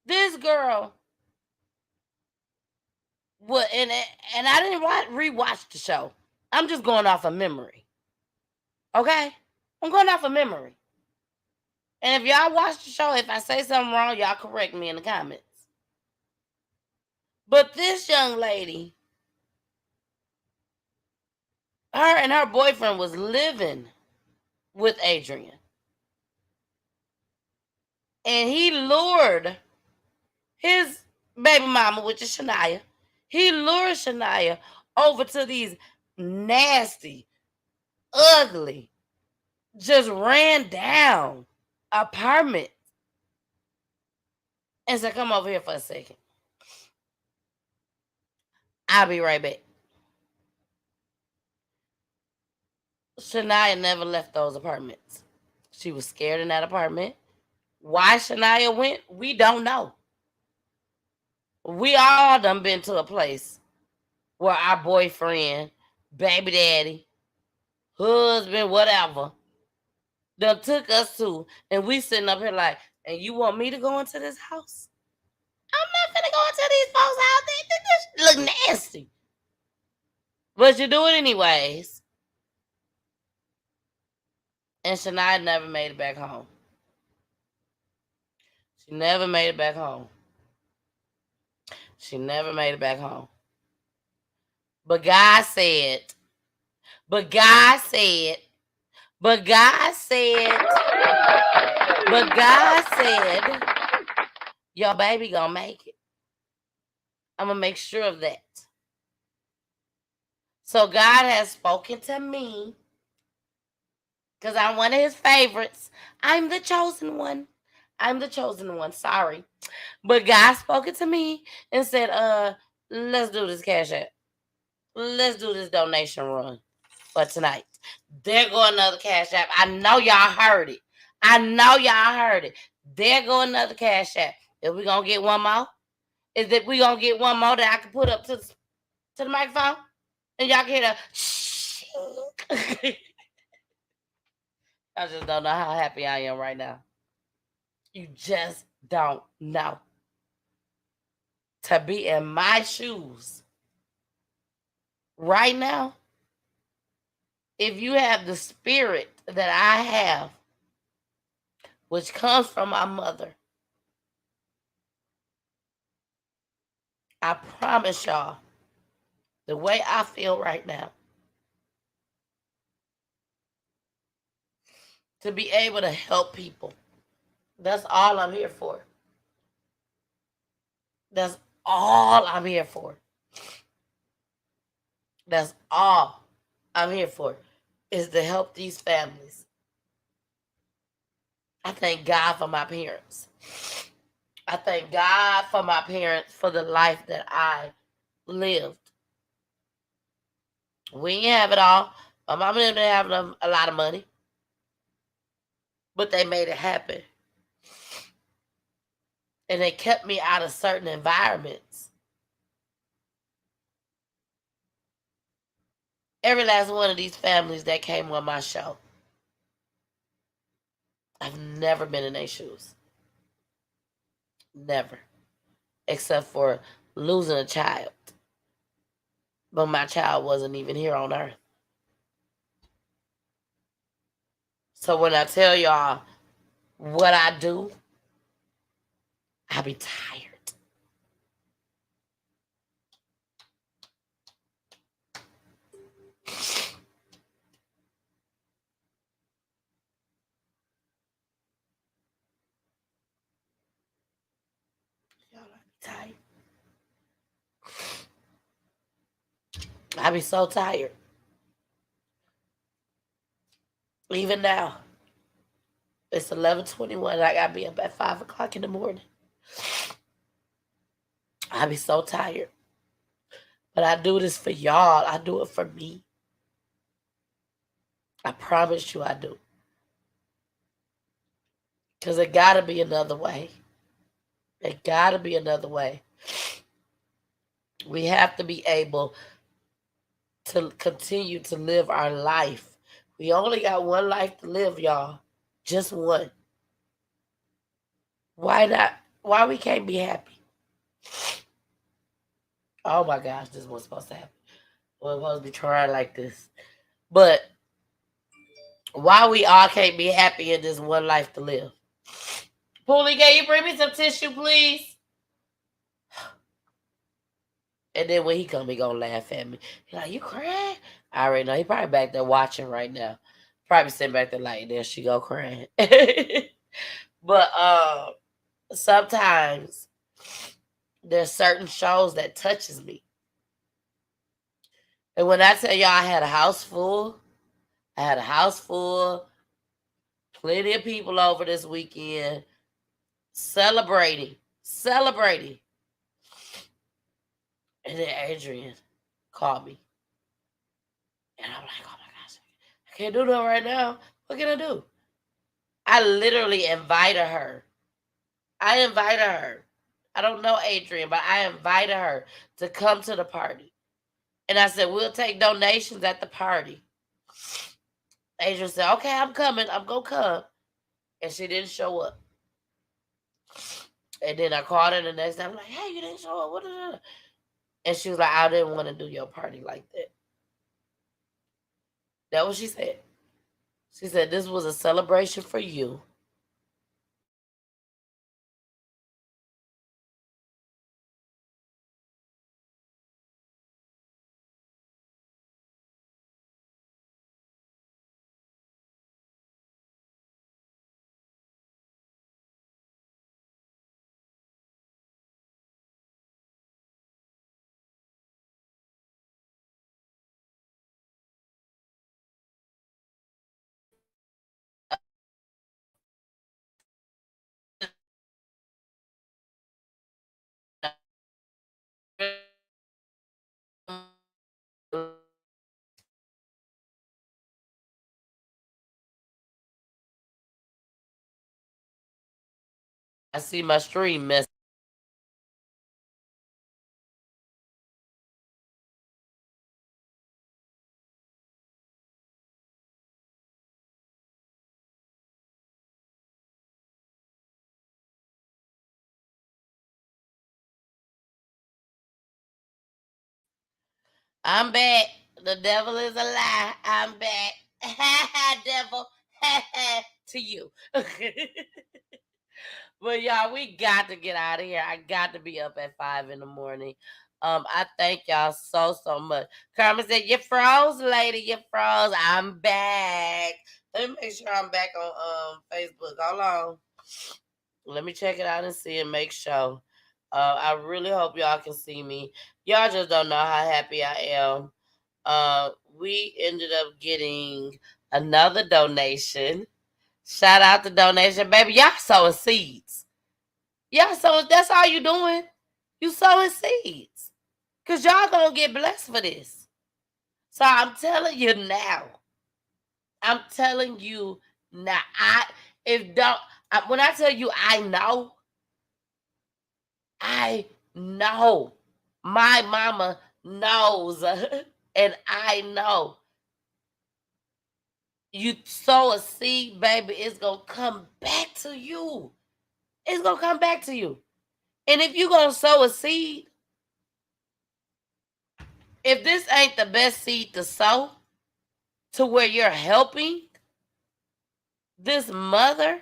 This girl, what? And I didn't rewatch the show. I'm just going off of memory. Okay? I'm going off of memory. And if y'all watch the show, if I say something wrong, y'all correct me in the comments. But this young lady, her and her boyfriend was living with Adrian. And he lured his baby mama, which is Shania. He lured Shania over to these nasty, ugly, just ran down apartments. And said, come over here for a second. I'll be right back. Shania never left those apartments. She was scared in that apartment. Why Shania went, we don't know. We all done been to a place where our boyfriend, baby daddy, husband, whatever, done took us to, and we sitting up here like, and you want me to go into this house? I'm not finna go into these folks' house. This look nasty. But you do it anyways. And Shania never made it back home. She never made it back home. She never made it back home. But God said, your baby gonna make it. I'm gonna make sure of that. So God has spoken to me, because I'm one of his favorites. I'm the chosen one. Sorry. But God spoke it to me and said, let's do this cash app. Let's do this donation run for tonight. There go another cash app. I know y'all heard it. There go another cash app. Is we gonna get one more? Is that we gonna get one more that I can put up to the microphone? And y'all can hear the shh. I just don't know how happy I am right now. You just don't know. To be in my shoes right now, if you have the spirit that I have, which comes from my mother, I promise y'all, the way I feel right now, to be able to help people, that's all I'm here for. That's all I'm here for. That's all I'm here for, is to help these families. I thank God for my parents. I thank God for my parents, for the life that I lived. We ain't have it all. My mama didn't have a lot of money, but they made it happen. And they kept me out of certain environments. Every last one of these families that came on my show, I've never been in their shoes. Never. Except for losing a child. But my child wasn't even here on earth. So when I tell y'all what I do, I be tired. I be so tired. Even now. It's 11:21. I gotta be up at 5 o'clock in the morning. I be so tired. But I do this for y'all. I do it for me. I promise you I do. Because it gotta be another way. It gotta be another way. We have to be able to continue to live our life. We only got one life to live, y'all. Just one. Why not? Why we can't be happy? Oh my gosh, this wasn't supposed to happen. We're supposed to be trying like this. But why we all can't be happy in this one life to live? Poolie, can you bring me some tissue, please? And then when he come, he gonna laugh at me. He like, you crying? I already know. He probably back there watching right now. Probably sitting back there like, there she go crying. But sometimes there's certain shows that touches me. And when I tell y'all I had a house full, plenty of people over this weekend celebrating. And then Adrian called me. And I'm like, oh my gosh, I can't do that right now. What can I do? I literally invited her. I don't know Adrian, but I invited her to come to the party. And I said, we'll take donations at the party. Adrian said, okay, I'm coming. I'm going to come. And she didn't show up. And then I called her the next day. I'm like, hey, you didn't show up. What is that? And she was like, I didn't want to do your party like that. That's what she said. She said, this was a celebration for you. I see my stream mess. I'm back. The devil is a lie. I'm back. Devil. To you. But y'all, we got to get out of here. I got to be up at 5 in the morning. I thank y'all so much. Carmen said, you froze, lady. You froze. I'm back. Let me make sure I'm back on Facebook. Hold on. Let me check it out and see and make sure. I really hope y'all can see me. Y'all just don't know how happy I am. We ended up getting another donation. Shout out to donation, baby. Y'all sowing seeds. Y'all sowing, that's all you doing. You sowing seeds. Because y'all gonna get blessed for this. So I'm telling you now. When I tell you I know. My mama knows. And I know. You sow a seed, baby, it's going to come back to you. It's going to come back to you. And if you're going to sow a seed, if this ain't the best seed to sow to where you're helping this mother,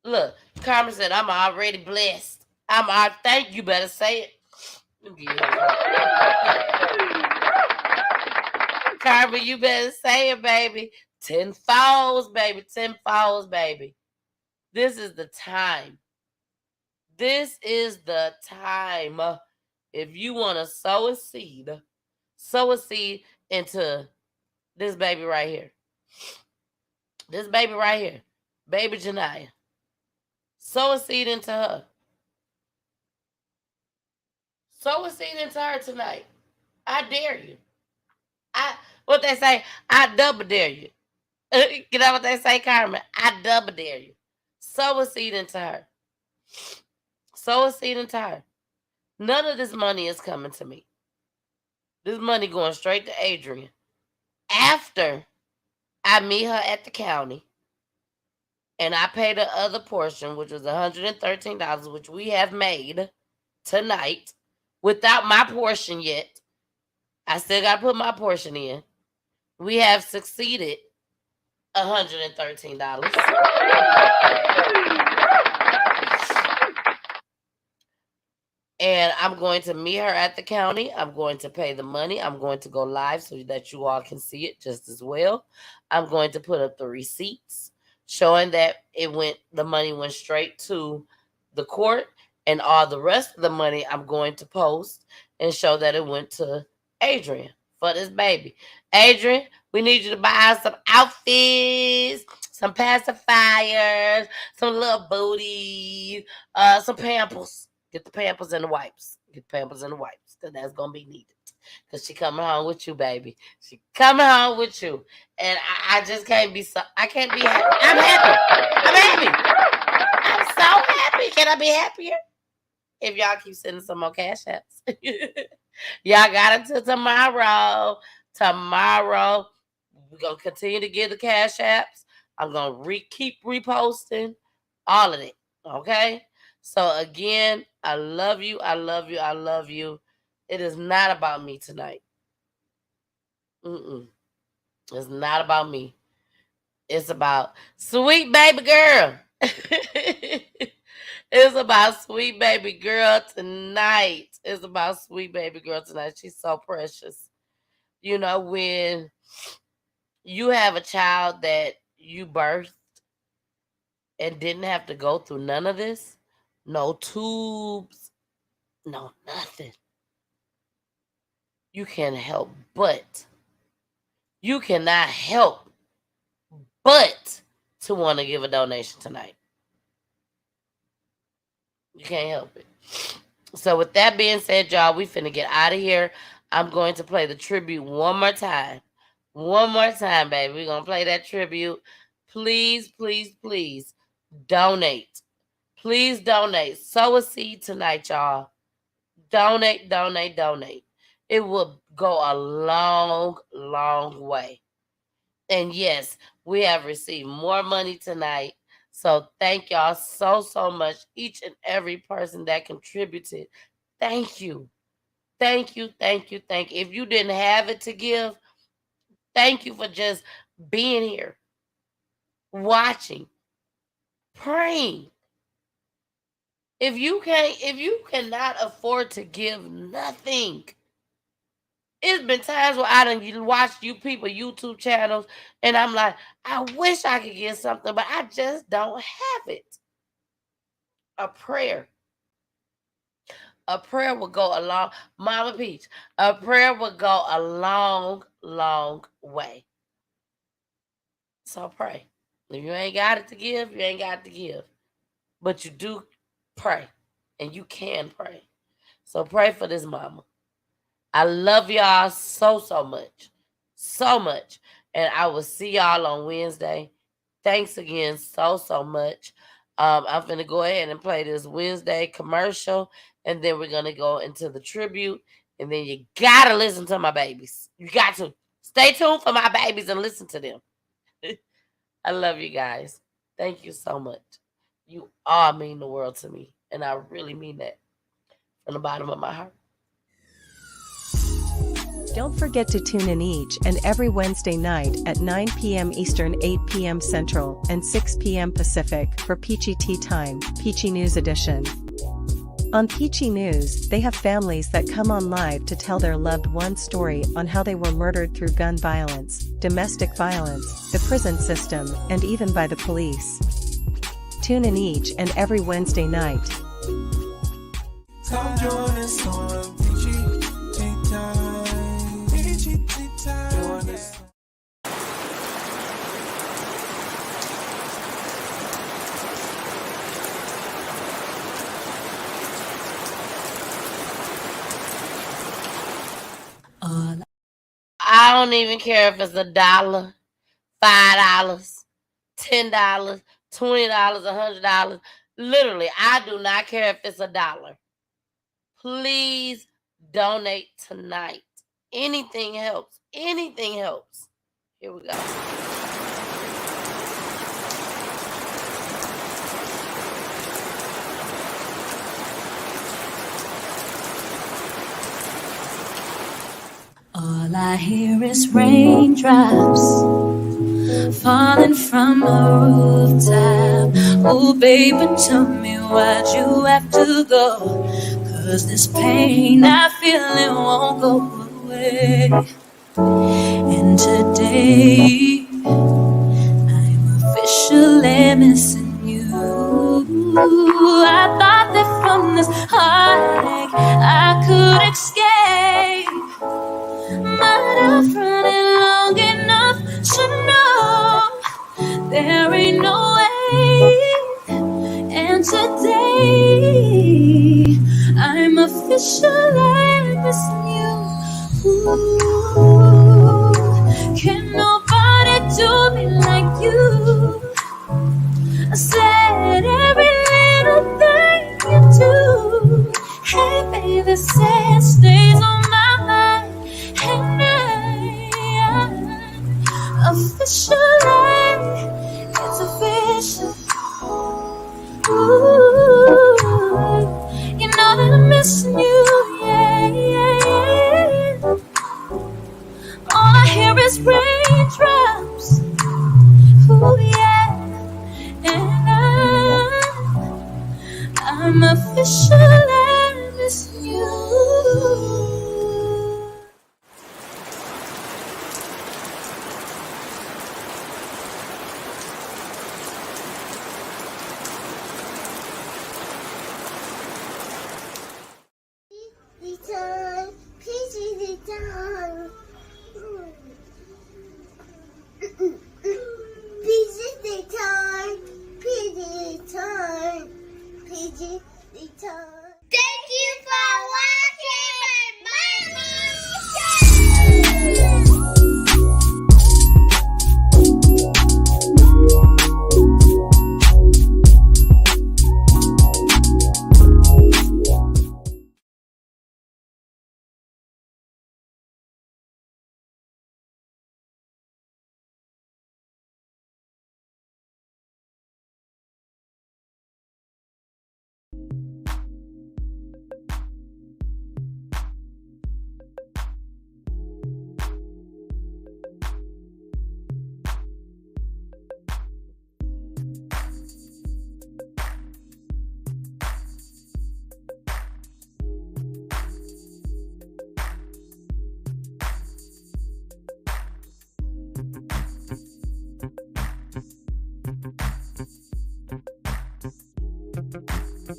look, Carmen said, I'm already blessed. Thank you, better say it. Carmen, you better say it, baby. 10 falls, baby. 10 falls, baby. This is the time. This is the time. If you want to sow a seed into this baby right here. This baby right here. baby Janiyah. Sow a seed into her. Sow a seed into her tonight. I dare you. What they say, I double dare you. You know what they say, Carmen? I double dare you. Sow a seed into her. Sow a seed into her. None of this money is coming to me. This money going straight to Adrian. After I meet her at the county and I pay the other portion, which was $113, which we have made tonight without my portion yet. I still got to put my portion in. We have succeeded $113. And I'm going to meet her at the county. I'm going to pay the money. I'm going to go live so that you all can see it just as well. I'm going to put up the receipts showing that the money went straight to the court, and all the rest of the money I'm going to post and show that it went to Adrian for this baby. Adrian, we need you to buy some outfits, some pacifiers, some little booties, some Pampers. Get the Pampers and the wipes. Get the Pampers and the wipes, because that's going to be needed. Because she coming home with you, baby. She coming home with you. And I just can't be I can't be happy. I'm happy. I'm happy. I'm so happy. Can I be happier? If y'all keep sending some more cash apps. Y'all got until tomorrow. Tomorrow, we're going to continue to give the cash apps. I'm going to keep reposting all of it. Okay? So, again, I love you. I love you. I love you. It is not about me tonight. It's not about me. It's about sweet baby girl. It's about sweet baby girl tonight. It's about sweet baby girl tonight. She's so precious. You know, when you have a child that you birthed and didn't have to go through none of this, no tubes, no nothing, you can't help but. You cannot help but to want to give a donation tonight. You can't help it. So with that being said, y'all, we finna get out of here. I'm going to play the tribute one more time. One more time, baby. We're going to play that tribute. Please, please, please donate. Please donate. Sow a seed tonight, y'all. Donate, donate, donate. It will go a long, long way. And yes, we have received more money tonight. So thank y'all so, so much. Each and every person that contributed. Thank you. Thank you, thank you, thank you. If you didn't have it to give, thank you for just being here, watching, praying. If you cannot afford to give nothing, it's been times where I done watched you people YouTube channels, and I'm like, I wish I could get something, but I just don't have it. A prayer will go a long, Mama Peach, a prayer will go a long, long way. So pray. If you ain't got it to give, you ain't got it to give. But you do pray, and you can pray. So pray for this mama. I love y'all so, so much. So much. And I will see y'all on Wednesday. Thanks again so, so much. I'm going to go ahead and play this Wednesday commercial. And then we're going to go into the tribute. And then you got to listen to my babies. You got to. Stay tuned for my babies and listen to them. I love you guys. Thank you so much. You all mean the world to me. And I really mean that from the bottom of my heart. Don't forget to tune in each and every Wednesday night at 9 p.m. Eastern, 8 p.m. Central, and 6 p.m. Pacific for Peachy Tea Time, Peachy News Edition. On Peachy News, they have families that come on live to tell their loved one's story on how they were murdered through gun violence, domestic violence, the prison system, and even by the police. Tune in each and every Wednesday night. Come join us on Peachy Tea Time. Peachy Tea Time. don't even care if it's $1, $5, $10, $20, $100. Literally, I do not care if it's $1. Please donate tonight. Anything helps. Anything helps. Here we go. All I hear is raindrops falling from a rooftop. Oh, baby, tell me why'd you have to go? 'Cause this pain I feel it won't go away. And today I'm officially missing you. I thought that from this heartache I could escape. Might have run it long enough to know there ain't no way. And today I'm officially missing you. Ooh, can nobody do me like you? I said every little thing you do. Hey baby, say stay